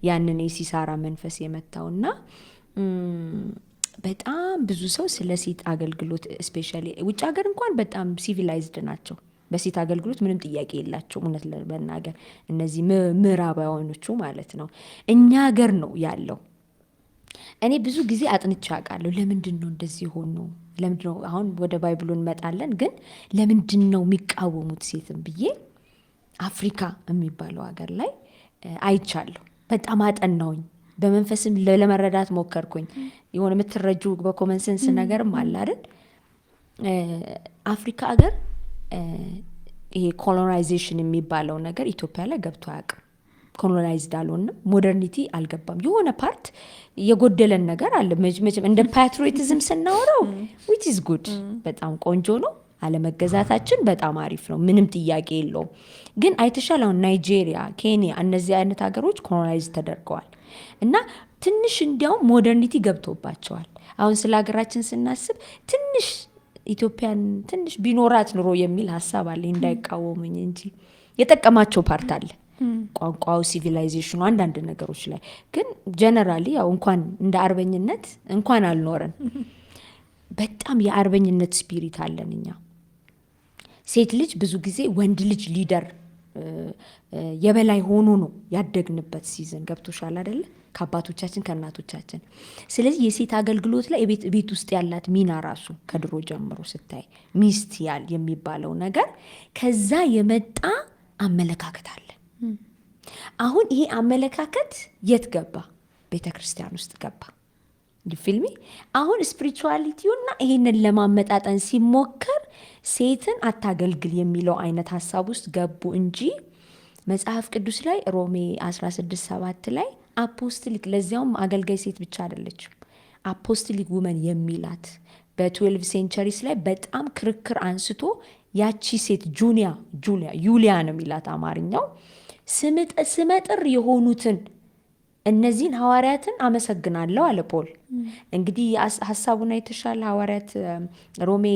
ያንን የሲሳራ መንፈስ የመታውና በጣም ብዙ ሰው ስለ ሴት አገልግሎት ስፔሻሊ ውጭ ሀገር እንኳን በጣም ሲቪላይዝድ ናቸው። በሴት አገልግሎት ምንም ጥያቄ የላቸው። እውነት ለመናገር እነዚህ ምዕራባውያኖቹ ማለት ነው። እኛ ሀገር ነው ያለው። እኔ ብዙ ጊዜ አጥንቼ አውቃለሁ። ለምንድን ነው እንደዚህ ሆኖ? ለምንድን ነው አሁን ወደ ባይብሉ እንመጣለን፣ ግን ለምንድን ነው የሚቃወሙት ሴትን ብዬ አፍሪካ የሚባለው ሀገር ላይ አይቻለሁ። በጣም አጠናውኝ፣ በመንፈስም ለመረዳት ሞከርኩኝ። የሆነ የምትረጁ በኮመን ሴንስ ነገርም አለ አይደል? አፍሪካ ሀገር ይሄ ኮሎናይዜሽን የሚባለው ነገር ኢትዮጵያ ላይ ገብቶ አያውቅም። ኮሎናይዝድ አልሆንም፣ ሞደርኒቲ አልገባም። የሆነ ፓርት የጎደለን ነገር አለ። መቼም እንደ ፓትሪዮቲዝም ስናወራው ዊች ኢዝ ጉድ በጣም ቆንጆ ነው፣ አለመገዛታችን በጣም አሪፍ ነው፣ ምንም ጥያቄ የለውም። ግን አይተሻል አሁን ናይጄሪያ፣ ኬንያ እነዚህ አይነት ሀገሮች ኮሎናይዝ ተደርገዋል እና ትንሽ እንዲያውም ሞደርኒቲ ገብቶባቸዋል። አሁን ስለ ሀገራችን ስናስብ ትንሽ ኢትዮጵያን ትንሽ ቢኖራት ኑሮ የሚል ሀሳብ አለ፣ እንዳይቃወሙኝ እንጂ የጠቀማቸው ፓርት አለ፣ ቋንቋው፣ ሲቪላይዜሽኑ፣ አንዳንድ ነገሮች ላይ ግን ጀነራሊ ያው እንኳን እንደ አርበኝነት እንኳን አልኖረን በጣም የአርበኝነት ስፒሪት አለን እኛ። ሴት ልጅ ብዙ ጊዜ ወንድ ልጅ ሊደር የበላይ ሆኖ ነው ያደግንበት ሲዝን ገብቶሻል አይደለ? ከአባቶቻችን ከእናቶቻችን። ስለዚህ የሴት አገልግሎት ላይ ቤት ውስጥ ያላት ሚና ራሱ ከድሮ ጀምሮ ስታይ ሚስት ያል የሚባለው ነገር ከዛ የመጣ አመለካከት አለ። አሁን ይሄ አመለካከት የት ገባ? ቤተ ክርስቲያን ውስጥ ገባ። ፊልሚ አሁን ስፒሪቹዋሊቲውና ይሄንን ለማመጣጠን ሲሞከር ሴትን አታገልግል የሚለው አይነት ሀሳብ ውስጥ ገቡ እንጂ መጽሐፍ ቅዱስ ላይ ሮሜ 16:7 ላይ አፖስቶሊክ፣ ለዚያውም አገልጋይ ሴት ብቻ አይደለችም፣ አፖስቶሊክ ውመን የሚላት በ12 ሴንቸሪስ ላይ በጣም ክርክር አንስቶ ያቺ ሴት ዩሊያ ነው የሚላት አማርኛው፣ ስመጥር የሆኑትን እነዚህን ሐዋርያትን አመሰግናለሁ አለ ፖል። እንግዲህ ሀሳቡን አይተሻል። ሐዋርያት ሮሜ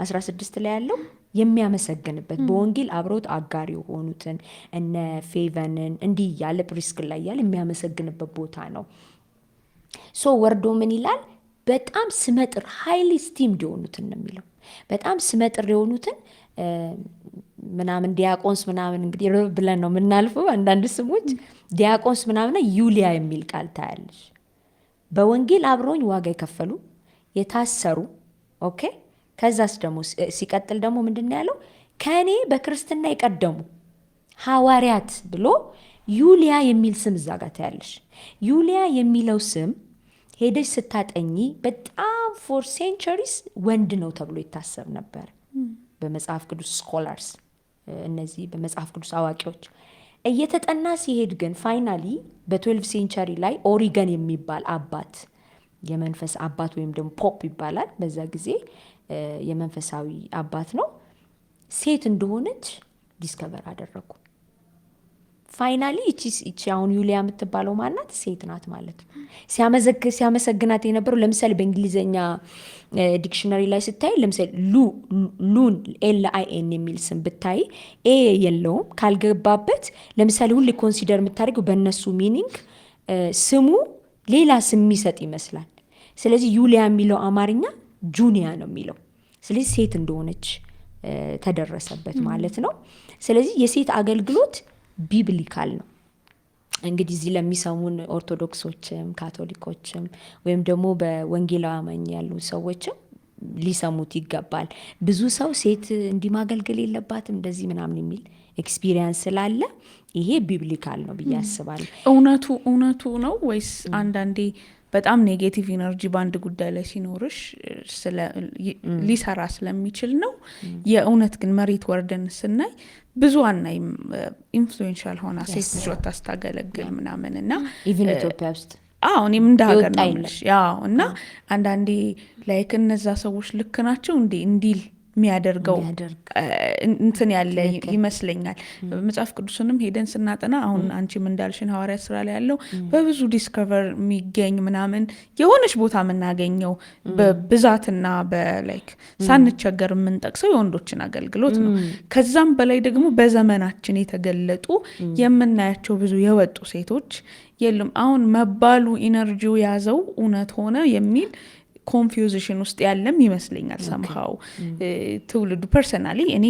16 ላይ ያለው የሚያመሰግንበት በወንጌል አብረውት አጋር የሆኑትን እነ ፌቨንን እንዲህ ያለ ፕሪስክላ እያለ የሚያመሰግንበት ቦታ ነው። ሶ ወርዶ ምን ይላል? በጣም ስመጥር ሃይሊ ስቲምድ የሆኑትን ነው የሚለው። በጣም ስመጥር የሆኑትን ምናምን ዲያቆንስ ምናምን እንግዲህ ብለን ነው የምናልፈው አንዳንድ ስሞች ዲያቆንስ ምናምን ዩሊያ የሚል ቃል ታያለሽ። በወንጌል አብረውኝ ዋጋ የከፈሉ የታሰሩ ኦኬ። ከዛስ ደግሞ ሲቀጥል ደግሞ ምንድን ያለው? ከእኔ በክርስትና የቀደሙ ሐዋርያት ብሎ ዩሊያ የሚል ስም እዛ ጋር ታያለሽ። ዩሊያ የሚለው ስም ሄደሽ ስታጠኚ በጣም ፎር ሴንቸሪስ ወንድ ነው ተብሎ ይታሰብ ነበር በመጽሐፍ ቅዱስ ስኮላርስ፣ እነዚህ በመጽሐፍ ቅዱስ አዋቂዎች እየተጠና ሲሄድ ግን ፋይናሊ በ12 ሴንቸሪ ላይ ኦሪገን የሚባል አባት፣ የመንፈስ አባት ወይም ደግሞ ፖፕ ይባላል በዛ ጊዜ የመንፈሳዊ አባት ነው፣ ሴት እንደሆነች ዲስከቨር አደረጉ። ፋይናሊ እቺ አሁን ዩሊያ የምትባለው ማናት? ሴት ናት ማለት ነው። ሲያመሰግናት የነበረው ለምሳሌ በእንግሊዝኛ ዲክሽነሪ ላይ ስታይ ለምሳሌ ሉን LIN የሚል ስም ብታይ ኤ የለውም ካልገባበት፣ ለምሳሌ ሁሌ ኮንሲደር የምታደርገው በእነሱ ሚኒንግ ስሙ ሌላ ስም የሚሰጥ ይመስላል። ስለዚህ ዩሊያ የሚለው አማርኛ ጁኒያ ነው የሚለው። ስለዚህ ሴት እንደሆነች ተደረሰበት ማለት ነው። ስለዚህ የሴት አገልግሎት ቢብሊካል ነው። እንግዲህ እዚህ ለሚሰሙን ኦርቶዶክሶችም ካቶሊኮችም ወይም ደግሞ በወንጌላዊ አማኝ ያሉ ሰዎችም ሊሰሙት ይገባል። ብዙ ሰው ሴት እንዲህ ማገልገል የለባትም እንደዚህ ምናምን የሚል ኤክስፒሪየንስ ስላለ ይሄ ቢብሊካል ነው ብዬ አስባለሁ። እውነቱ ነው ወይስ አንዳንዴ በጣም ኔጌቲቭ ኢነርጂ በአንድ ጉዳይ ላይ ሲኖርሽ ሊሰራ ስለሚችል ነው? የእውነት ግን መሬት ወርደን ስናይ ብዙ አናይም። ኢንፍሉዌንሻል ሆና ሴት ልጅ ወጥታ ስታገለግል ምናምን እና ኢቭን ኢትዮጵያ ውስጥ እኔም እንደ ሀገር ነው ያው እና አንዳንዴ ላይክ እነዛ ሰዎች ልክ ናቸው እንዲል የሚያደርገው እንትን ያለ ይመስለኛል። መጽሐፍ ቅዱስንም ሄደን ስናጠና አሁን አንቺም እንዳልሽን ሐዋርያት ስራ ላይ ያለው በብዙ ዲስከቨር የሚገኝ ምናምን የሆነች ቦታ የምናገኘው በብዛትና በላይክ ሳንቸገር የምንጠቅሰው የወንዶችን አገልግሎት ነው። ከዛም በላይ ደግሞ በዘመናችን የተገለጡ የምናያቸው ብዙ የወጡ ሴቶች የሉም። አሁን መባሉ ኢነርጂው ያዘው እውነት ሆነ የሚል ኮንፊውዥን ውስጥ ያለም ይመስለኛል። ሰምሃው ትውልዱ ፐርሰናሊ እኔ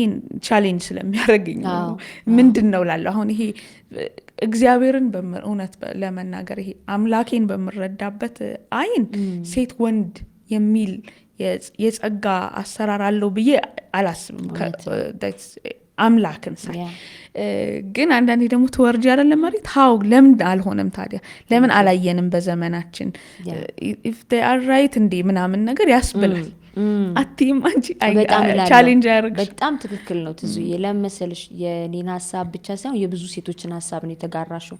ቻሌንጅ ስለሚያደርገኝ ነው ምንድን ነው ላለሁ አሁን ይሄ እግዚአብሔርን እውነት ለመናገር ይሄ አምላኬን በምረዳበት አይን ሴት ወንድ የሚል የጸጋ አሰራር አለው ብዬ አላስብም። አምላክን ሳይ ግን አንዳንዴ ደግሞ ትወርጅ ያለ መሬት ሀው ለምን አልሆነም ታዲያ ለምን አላየንም በዘመናችን if they are right እንዴ ምናምን ነገር ያስብላል። አትይም አንቺ ቻሌንጅ ያደርግሽ በጣም ትክክል ነው ትዙዬ። ለመሰልሽ የኔን ሀሳብ ብቻ ሳይሆን የብዙ ሴቶችን ሀሳብ ነው የተጋራሽው።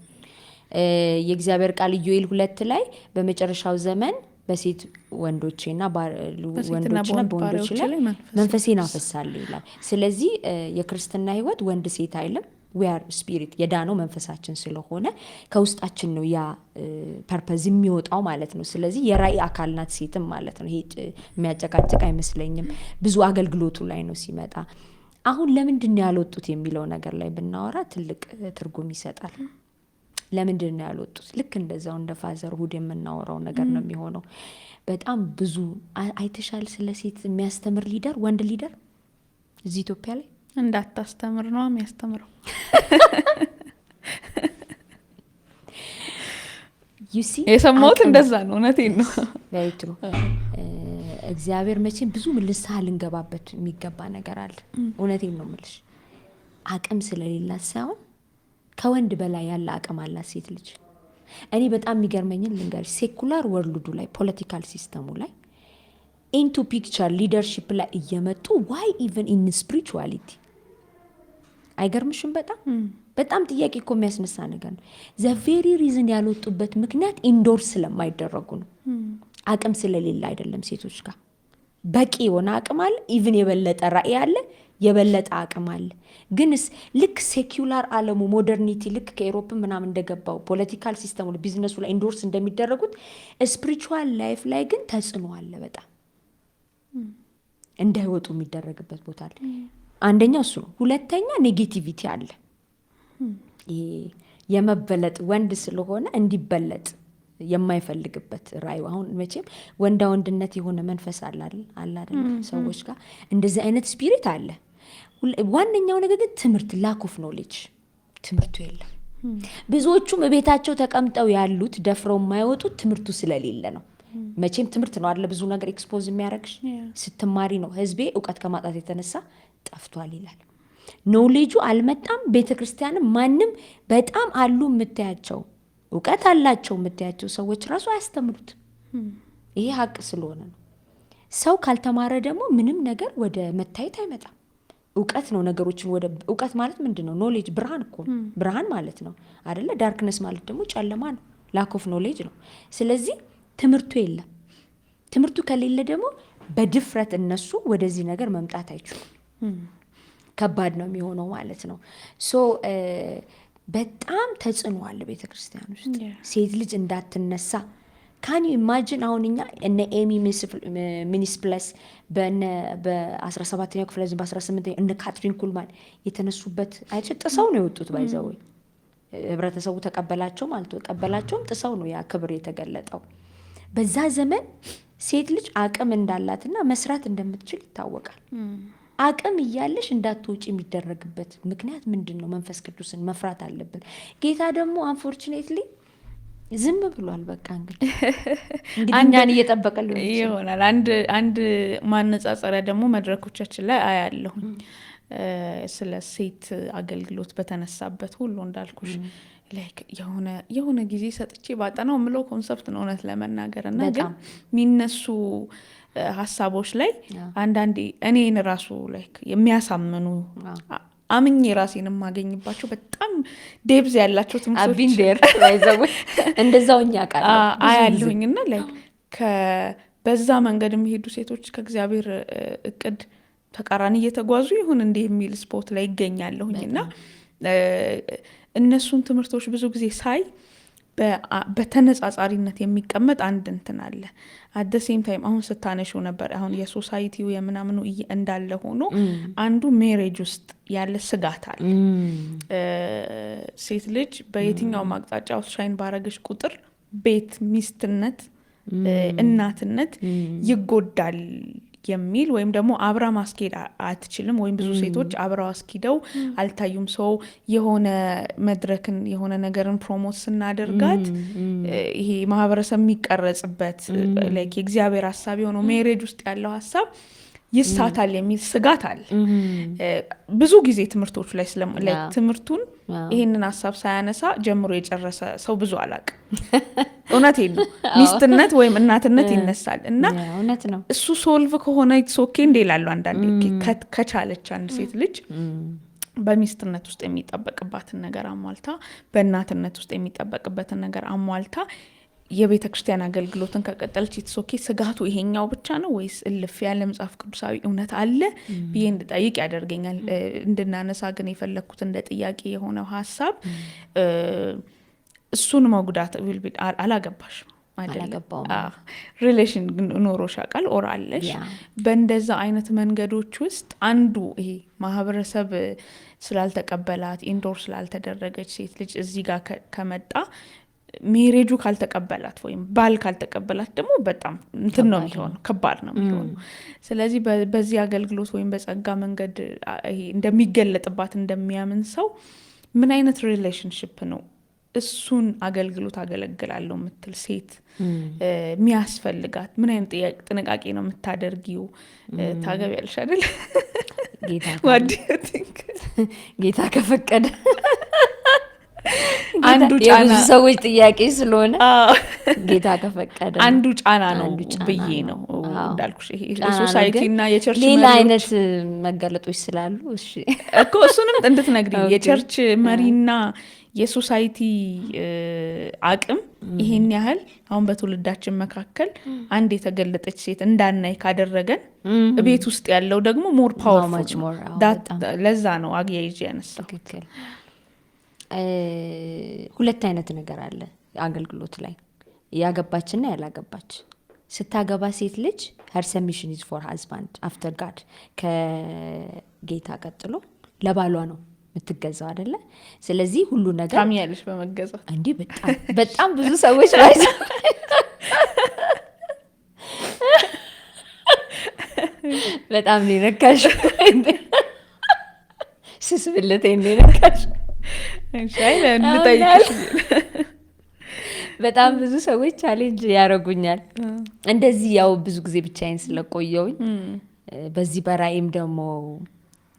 የእግዚአብሔር ቃል ኢዮኤል 2 ላይ በመጨረሻው ዘመን በሴት ወንዶችና በወንዶች ላይ መንፈሴን አፈሳለሁ ይላል። ስለዚህ የክርስትና ህይወት ወንድ ሴት አይልም። we are spirit የዳነው መንፈሳችን ስለሆነ ከውስጣችን ነው ያ ፐርፐዝ የሚወጣው ማለት ነው። ስለዚህ የራእይ አካል ናት ሴትም ማለት ነው። ይሄ የሚያጨቃጭቅ አይመስለኝም። ብዙ አገልግሎቱ ላይ ነው ሲመጣ። አሁን ለምንድን ነው ያልወጡት የሚለው ነገር ላይ ብናወራ ትልቅ ትርጉም ይሰጣል። ለምንድን ነው ያልወጡት? ልክ እንደዛው እንደ ፋዘር ሁድ የምናወራው ነገር ነው የሚሆነው። በጣም ብዙ አይተሻል ስለ ሴት የሚያስተምር ሊደር፣ ወንድ ሊደር እዚህ ኢትዮጵያ ላይ እንዳታስተምር ነው የሚያስተምረው። የሰማሁት እንደዛ ነው። እውነቴን ነው። በይትሩ እግዚአብሔር መቼም ብዙ ልንስሐ ልንገባበት የሚገባ ነገር አለ። እውነቴን ነው የምልሽ። አቅም ስለሌላት ሳይሆን ከወንድ በላይ ያለ አቅም አላት ሴት ልጅ። እኔ በጣም የሚገርመኝን ልንገርሽ፣ ሴኩላር ወርልዱ ላይ ፖለቲካል ሲስተሙ ላይ ኢንቱ ፒክቸር ሊደርሺፕ ላይ እየመጡ ዋይ ኢቨን ኢን ስፒሪቹዋሊቲ አይገርምሽም? በጣም ጥያቄ እኮ የሚያስነሳ ነገር ነው። ዘ ቬሪ ሪዝን ያልወጡበት ምክንያት ኢንዶርስ ስለማይደረጉ ነው። አቅም ስለሌለ አይደለም። ሴቶች ጋር በቂ የሆነ አቅም አለ። ኢቭን የበለጠ ራእይ አለ፣ የበለጠ አቅም አለ። ግንስ ልክ ሴኩላር አለሙ ሞደርኒቲ ልክ ከኤሮፕ ምናምን እንደገባው ፖለቲካል ሲስተሙ ቢዝነሱ ላይ ኢንዶርስ እንደሚደረጉት ስፒሪቹዋል ላይፍ ላይ ግን ተጽዕኖ አለ። በጣም እንዳይወጡ የሚደረግበት ቦታ አለ። አንደኛው እሱ ነው። ሁለተኛ ኔጌቲቪቲ አለ። ይሄ የመበለጥ ወንድ ስለሆነ እንዲበለጥ የማይፈልግበት ራዩ። አሁን መቼም ወንዳ ወንድነት የሆነ መንፈስ አለ አይደል? ሰዎች ጋር እንደዚህ አይነት ስፒሪት አለ። ዋነኛው ነገር ግን ትምህርት ላክ ኦፍ ኖሌጅ፣ ትምህርቱ የለም። ብዙዎቹም ቤታቸው ተቀምጠው ያሉት ደፍረው የማይወጡት ትምህርቱ ስለሌለ ነው። መቼም ትምህርት ነው አይደል? ብዙ ነገር ኤክስፖዝ የሚያደርግሽ ስትማሪ ነው። ህዝቤ እውቀት ከማጣት የተነሳ ጠፍቷል ይላል። ኖሌጁ አልመጣም። ቤተክርስቲያንም ማንም በጣም አሉ የምታያቸው እውቀት አላቸው የምታያቸው ሰዎች ራሱ አያስተምሩት። ይሄ ሀቅ ስለሆነ ነው። ሰው ካልተማረ ደግሞ ምንም ነገር ወደ መታየት አይመጣም። እውቀት ነው ነገሮችን ወደ እውቀት ማለት ምንድን ነው? ኖሌጅ ብርሃን እኮ ብርሃን ማለት ነው አይደለ? ዳርክነስ ማለት ደግሞ ጨለማ ነው። ላክ ኦፍ ኖሌጅ ነው። ስለዚህ ትምህርቱ የለም። ትምህርቱ ከሌለ ደግሞ በድፍረት እነሱ ወደዚህ ነገር መምጣት አይችሉም። ከባድ ነው የሚሆነው ማለት ነው። ሶ በጣም ተጽዕኖ አለ ቤተክርስቲያን ውስጥ ሴት ልጅ እንዳትነሳ። ካን ዩ ኢማጂን አሁን እኛ እነ ኤሚ ሚኒስ ፕለስ በ17ኛው ክፍለ ዘመን በ18ኛው እነ ካትሪን ኩልማን የተነሱበት ጥሰው ነው የወጡት። ባይዘው ህብረተሰቡ ተቀበላቸውም አልተቀበላቸውም ጥሰው ነው ያ ክብር የተገለጠው። በዛ ዘመን ሴት ልጅ አቅም እንዳላትና መስራት እንደምትችል ይታወቃል። አቅም እያለሽ እንዳትወጪ የሚደረግበት ምክንያት ምንድን ነው? መንፈስ ቅዱስን መፍራት አለብን። ጌታ ደግሞ አንፎርቹኔትሊ ዝም ብሏል። በቃ እንግዲህ እኛን እየጠበቀልን ይሆናል። አንድ ማነጻጸሪያ ደግሞ መድረኮቻችን ላይ አያለሁኝ ስለ ሴት አገልግሎት በተነሳበት ሁሉ እንዳልኩሽ ላይክ የሆነ ጊዜ ሰጥቼ ባጠናው ምለው ኮንሰፕት ነው እውነት ለመናገር እና ግን የሚነሱ ሀሳቦች ላይ አንዳንዴ እኔን ራሱ ላይክ የሚያሳምኑ አምኜ ራሴን የማገኝባቸው በጣም ዴብዝ ያላቸው ትምህርቶች እንደዛው እኛ ቃል አያለሁኝ እና ላይክ በዛ መንገድ የሚሄዱ ሴቶች ከእግዚአብሔር እቅድ ተቃራኒ እየተጓዙ ይሁን እንዲህ የሚል ስፖርት ላይ ይገኛለሁኝ እና እነሱን ትምህርቶች ብዙ ጊዜ ሳይ በተነጻጻሪነት የሚቀመጥ አንድ እንትን አለ። አት ሴም ታይም አሁን ስታነሺው ነበር አሁን የሶሳይቲው የምናምኑ እንዳለ ሆኖ አንዱ ሜሬጅ ውስጥ ያለ ስጋት አለ። ሴት ልጅ በየትኛውም አቅጣጫ አውትሻይን ባረገች ቁጥር ቤት፣ ሚስትነት፣ እናትነት ይጎዳል የሚል ወይም ደግሞ አብራ ማስኬድ አትችልም ወይም ብዙ ሴቶች አብራው አስኪደው አልታዩም። ሰው የሆነ መድረክን የሆነ ነገርን ፕሮሞት ስናደርጋት ይሄ ማህበረሰብ የሚቀረጽበት ላይክ የእግዚአብሔር ሀሳብ የሆነው ሜሬጅ ውስጥ ያለው ሀሳብ ይሳታል የሚል ስጋት አለ። ብዙ ጊዜ ትምህርቶች ላይ ትምህርቱን ይሄንን ሀሳብ ሳያነሳ ጀምሮ የጨረሰ ሰው ብዙ አላቅም። እውነቴን ነው። ሚስትነት ወይም እናትነት ይነሳል እና እሱ ሶልቭ ከሆነ ሶኬ እንዴ ይላሉ አንዳንዴ። ከቻለች አንድ ሴት ልጅ በሚስትነት ውስጥ የሚጠበቅባትን ነገር አሟልታ፣ በእናትነት ውስጥ የሚጠበቅበትን ነገር አሟልታ የቤተ ክርስቲያን አገልግሎትን ከቀጠለች ኢትሶኬ ስጋቱ ይሄኛው ብቻ ነው ወይስ እልፍ ያለ መጽሐፍ ቅዱሳዊ እውነት አለ ብዬ እንድጠይቅ ያደርገኛል። እንድናነሳ ግን የፈለግኩት እንደ ጥያቄ የሆነው ሀሳብ እሱን መጉዳት አላገባሽም ሪሌሽን ኖሮሽ ያውቃል ኦር አለሽ። በእንደዛ አይነት መንገዶች ውስጥ አንዱ ይሄ ማህበረሰብ ስላልተቀበላት ኢንዶር ስላልተደረገች ሴት ልጅ እዚህ ጋር ከመጣ ሜሬጁ ካልተቀበላት ወይም ባል ካልተቀበላት ደግሞ በጣም እንትን ነው የሚሆነው፣ ከባድ ነው የሚሆነው። ስለዚህ በዚህ አገልግሎት ወይም በጸጋ መንገድ ይሄ እንደሚገለጥባት እንደሚያምን ሰው ምን አይነት ሪሌሽንሽፕ ነው እሱን አገልግሎት አገለግላለሁ የምትል ሴት የሚያስፈልጋት? ምን አይነት ጥንቃቄ ነው የምታደርጊው? ታገቢያለሽ አይደል? ጌታ ከፈቀደ አንዱ ጫና ሰዎች ጥያቄ ስለሆነ ጌታ ከፈቀደ አንዱ ጫና ነው ብዬ ነው እንዳልኩሽ። ይሄ ሶሳይቲ እና የቸርች ሌላ አይነት መገለጦች ስላሉ እሺ እኮ እሱንም እንድትነግሪኝ። የቸርች መሪና የሶሳይቲ አቅም ይሄን ያህል አሁን በትውልዳችን መካከል አንድ የተገለጠች ሴት እንዳናይ ካደረገን ቤት ውስጥ ያለው ደግሞ ሞር ፓወርፉል። ለዛ ነው አግያይዤ ያነሳው። ሁለት አይነት ነገር አለ አገልግሎት ላይ፣ ያገባችና ያላገባች። ስታገባ ሴት ልጅ her submission is for husband after God፣ ከጌታ ቀጥሎ ለባሏ ነው የምትገዛው አይደለ? ስለዚህ ሁሉ ነገር ታሚያለሽ በመገዛት እንዴ? በጣም ብዙ ሰዎች ላይ በጣም ሊነካሽ ስስብልት ሊነካሽ በጣም ብዙ ሰዎች ቻሌንጅ ያደርጉኛል እንደዚህ። ያው ብዙ ጊዜ ብቻዬን ስለቆየውኝ በዚህ በራእይም ደግሞ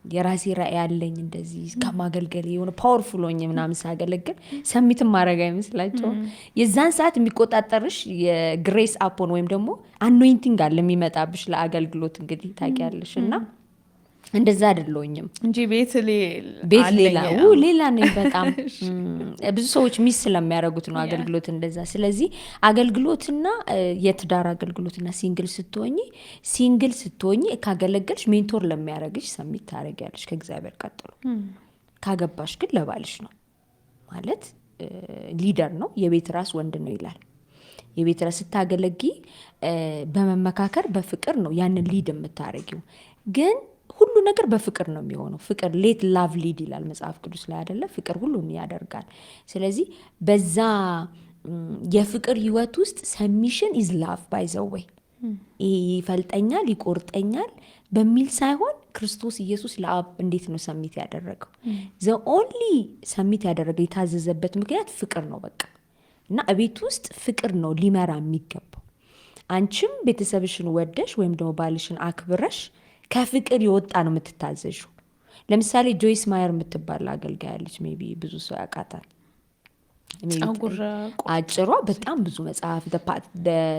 የራሴ ራእይ ያለኝ እንደዚህ ከማገልገል የሆነ ፓወርፉል ሆኜ ምናምን ሳገለግል ሰሚትም ማድረግ አይመስላቸውም። የዛን ሰዓት የሚቆጣጠርሽ የግሬስ አፖን ወይም ደግሞ አኖይንቲንግ አለ የሚመጣብሽ ለአገልግሎት። እንግዲህ ታውቂያለሽ እና እንደዛ አይደለሁኝም እንጂ ቤት ሌላ ነኝ። በጣም ብዙ ሰዎች ሚስ ስለሚያደርጉት ነው አገልግሎት እንደዛ። ስለዚህ አገልግሎትና የትዳር አገልግሎትና ሲንግል ስትሆኚ ካገለገልሽ ሜንቶር ለሚያደርግሽ ሰሚት ታደርጊያለሽ ከእግዚአብሔር ቀጥሎ። ካገባሽ ግን ለባልሽ ነው ማለት ሊደር ነው፣ የቤት ራስ ወንድ ነው ይላል። የቤት ራስ ስታገለጊ በመመካከር በፍቅር ነው ያንን ሊድ የምታደርጊው። ግን ሁሉ ነገር በፍቅር ነው የሚሆነው። ፍቅር ሌት ላቭ ሊድ ይላል መጽሐፍ ቅዱስ ላይ አይደለ? ፍቅር ሁሉን ያደርጋል። ስለዚህ በዛ የፍቅር ህይወት ውስጥ ሰሚሽን ኢዝ ላቭ ባይ ዘ ዌይ። ይፈልጠኛል ይቆርጠኛል በሚል ሳይሆን ክርስቶስ ኢየሱስ ለአብ እንዴት ነው ሰሚት ያደረገው? ዘ ኦንሊ ሰሚት ያደረገው የታዘዘበት ምክንያት ፍቅር ነው በቃ። እና እቤት ውስጥ ፍቅር ነው ሊመራ የሚገባው። አንቺም ቤተሰብሽን ወደሽ ወይም ደግሞ ባልሽን አክብረሽ ከፍቅር የወጣ ነው የምትታዘዡ። ለምሳሌ ጆይስ ማየር የምትባል አገልጋይ አለች። ሜይ ቢ ብዙ ሰው ያውቃታል። አጭሯ በጣም ብዙ መጽሐፍ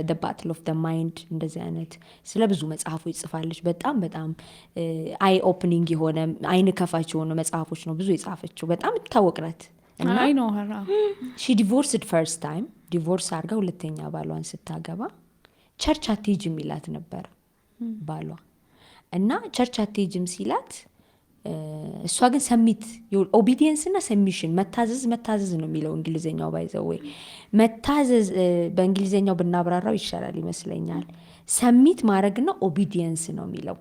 the battle of the mind እንደዚህ አይነት ስለ ብዙ መጽሐፎች ጽፋለች። በጣም አይ ኦፕኒንግ የሆነ አይን ከፋች የሆነ መጽሐፎች ነው ብዙ የጻፈችው። በጣም ትታወቅ ናት። እና she divorced first time ዲቮርስ አድርጋ ሁለተኛ ባሏን ስታገባ ቸርች አትሄጂም ይላት ነበር ባሏ። እና ቸርች አትሄጂም ሲላት እሷ ግን ሰሚት ኦቢዲየንስ እና ሰሚሽን መታዘዝ ነው የሚለው እንግሊዘኛው። ባይዘው ወይ መታዘዝ በእንግሊዘኛው ብናብራራው ይሻላል ይመስለኛል። ሰሚት ማድረግና ኦቢዲየንስ ነው የሚለው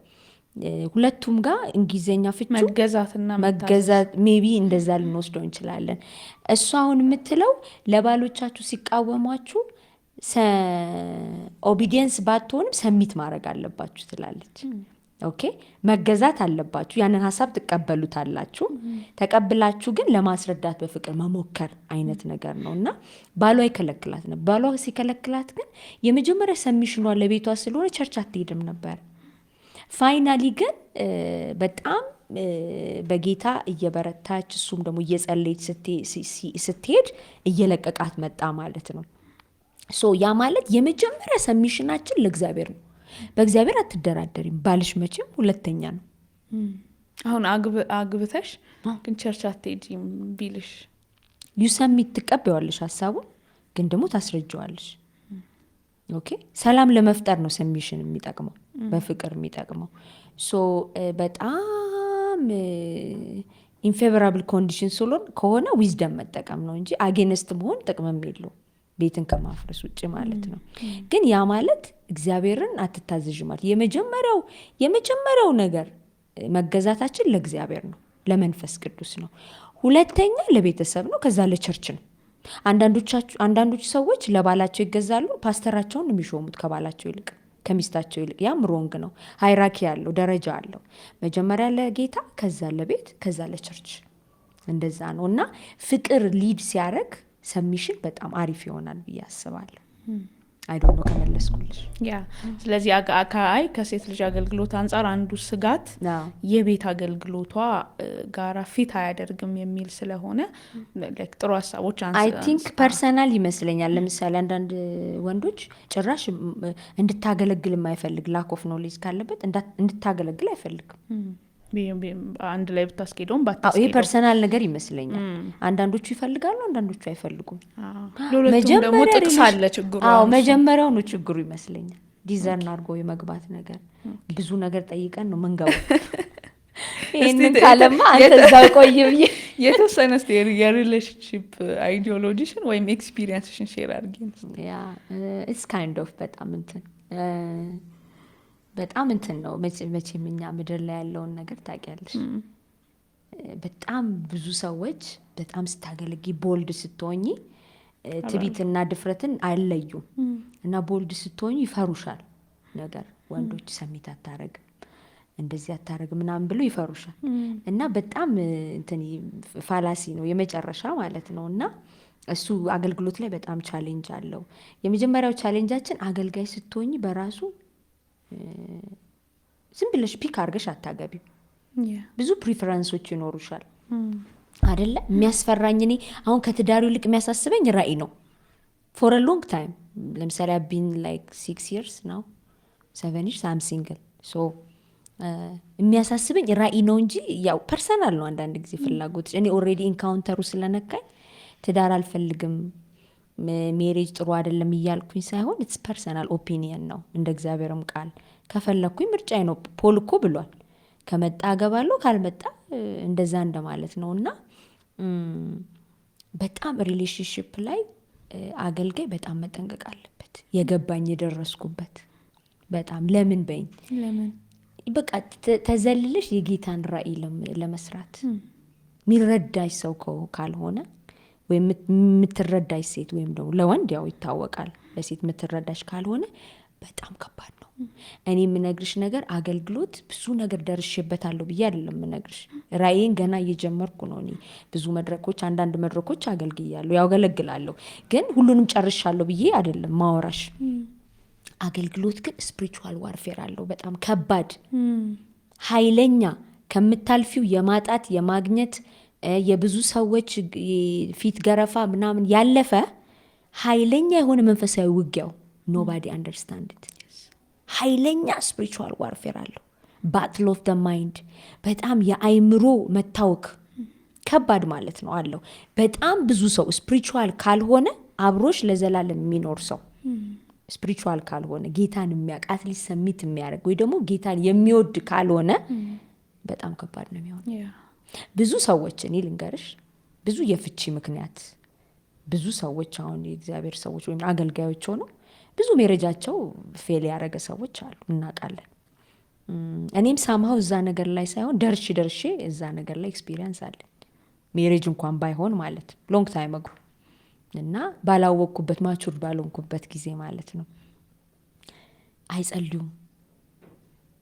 ሁለቱም ጋር እንግሊዘኛ ፍቹ መገዛት ሜቢ እንደዛ ልንወስደው እንችላለን። እሷ አሁን የምትለው ለባሎቻችሁ ሲቃወሟችሁ ኦቢዲየንስ ባትሆንም ሰሚት ማድረግ አለባችሁ ትላለች። ኦኬ መገዛት አለባችሁ። ያንን ሀሳብ ትቀበሉታላችሁ። ተቀብላችሁ ግን ለማስረዳት በፍቅር መሞከር አይነት ነገር ነው። እና ባሏ ይከለክላት ነበር። ባሏ ሲከለክላት ግን የመጀመሪያ ሰሚሽኗ ለቤቷ ስለሆነ ቸርች አትሄድም ነበር። ፋይናሊ ግን በጣም በጌታ እየበረታች እሱም ደግሞ እየጸለየች ስትሄድ እየለቀቃት መጣ ማለት ነው። ሶ ያ ማለት የመጀመሪያ ሰሚሽናችን ለእግዚአብሔር ነው። በእግዚአብሔር አትደራደሪም። ባልሽ መቼም ሁለተኛ ነው። አሁን አግብተሽ ግን ቸርች አትሄጂም ቢልሽ ዩሰሚት ትቀበዋለሽ ሀሳቡን፣ ግን ደግሞ ታስረጀዋለሽ። ኦኬ ሰላም ለመፍጠር ነው ሰሚሽን የሚጠቅመው በፍቅር የሚጠቅመው። ሶ በጣም ኢንፌቨራብል ኮንዲሽን ስለሆን ከሆነ ዊዝደም መጠቀም ነው እንጂ አጌነስት መሆን ጥቅምም የለው ቤትን ከማፍረስ ውጭ ማለት ነው። ግን ያ ማለት እግዚአብሔርን አትታዘዥ ማለት የመጀመሪያው ነገር መገዛታችን ለእግዚአብሔር ነው፣ ለመንፈስ ቅዱስ ነው። ሁለተኛ ለቤተሰብ ነው፣ ከዛ ለቸርች ነው። አንዳንዶች ሰዎች ለባላቸው ይገዛሉ፣ ፓስተራቸውን የሚሾሙት ከባላቸው ይልቅ ከሚስታቸው ይልቅ። ያም ሮንግ ነው። ሃይራኪ ያለው ደረጃ አለው። መጀመሪያ ለጌታ፣ ከዛ ለቤት፣ ከዛ ለቸርች። እንደዛ ነው እና ፍቅር ሊድ ሲያደርግ ሰሚሽን በጣም አሪፍ ይሆናል ብዬ አስባለሁ። አይዶኖ ከመለስኩልሽ። ያ ስለዚህ አካይ ከሴት ልጅ አገልግሎት አንጻር አንዱ ስጋት የቤት አገልግሎቷ ጋራ ፊት አያደርግም የሚል ስለሆነ ጥሩ ሀሳቦች አይ ቲንክ ፐርሰናል ይመስለኛል። ለምሳሌ አንዳንድ ወንዶች ጭራሽ እንድታገለግል የማይፈልግ ላክ ኦፍ ኖሌጅ ካለበት እንድታገለግል አይፈልግም። አንድ ላይ ብታስኬደውም ባታስኬደው ይህ ፐርሰናል ነገር ይመስለኛል። አንዳንዶቹ ይፈልጋሉ፣ አንዳንዶቹ አይፈልጉም። ለሁለቱም ደግሞ ጥቅስ አለ ችግሩ። መጀመሪያው ነው ችግሩ ይመስለኛል። ዲዘርን አድርጎ የመግባት ነገር ብዙ ነገር ጠይቀን ነው መንገባ። ይህንን ካለማ አንተ እዛው ቆይ ብዬ የተወሰነ የሪሌሽንሽፕ አይዲዮሎጂሽን ወይም ኤክስፒሪየንስሽን ሼር አድርጊ። ያ ኢትስ ካይንድ ኦፍ በጣም እንትን ነው። መቼም እኛ ምድር ላይ ያለውን ነገር ታውቂያለሽ። በጣም ብዙ ሰዎች በጣም ስታገለጊ ቦልድ ስትሆኚ ትቢትና ድፍረትን አይለዩም እና ቦልድ ስትሆኚ ይፈሩሻል። ነገር ወንዶች ሰሚት አታረግም፣ እንደዚህ አታረግም ምናምን ብሎ ይፈሩሻል እና በጣም እንትን ፋላሲ ነው የመጨረሻ ማለት ነው። እና እሱ አገልግሎት ላይ በጣም ቻሌንጅ አለው። የመጀመሪያው ቻሌንጃችን አገልጋይ ስትሆኚ በራሱ ዝም ብለሽ ፒክ አድርገሽ አታገቢም። ብዙ ፕሪፈረንሶች ይኖሩሻል አይደለ? የሚያስፈራኝ እኔ አሁን ከትዳሩ ይልቅ የሚያሳስበኝ ራእይ ነው። ፎር ሎንግ ታይም ለምሳሌ አቢን ላይክ 6 years ነው 7 years አም ሲንግል። ሶ የሚያሳስበኝ ራእይ ነው እንጂ ያው ፐርሰናል ነው። አንዳንድ ጊዜ ፍላጎት እኔ ኦልሬዲ ኢንካውንተሩ ስለነካኝ ትዳር አልፈልግም ሜሬጅ ጥሩ አይደለም እያልኩኝ ሳይሆን ኢትስ ፐርሰናል ኦፒኒየን ነው። እንደ እግዚአብሔርም ቃል ከፈለኩኝ ምርጫዬ ነው። ፖል እኮ ብሏል፣ ከመጣ አገባለሁ፣ ካልመጣ እንደዛ እንደማለት ነው። እና በጣም ሪሌሽንሽፕ ላይ አገልጋይ በጣም መጠንቀቅ አለበት። የገባኝ የደረስኩበት በጣም ለምን በይኝ በቃ ተዘልልሽ የጌታን ራእይ ለመስራት የሚረዳሽ ሰው ካልሆነ ወይም የምትረዳሽ ሴት ወይም ደግሞ ለወንድ ያው ይታወቃል፣ ለሴት የምትረዳሽ ካልሆነ በጣም ከባድ ነው። እኔ የምነግርሽ ነገር አገልግሎት ብዙ ነገር ደርሼበታለሁ ብዬ አይደለም የምነግርሽ። ራእዬን ገና እየጀመርኩ ነው። እኔ ብዙ መድረኮች አንዳንድ መድረኮች አገልግያለሁ፣ ያገለግላለሁ፣ ግን ሁሉንም ጨርሻለሁ ብዬ አይደለም ማወራሽ። አገልግሎት ግን ስፒሪቹዋል ዋርፌር አለው፣ በጣም ከባድ ኃይለኛ፣ ከምታልፊው የማጣት የማግኘት የብዙ ሰዎች ፊት ገረፋ ምናምን ያለፈ ኃይለኛ የሆነ መንፈሳዊ ውጊያው ኖባዲ አንደርስታንድ ኢት። ኃይለኛ ስፒሪቹዋል ዋርፌር አለው። ባትል ኦፍ ደ ማይንድ፣ በጣም የአይምሮ መታወክ ከባድ ማለት ነው አለው። በጣም ብዙ ሰው ስፒሪቹዋል ካልሆነ አብሮሽ ለዘላለም የሚኖር ሰው ስፒሪቹዋል ካልሆነ ጌታን የሚያውቅ አትሊስት ሰሚት የሚያደርግ ወይ ደግሞ ጌታን የሚወድ ካልሆነ በጣም ከባድ ነው የሚሆነው። ብዙ ሰዎች እኔ ልንገርሽ፣ ብዙ የፍቺ ምክንያት ብዙ ሰዎች አሁን የእግዚአብሔር ሰዎች ወይም አገልጋዮች ሆነው ብዙ ሜሬጃቸው ፌል ያደረገ ሰዎች አሉ፣ እናውቃለን። እኔም ሳምሃው እዛ ነገር ላይ ሳይሆን ደርሼ እዛ ነገር ላይ ኤክስፒሪየንስ አለ። ሜሬጅ እንኳን ባይሆን ማለት ሎንግ ታይም አጎ እና ባላወቅኩበት ማቹር ባልሆንኩበት ጊዜ ማለት ነው። አይጸልዩም።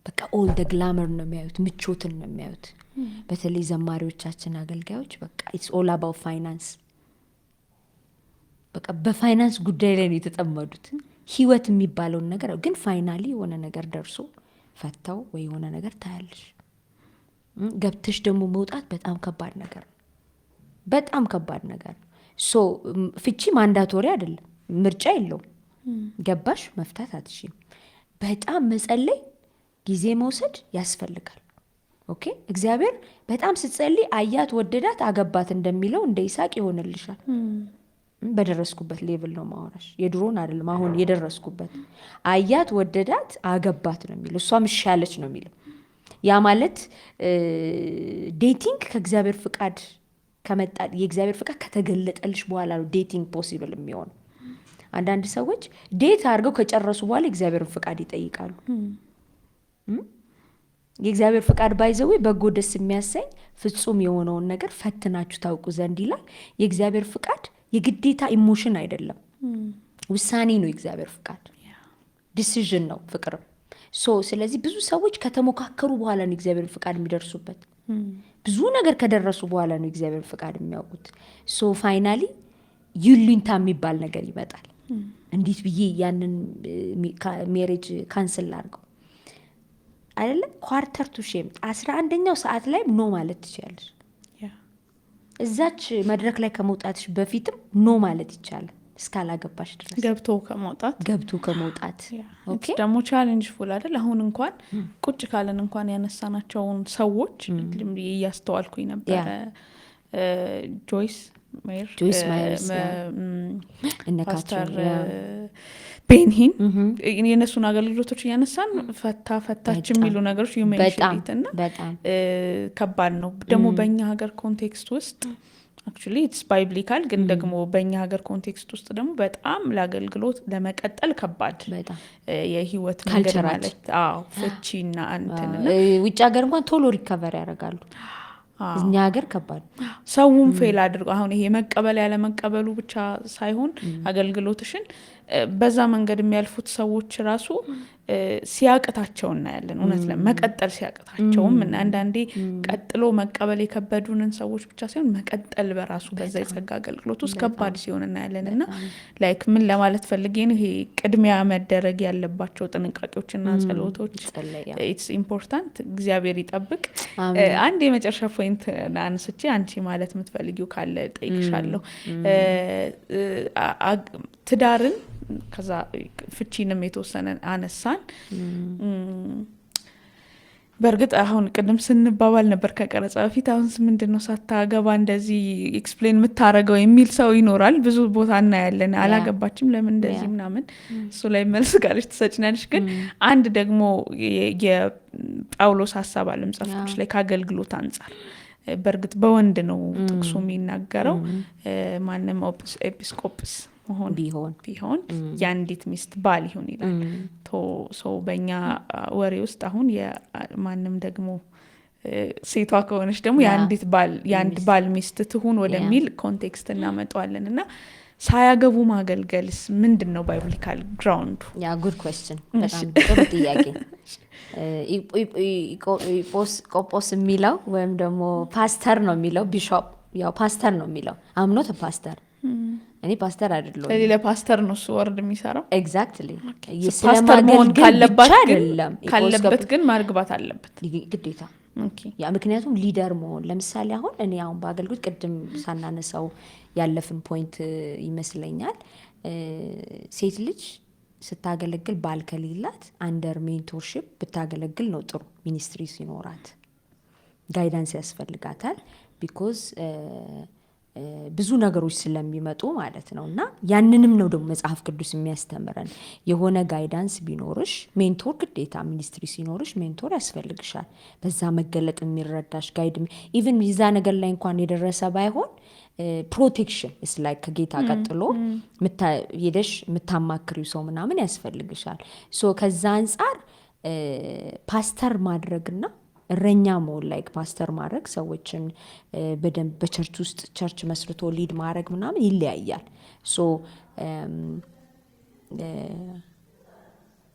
በቃ ኦል ደ ግላመር ነው የሚያዩት፣ ምቾትን ነው የሚያዩት። በተለይ ዘማሪዎቻችን አገልጋዮች በቃ ኢትስ ኦል አባውት ፋይናንስ። በቃ በፋይናንስ ጉዳይ ላይ ነው የተጠመዱት። ህይወት የሚባለውን ነገር ግን ፋይናሊ የሆነ ነገር ደርሶ ፈተው ወይ የሆነ ነገር ታያለሽ። ገብተሽ ደግሞ መውጣት በጣም ከባድ ነገር ነው፣ በጣም ከባድ ነገር ነው። ሶ ፍቺ ማንዳቶሪ አይደለም፣ ምርጫ የለውም። ገባሽ መፍታት አትችይም። በጣም መጸለይ፣ ጊዜ መውሰድ ያስፈልጋል። ኦኬ እግዚአብሔር በጣም ስትጸልይ አያት፣ ወደዳት፣ አገባት እንደሚለው እንደ ይስሐቅ ይሆንልሻል። በደረስኩበት ሌቭል ነው ማወራሽ፣ የድሮን አይደለም አሁን የደረስኩበት። አያት ወደዳት አገባት ነው የሚለው፣ እሷም እሺ ያለች ነው የሚለው። ያ ማለት ዴቲንግ ከእግዚአብሔር ፍቃድ ከመጣ የእግዚአብሔር ፍቃድ ከተገለጠልሽ በኋላ ነው ዴቲንግ ፖሲብል የሚሆነው። አንዳንድ ሰዎች ዴት አድርገው ከጨረሱ በኋላ የእግዚአብሔርን ፍቃድ ይጠይቃሉ። የእግዚአብሔር ፍቃድ ባይዘው በጎ ደስ የሚያሰኝ ፍጹም የሆነውን ነገር ፈትናችሁ ታውቁ ዘንድ ይላል። የእግዚአብሔር ፍቃድ የግዴታ ኢሞሽን አይደለም፣ ውሳኔ ነው። የእግዚአብሔር ፍቃድ ዲሲዥን ነው፣ ፍቅርም። ስለዚህ ብዙ ሰዎች ከተሞካከሩ በኋላ ነው የእግዚአብሔር ፍቃድ የሚደርሱበት። ብዙ ነገር ከደረሱ በኋላ ነው የእግዚአብሔር ፍቃድ የሚያውቁት። ፋይናሊ ይሉኝታ የሚባል ነገር ይመጣል። እንዴት ብዬ ያንን ሜሬጅ ካንስል አድርገው አይደለም። ኳርተር ቱ ሼም 11ኛው ሰዓት ላይ ኖ ማለት ትችላለች። እዛች መድረክ ላይ ከመውጣትሽ በፊትም ኖ ማለት ይቻላል፣ እስካላገባሽ ድረስ ገብቶ ከመውጣት ደግሞ ቻሌንጅ ፉል አይደል? አሁን እንኳን ቁጭ ካለን እንኳን ያነሳናቸውን ሰዎች እያስተዋልኩኝ ነበረ። ጆይስ ማየር ፓስተር ቤንሂን የእነሱን አገልግሎቶች እያነሳን ፈታች የሚሉ ነገሮች ዩሜንሽኒት እና ከባድ ነው ደግሞ በእኛ ሀገር ኮንቴክስት ውስጥ አክቹዋሊ ኢትስ ባይብሊካል፣ ግን ደግሞ በእኛ ሀገር ኮንቴክስት ውስጥ ደግሞ በጣም ለአገልግሎት ለመቀጠል ከባድ የህይወት መንገድ ማለት ፍቺና አንተንና ውጭ ሀገር እንኳን ቶሎ ሪከቨር ያደርጋሉ። እኛ ሀገር ከባድ ሰውም ፌል አድርጎ አሁን ይሄ መቀበል ያለ መቀበሉ ብቻ ሳይሆን አገልግሎትሽን በዛ መንገድ የሚያልፉት ሰዎች ራሱ ሲያቅታቸው እናያለን። እውነት መቀጠል ሲያቅታቸውም እና አንዳንዴ ቀጥሎ መቀበል የከበዱንን ሰዎች ብቻ ሳይሆን መቀጠል በራሱ በዛ የጸጋ አገልግሎት ውስጥ ከባድ ሲሆን እናያለን። እና ላይክ ምን ለማለት ፈልጌ ነው፣ ይሄ ቅድሚያ መደረግ ያለባቸው ጥንቃቄዎችና ጸሎቶች ኢትስ ኢምፖርታንት። እግዚአብሔር ይጠብቅ። አንድ የመጨረሻ ፖይንት አንስቼ አንቺ ማለት የምትፈልጊው ካለ ጠይቅሻለሁ። ትዳርን ከዛ ፍቺንም የተወሰነ አነሳን። በእርግጥ አሁን ቅድም ስንባባል ነበር ከቀረጻ በፊት አሁን ምንድነው ሳታገባ እንደዚህ ኤክስፕሌን የምታረገው የሚል ሰው ይኖራል። ብዙ ቦታ እናያለን። አላገባችም ለምን እንደዚህ ምናምን፣ እሱ ላይ መልስ ጋር ትሰጭናለሽ። ግን አንድ ደግሞ የጳውሎስ ሀሳብ አለ መጽሐፎች ላይ ከአገልግሎት አንጻር። በእርግጥ በወንድ ነው ጥቅሱ የሚናገረው። ማንም ኤጲስቆጶስ መሆን ቢሆን የአንዲት ሚስት ባል ይሁን ይላል። ሰው በእኛ ወሬ ውስጥ አሁን ማንም ደግሞ ሴቷ ከሆነች ደግሞ የአንድ ባል ሚስት ትሁን ወደሚል ኮንቴክስት እናመጣዋለን። እና ሳያገቡ ማገልገልስ ምንድን ነው ባይብሊካል ግራውንዱ? ያ ጉድ ኩዌስችን፣ በጣም ጥሩ ጥያቄ። ቆጶስ የሚለው ወይም ደግሞ ፓስተር ነው የሚለው፣ ቢሾፕ ያው ፓስተር ነው የሚለው። አምኖት ፓስተር እኔ ፓስተር አይደለሁም። ለሌላ ፓስተር ነው እሱ ወርድ የሚሰራው። ኤግዛክትሊ። ፓስተር መሆን ካለበት ግን ማግባት አለበት ግዴታ። ያ ምክንያቱም ሊደር መሆን ለምሳሌ አሁን እኔ አሁን በአገልግሎት ቅድም ሳናነሳው ያለፍን ፖይንት ይመስለኛል። ሴት ልጅ ስታገለግል ባል ከሌላት አንደር ሜንቶርሺፕ ብታገለግል ነው ጥሩ። ሚኒስትሪ ሲኖራት ጋይዳንስ ያስፈልጋታል። ቢኮዝ ብዙ ነገሮች ስለሚመጡ ማለት ነው። እና ያንንም ነው ደግሞ መጽሐፍ ቅዱስ የሚያስተምረን። የሆነ ጋይዳንስ ቢኖርሽ ሜንቶር ግዴታ፣ ሚኒስትሪ ሲኖርሽ ሜንቶር ያስፈልግሻል። በዛ መገለጥ የሚረዳሽ ጋይድ፣ ኢቨን ይዛ ነገር ላይ እንኳን የደረሰ ባይሆን ፕሮቴክሽን ስ ላይ ከጌታ ቀጥሎ ሄደሽ የምታማክሪው ሰው ምናምን ያስፈልግሻል። ከዛ አንጻር ፓስተር ማድረግና እረኛ መሆን ላይ ፓስተር ማድረግ ሰዎችን በደንብ በቸርች ውስጥ ቸርች መስርቶ ሊድ ማድረግ ምናምን ይለያያል።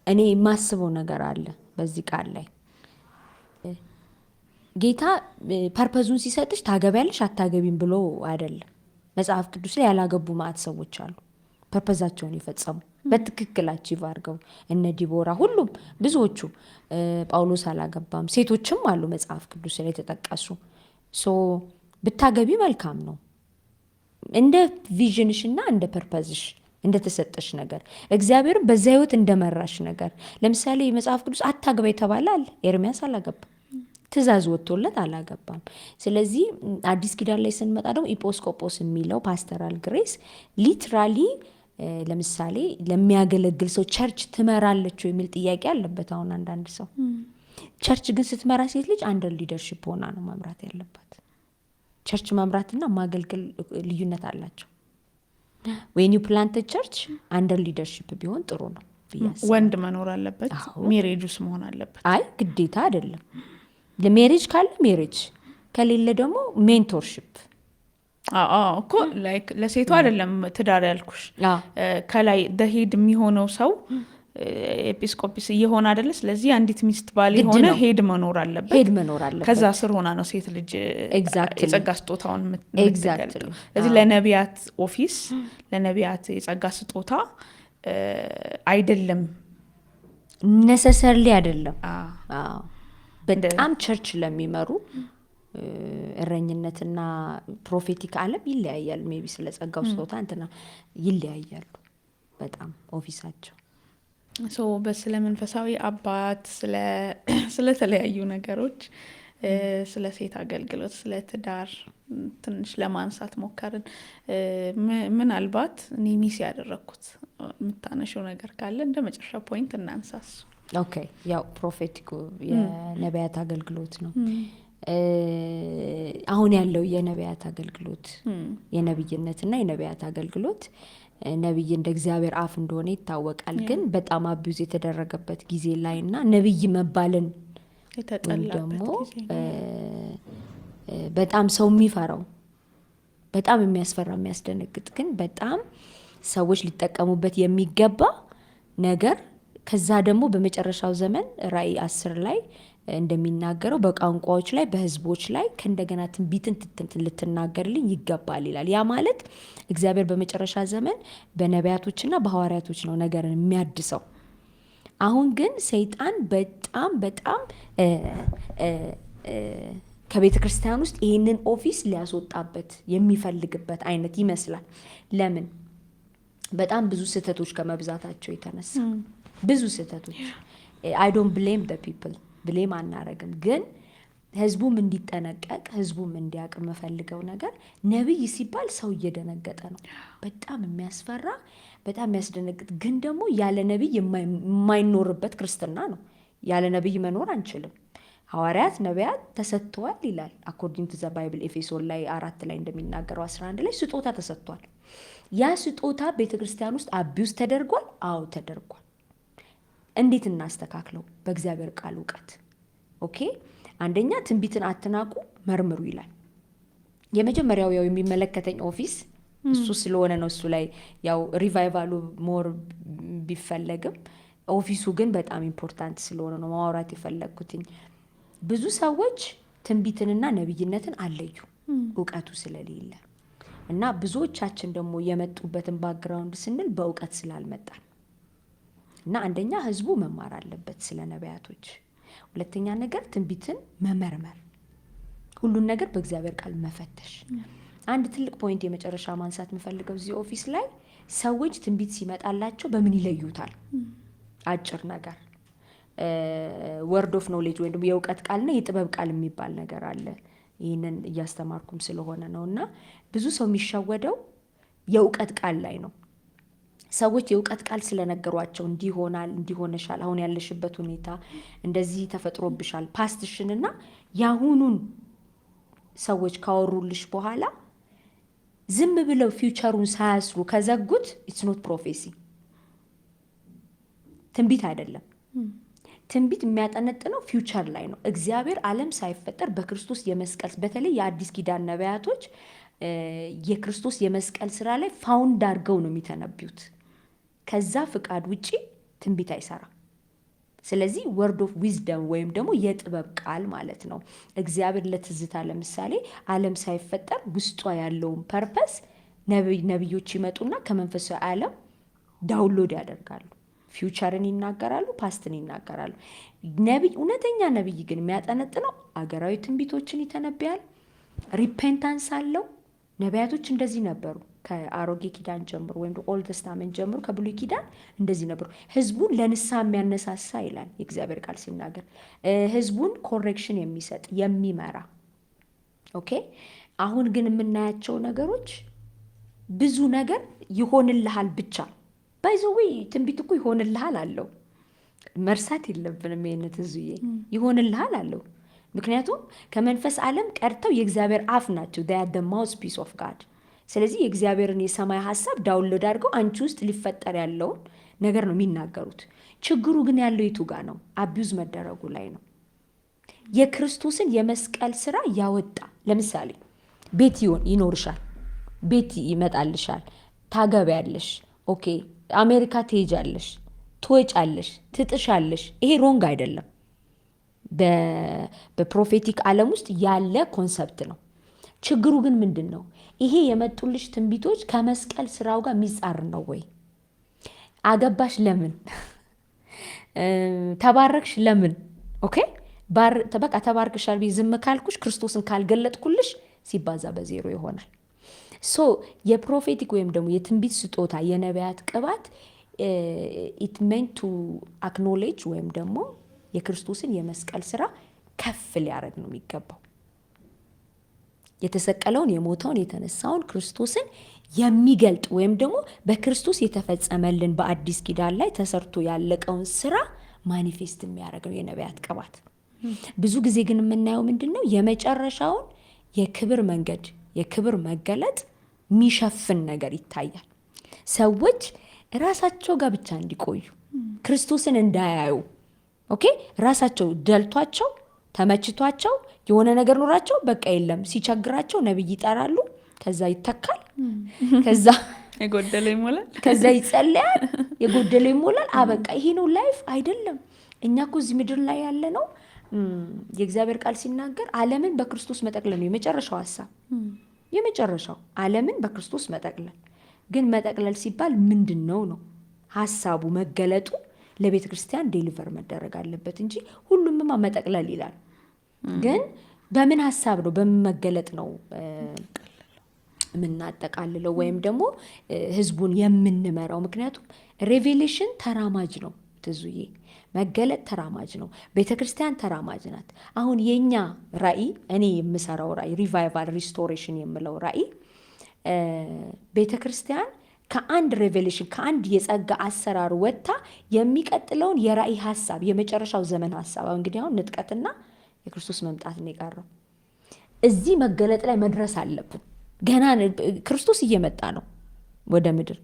እኔ የማስበው ነገር አለ በዚህ ቃል ላይ። ጌታ ፐርፐዙን ሲሰጥሽ ታገቢያለሽ አታገቢም ብሎ አይደለም። መጽሐፍ ቅዱስ ላይ ያላገቡ ማዕት ሰዎች አሉ፣ ፐርፐዛቸውን የፈጸሙ በትክክል አቺቭ አድርገው፣ እነ ዲቦራ ሁሉም ብዙዎቹ። ጳውሎስ አላገባም፣ ሴቶችም አሉ መጽሐፍ ቅዱስ ላይ የተጠቀሱ። ብታገቢ መልካም ነው፣ እንደ ቪዥንሽ እና እንደ ፐርፐዝሽ እንደተሰጠሽ ነገር እግዚአብሔር በዛ ህይወት እንደመራሽ ነገር። ለምሳሌ መጽሐፍ ቅዱስ አታግባ የተባለ አለ። ኤርሚያስ አላገባም፣ ትእዛዝ ወጥቶለት አላገባም። ስለዚህ አዲስ ኪዳን ላይ ስንመጣ ደግሞ ኢጶስቆጶስ የሚለው ፓስተራል ግሬስ ሊትራሊ ለምሳሌ ለሚያገለግል ሰው ቸርች ትመራለች የሚል ጥያቄ አለበት። አሁን አንዳንድ ሰው ቸርች ግን ስትመራ ሴት ልጅ አንደር ሊደርሺፕ ሆና ነው መምራት ያለባት። ቸርች መምራትና ማገልገል ልዩነት አላቸው። ዌን ዩ ፕላንት ቸርች አንደር ሊደርሺፕ ቢሆን ጥሩ ነው ብያስ። ወንድ መኖር አለበት፣ ሜሬጅስ መሆን አለበት። አይ ግዴታ አይደለም። ለሜሬጅ ካለ ሜሬጅ፣ ከሌለ ደግሞ ሜንቶርሺፕ እኮ ላይክ ለሴቷ አይደለም ትዳር ያልኩሽ። ከላይ ደሄድ የሚሆነው ሰው ኤጲስቆጶስ እየሆነ አይደለ? ስለዚህ አንዲት ሚስት ባል የሆነ ሄድ መኖር አለበት። ከዛ ስር ሆና ነው ሴት ልጅ የጸጋ ስጦታውን የምትገልጠው። ስለዚህ ለነቢያት ኦፊስ፣ ለነቢያት የጸጋ ስጦታ አይደለም፣ ነሰሰርሊ አይደለም። በጣም ቸርች ለሚመሩ እረኝነትና ፕሮፌቲክ ዓለም ይለያያል። ሜቢ ስለ ጸጋው ስጦታ እንትና ይለያያሉ በጣም ኦፊሳቸው። በስለ መንፈሳዊ አባት፣ ስለተለያዩ ነገሮች፣ ስለ ሴት አገልግሎት፣ ስለ ትዳር ትንሽ ለማንሳት ሞከርን። ምናልባት እኔ ሚስ ያደረግኩት የምታነሺው ነገር ካለ እንደ መጨረሻ ፖይንት እናንሳስ። ኦኬ፣ ያው ፕሮፌቲኩ የነቢያት አገልግሎት ነው። አሁን ያለው የነቢያት አገልግሎት የነብይነትና የነቢያት አገልግሎት ነብይ እንደ እግዚአብሔር አፍ እንደሆነ ይታወቃል። ግን በጣም አቢዩዝ የተደረገበት ጊዜ ላይና ነብይ መባልን ደግሞ በጣም ሰው የሚፈራው በጣም የሚያስፈራ የሚያስደነግጥ ግን በጣም ሰዎች ሊጠቀሙበት የሚገባ ነገር። ከዛ ደግሞ በመጨረሻው ዘመን ራእይ 10 ላይ እንደሚናገረው በቋንቋዎች ላይ በህዝቦች ላይ ከእንደገና ትንቢትን ልትናገርልኝ ይገባል ይላል። ያ ማለት እግዚአብሔር በመጨረሻ ዘመን በነቢያቶችና በሐዋርያቶች ነው ነገርን የሚያድሰው። አሁን ግን ሰይጣን በጣም በጣም ከቤተ ክርስቲያን ውስጥ ይህንን ኦፊስ ሊያስወጣበት የሚፈልግበት አይነት ይመስላል። ለምን? በጣም ብዙ ስህተቶች ከመብዛታቸው የተነሳ ብዙ ስህተቶች። አይ ዶንት ብሌም ዘ ፒፕል፣ ብሌም አናረግም። ግን ህዝቡም እንዲጠነቀቅ ህዝቡም እንዲያውቅ የምፈልገው ነገር ነብይ ሲባል ሰው እየደነገጠ ነው። በጣም የሚያስፈራ በጣም የሚያስደነግጥ ግን ደግሞ ያለ ነብይ የማይኖርበት ክርስትና ነው። ያለ ነብይ መኖር አንችልም። ሐዋርያት ነቢያት ተሰጥተዋል ይላል አኮርዲንግ ቱ ዘ ባይብል። ኤፌሶን ላይ 4 ላይ እንደሚናገረው 11 ላይ ስጦታ ተሰጥቷል። ያ ስጦታ ቤተክርስቲያን ውስጥ አቢውስ ተደርጓል። አዎ ተደርጓል። እንዴት እናስተካክለው? በእግዚአብሔር ቃል እውቀት። ኦኬ፣ አንደኛ ትንቢትን አትናቁ መርምሩ ይላል። የመጀመሪያው ያው የሚመለከተኝ ኦፊስ እሱ ስለሆነ ነው። እሱ ላይ ያው ሪቫይቫሉ ሞር ቢፈለግም ኦፊሱ ግን በጣም ኢምፖርታንት ስለሆነ ነው ማውራት የፈለግኩትኝ። ብዙ ሰዎች ትንቢትንና ነብይነትን አለዩ እውቀቱ ስለሌለ እና ብዙዎቻችን ደግሞ የመጡበትን ባክግራውንድ ስንል በእውቀት ስላልመጣን እና አንደኛ ህዝቡ መማር አለበት ስለ ነቢያቶች። ሁለተኛ ነገር ትንቢትን መመርመር፣ ሁሉን ነገር በእግዚአብሔር ቃል መፈተሽ። አንድ ትልቅ ፖይንት የመጨረሻ ማንሳት የምፈልገው እዚህ ኦፊስ ላይ ሰዎች ትንቢት ሲመጣላቸው በምን ይለዩታል? አጭር ነገር ወርድ ኦፍ ኖሌጅ ወይም ደግሞ የእውቀት ቃልና የጥበብ ቃል የሚባል ነገር አለ። ይህንን እያስተማርኩም ስለሆነ ነው። እና ብዙ ሰው የሚሸወደው የእውቀት ቃል ላይ ነው። ሰዎች የእውቀት ቃል ስለነገሯቸው እንዲሆናል፣ እንዲሆነሻል፣ አሁን ያለሽበት ሁኔታ እንደዚህ ተፈጥሮብሻል፣ ፓስትሽንና ያሁኑን ሰዎች ካወሩልሽ በኋላ ዝም ብለው ፊውቸሩን ሳያስሩ ከዘጉት ኢትስ ኖት ፕሮፌሲ፣ ትንቢት አይደለም። ትንቢት የሚያጠነጥነው ፊውቸር ላይ ነው። እግዚአብሔር ዓለም ሳይፈጠር በክርስቶስ የመስቀል በተለይ የአዲስ ኪዳን ነቢያቶች የክርስቶስ የመስቀል ስራ ላይ ፋውንድ አድርገው ነው የሚተነብዩት። ከዛ ፍቃድ ውጪ ትንቢት አይሰራም። ስለዚህ ወርድ ኦፍ ዊዝደም ወይም ደግሞ የጥበብ ቃል ማለት ነው። እግዚአብሔር ለትዝታ ለምሳሌ ዓለም ሳይፈጠር ውስጧ ያለውን ፐርፐስ ነቢዮች ይመጡና ከመንፈሳዊ ዓለም ዳውንሎድ ያደርጋሉ። ፊውቸርን ይናገራሉ፣ ፓስትን ይናገራሉ። ነቢይ እውነተኛ ነቢይ ግን የሚያጠነጥነው አገራዊ ትንቢቶችን ይተነብያል። ሪፔንታንስ አለው። ነቢያቶች እንደዚህ ነበሩ። ከአሮጌ ኪዳን ጀምሮ ወይም ኦልድ ተስታመንት ጀምሮ ከብሉይ ኪዳን እንደዚህ ነበሩ። ህዝቡን ለንስሐ የሚያነሳሳ ይላል የእግዚአብሔር ቃል ሲናገር፣ ህዝቡን ኮሬክሽን የሚሰጥ የሚመራ። ኦኬ አሁን ግን የምናያቸው ነገሮች ብዙ ነገር ይሆንልሃል ብቻ ባይዘዌ ትንቢት እኮ ይሆንልሃል አለው። መርሳት የለብንም ይሄን ትዙዬ፣ ይሆንልሃል አለው። ምክንያቱም ከመንፈስ ዓለም ቀርተው የእግዚአብሔር አፍ ናቸው። ደ ማውዝ ፒስ ኦፍ ጋድ። ስለዚህ የእግዚአብሔርን የሰማይ ሀሳብ ዳውንሎድ አድርገው አንቺ ውስጥ ሊፈጠር ያለውን ነገር ነው የሚናገሩት። ችግሩ ግን ያለው የቱ ጋር ነው? አቢዩዝ መደረጉ ላይ ነው። የክርስቶስን የመስቀል ስራ ያወጣ ለምሳሌ ቤት ይኖርሻል፣ ቤት ይመጣልሻል፣ ታገቢያለሽ፣ ኦኬ አሜሪካ ትሄጃለሽ፣ ትወጫለሽ፣ ትጥሻለሽ። ይሄ ሮንግ አይደለም። በፕሮፌቲክ ዓለም ውስጥ ያለ ኮንሰፕት ነው። ችግሩ ግን ምንድን ነው? ይሄ የመጡልሽ ትንቢቶች ከመስቀል ስራው ጋር የሚጻር ነው ወይ? አገባሽ ለምን? ተባረክሽ ለምን? ኦኬ በቃ ተባርክሻል ብዬ ዝም ካልኩሽ፣ ክርስቶስን ካልገለጥኩልሽ ሲባዛ በዜሮ ይሆናል። ሶ የፕሮፌቲክ ወይም ደግሞ የትንቢት ስጦታ የነቢያት ቅባት ኢት ሜንት ቱ አክኖሌጅ ወይም ደግሞ የክርስቶስን የመስቀል ስራ ከፍ ሊያደርግ ነው የሚገባው። የተሰቀለውን፣ የሞተውን፣ የተነሳውን ክርስቶስን የሚገልጥ ወይም ደግሞ በክርስቶስ የተፈጸመልን በአዲስ ኪዳን ላይ ተሰርቶ ያለቀውን ስራ ማኒፌስት የሚያደርግ ነው የነቢያት ቅባት። ብዙ ጊዜ ግን የምናየው ምንድን ነው? የመጨረሻውን የክብር መንገድ፣ የክብር መገለጥ የሚሸፍን ነገር ይታያል። ሰዎች ራሳቸው ጋር ብቻ እንዲቆዩ ክርስቶስን እንዳያዩ፣ ኦኬ ራሳቸው ደልቷቸው ተመችቷቸው የሆነ ነገር ኖራቸው በቃ የለም ሲቸግራቸው ነብይ ይጠራሉ፣ ከዛ ይተካል፣ ከዛ የጎደለ ይሞላል፣ ከዛ ይጸልያል፣ የጎደለ ይሞላል። አበቃ ይሄ ነው ላይፍ አይደለም። እኛ እኮ እዚህ ምድር ላይ ያለ ነው የእግዚአብሔር ቃል ሲናገር ዓለምን በክርስቶስ መጠቅለል ነው የመጨረሻው ሀሳብ። የመጨረሻው ዓለምን በክርስቶስ መጠቅለል። ግን መጠቅለል ሲባል ምንድን ነው ሀሳቡ? መገለጡ ለቤተ ክርስቲያን ዴሊቨር መደረግ አለበት እንጂ ሁሉምማ መጠቅለል ይላል። ግን በምን ሀሳብ ነው? በምን መገለጥ ነው የምናጠቃልለው ወይም ደግሞ ህዝቡን የምንመራው? ምክንያቱም ሬቬሌሽን ተራማጅ ነው ትዙዬ፣ መገለጥ ተራማጅ ነው። ቤተ ክርስቲያን ተራማጅ ናት። አሁን የኛ ራእይ፣ እኔ የምሰራው ራእይ ሪቫይቫል ሪስቶሬሽን የምለው ራእይ ቤተ ክርስቲያን ከአንድ ሬቬሌሽን ከአንድ የጸጋ አሰራር ወጥታ የሚቀጥለውን የራእይ ሀሳብ የመጨረሻው ዘመን ሀሳብ እንግዲህ አሁን ንጥቀትና የክርስቶስ መምጣት ነው የቀረው። እዚህ መገለጥ ላይ መድረስ አለብን። ገና ክርስቶስ እየመጣ ነው ወደ ምድር፣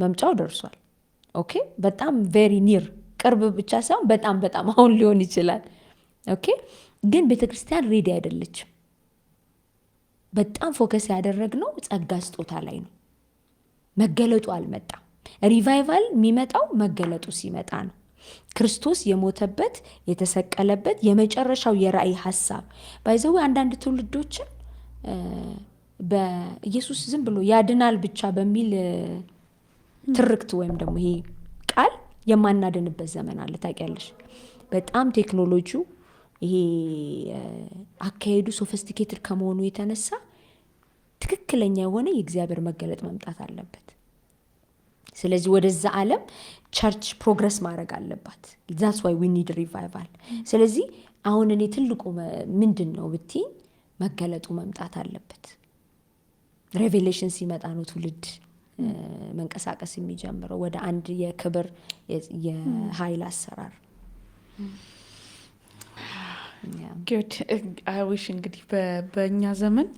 መምጫው ደርሷል። ኦኬ በጣም ቬሪ ኒር፣ ቅርብ ብቻ ሳይሆን በጣም በጣም አሁን ሊሆን ይችላል። ኦኬ ግን ቤተክርስቲያን ሬዲ አይደለችም። በጣም ፎከስ ያደረግነው ጸጋ ስጦታ ላይ ነው። መገለጡ አልመጣም። ሪቫይቫል የሚመጣው መገለጡ ሲመጣ ነው። ክርስቶስ የሞተበት የተሰቀለበት የመጨረሻው የራእይ ሀሳብ ባይዘው አንዳንድ ትውልዶችን በኢየሱስ ዝም ብሎ ያድናል ብቻ በሚል ትርክት ወይም ደግሞ ይሄ ቃል የማናደንበት ዘመን አለ። ታውቂያለሽ፣ በጣም ቴክኖሎጂው ይሄ አካሄዱ ሶፊስቲኬትድ ከመሆኑ የተነሳ ትክክለኛ የሆነ የእግዚአብሔር መገለጥ መምጣት አለበት። ስለዚህ ወደዛ ዓለም ቸርች ፕሮግረስ ማድረግ አለባት። ዛትስ ዋይ ዊ ኒድ ሪቫይቫል። ስለዚህ አሁን እኔ ትልቁ ምንድን ነው ብትይ መገለጡ መምጣት አለበት። ሬቬሌሽን ሲመጣ ነው ትውልድ መንቀሳቀስ የሚጀምረው ወደ አንድ የክብር የኃይል አሰራር። ጉድ አይዊሽ እንግዲህ በእኛ ዘመን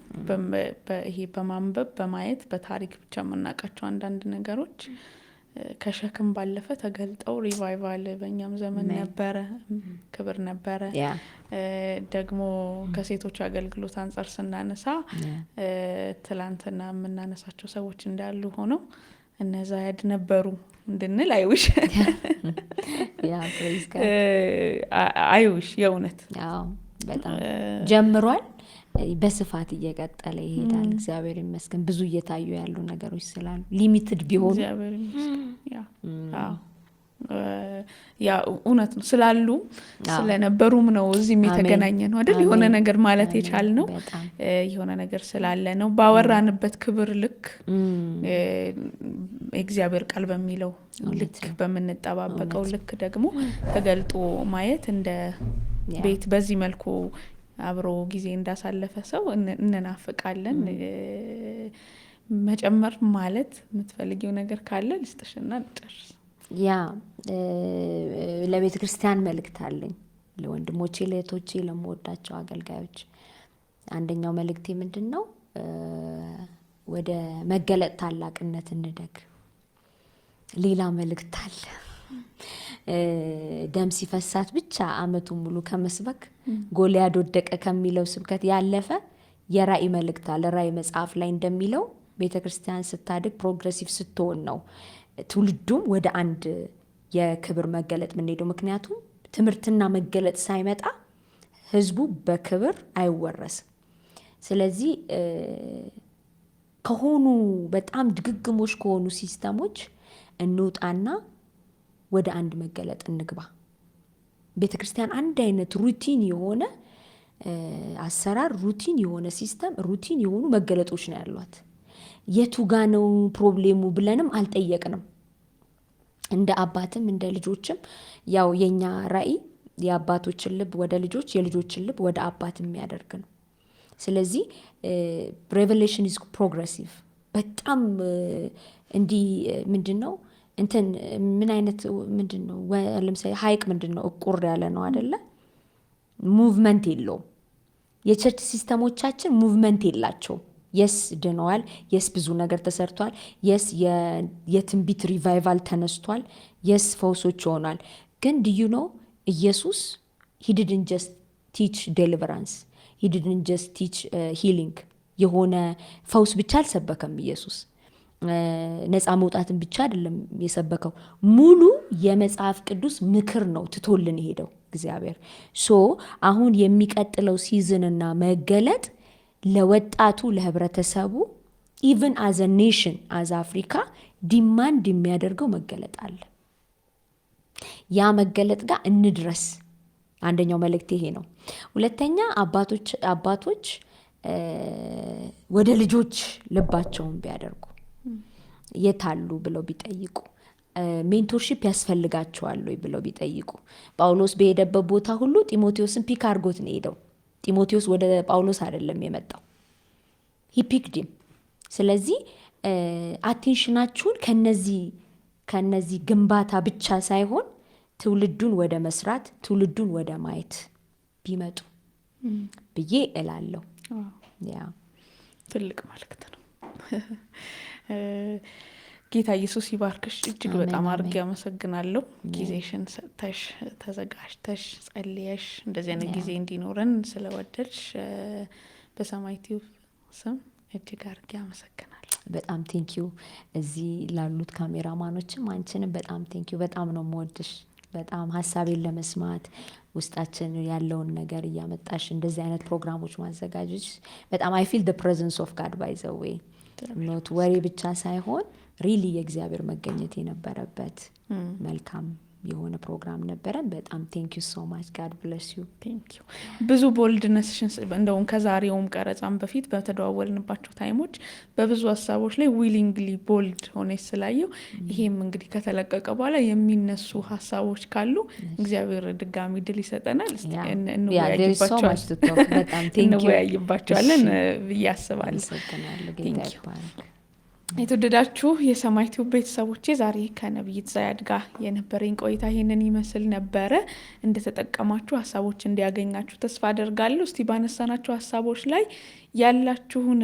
ይሄ በማንበብ በማየት በታሪክ ብቻ የምናውቃቸው አንዳንድ ነገሮች ከሸክም ባለፈ ተገልጠው ሪቫይቫል በእኛም ዘመን ነበረ፣ ክብር ነበረ። ደግሞ ከሴቶች አገልግሎት አንጻር ስናነሳ ትላንትና የምናነሳቸው ሰዎች እንዳሉ ሆነው እነዛ ያድ ነበሩ እንድንል አይውሽ አይውሽ የእውነት በጣም ጀምሯል። በስፋት እየቀጠለ ይሄዳል። እግዚአብሔር ይመስገን። ብዙ እየታዩ ያሉ ነገሮች ስላሉ ሊሚትድ ቢሆኑ ያ እውነት ነው ስላሉ ስለነበሩም ነው እዚህም የተገናኘ ነው አይደል? የሆነ ነገር ማለት የቻልነው የሆነ ነገር ስላለ ነው። ባወራንበት ክብር ልክ የእግዚአብሔር ቃል በሚለው ልክ በምንጠባበቀው ልክ ደግሞ ተገልጦ ማየት እንደ ቤት በዚህ መልኩ አብሮ ጊዜ እንዳሳለፈ ሰው እንናፍቃለን። መጨመር ማለት የምትፈልጊው ነገር ካለ ልስጥሽና ልጨርስ። ያ ለቤተ ክርስቲያን መልእክት አለኝ፣ ለወንድሞቼ፣ ለእህቶቼ፣ ለምወዳቸው አገልጋዮች። አንደኛው መልእክቴ ምንድን ነው? ወደ መገለጥ ታላቅነት እንደግ። ሌላ መልእክት አለ። ደም ሲፈሳት ብቻ አመቱን ሙሉ ከመስበክ ጎልያድ ወደቀ ከሚለው ስብከት ያለፈ የራእይ መልእክት አለ። ራእይ መጽሐፍ ላይ እንደሚለው ቤተ ክርስቲያን ስታድግ ፕሮግሬሲቭ ስትሆን ነው ትውልዱም ወደ አንድ የክብር መገለጥ የምንሄደው። ምክንያቱም ትምህርትና መገለጥ ሳይመጣ ህዝቡ በክብር አይወረስም። ስለዚህ ከሆኑ በጣም ድግግሞች ከሆኑ ሲስተሞች እንውጣና ወደ አንድ መገለጥ እንግባ። ቤተ ክርስቲያን አንድ አይነት ሩቲን የሆነ አሰራር፣ ሩቲን የሆነ ሲስተም፣ ሩቲን የሆኑ መገለጦች ነው ያሏት። የቱ ጋ ነው ፕሮብሌሙ ብለንም አልጠየቅንም። እንደ አባትም እንደ ልጆችም ያው የኛ ራእይ የአባቶችን ልብ ወደ ልጆች፣ የልጆችን ልብ ወደ አባት የሚያደርግ ነው። ስለዚህ ሬቨሌሽን ኢዝ ፕሮግሬሲቭ። በጣም እንዲህ ምንድን ነው እንትን ምን አይነት ምንድን ነው ለምሳሌ ሀይቅ ምንድን ነው እቁር ያለ ነው አይደለ? ሙቭመንት የለውም። የቸርች ሲስተሞቻችን ሙቭመንት የላቸውም። የስ ድነዋል፣ የስ ብዙ ነገር ተሰርቷል፣ የስ የትንቢት ሪቫይቫል ተነስቷል፣ የስ ፈውሶች ሆኗል። ግን ድዩ ነው ኢየሱስ he didn't just teach deliverance, he didn't just teach healing። የሆነ ፈውስ ብቻ አልሰበከም ኢየሱስ። ነፃ መውጣትን ብቻ አይደለም የሰበከው፣ ሙሉ የመጽሐፍ ቅዱስ ምክር ነው ትቶልን ሄደው እግዚአብሔር። ሶ አሁን የሚቀጥለው ሲዝንና መገለጥ ለወጣቱ ለህብረተሰቡ ኢቭን አዘ ኔሽን አዘ አፍሪካ ዲማንድ የሚያደርገው መገለጥ አለ። ያ መገለጥ ጋር እንድረስ። አንደኛው መልእክት ይሄ ነው። ሁለተኛ አባቶች ወደ ልጆች ልባቸውን ቢያደርጉ፣ የታሉ ብለው ቢጠይቁ፣ ሜንቶርሺፕ ያስፈልጋቸዋል ወይ ብለው ቢጠይቁ። ጳውሎስ በሄደበት ቦታ ሁሉ ጢሞቴዎስን ፒክ አድርጎት ነው ሄደው። ጢሞቴዎስ ወደ ጳውሎስ አይደለም የመጣው፣ ሂፒክዲም። ስለዚህ አቴንሽናችሁን ከነዚህ ግንባታ ብቻ ሳይሆን ትውልዱን ወደ መስራት፣ ትውልዱን ወደ ማየት ቢመጡ ብዬ እላለሁ። ያ ትልቅ መልእክት ነው። ጌታ ኢየሱስ ይባርክሽ። እጅግ በጣም አድርጌ አመሰግናለሁ። ጊዜሽን ሰጥተሽ ተዘጋጅተሽ ጸልየሽ እንደዚህ አይነት ጊዜ እንዲኖረን ስለወደድሽ በሰማይ ቲዩብ ስም እጅግ አድርጌ አመሰግናለሁ። በጣም ቴንኪዩ። እዚህ ላሉት ካሜራማኖችም አንቺንም በጣም ቴንኪዩ። በጣም ነው የምወድሽ። በጣም ሀሳቤን ለመስማት ውስጣችን ያለውን ነገር እያመጣሽ እንደዚህ አይነት ፕሮግራሞች ማዘጋጀች በጣም አይ ፊል the presence of God by the way ኖት ወሬ ብቻ ሳይሆን ሪሊ የእግዚአብሔር መገኘት የነበረበት መልካም የሆነ ፕሮግራም ነበረን። በጣም ቴንክ ዩ ሶ ማች ጋድ ብለስ ዩ። ቴንክ ዩ። ብዙ ቦልድነስሽን እንደውም ከዛሬውም ቀረጻም በፊት በተደዋወልንባቸው ታይሞች በብዙ ሀሳቦች ላይ ዊሊንግሊ ቦልድ ሆነች ስላየው ይሄም እንግዲህ ከተለቀቀ በኋላ የሚነሱ ሀሳቦች ካሉ እግዚአብሔር ድጋሚ ድል ይሰጠናል። እንወያይባቸዋለን ብዬ አስባለሁ። የተወደዳችሁ የሰማይ ቲዩብ ቤተሰቦቼ ዛሬ ከነብይት ዛያድ ጋር የነበረኝ ቆይታ ይህንን ይመስል ነበረ። እንደተጠቀማችሁ ሀሳቦች እንዲያገኛችሁ ተስፋ አደርጋለሁ። እስቲ ባነሳናችሁ ሀሳቦች ላይ ያላችሁን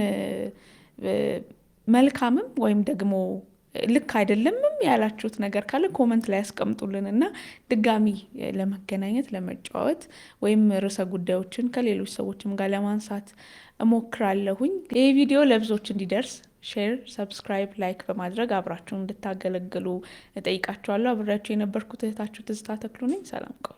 መልካምም ወይም ደግሞ ልክ አይደለምም ያላችሁት ነገር ካለ ኮመንት ላይ ያስቀምጡልን እና ድጋሚ ለመገናኘት ለመጫወት ወይም ርዕሰ ጉዳዮችን ከሌሎች ሰዎችም ጋር ለማንሳት እሞክራለሁኝ። ይህ ቪዲዮ ለብዙዎች እንዲደርስ ሼር፣ ሰብስክራይብ፣ ላይክ በማድረግ አብራችሁን እንድታገለግሉ እጠይቃችኋለሁ። አብሬያችሁ የነበርኩት እህታችሁ ትዝታ ተክሉ ነኝ። ሰላም ቆዩ።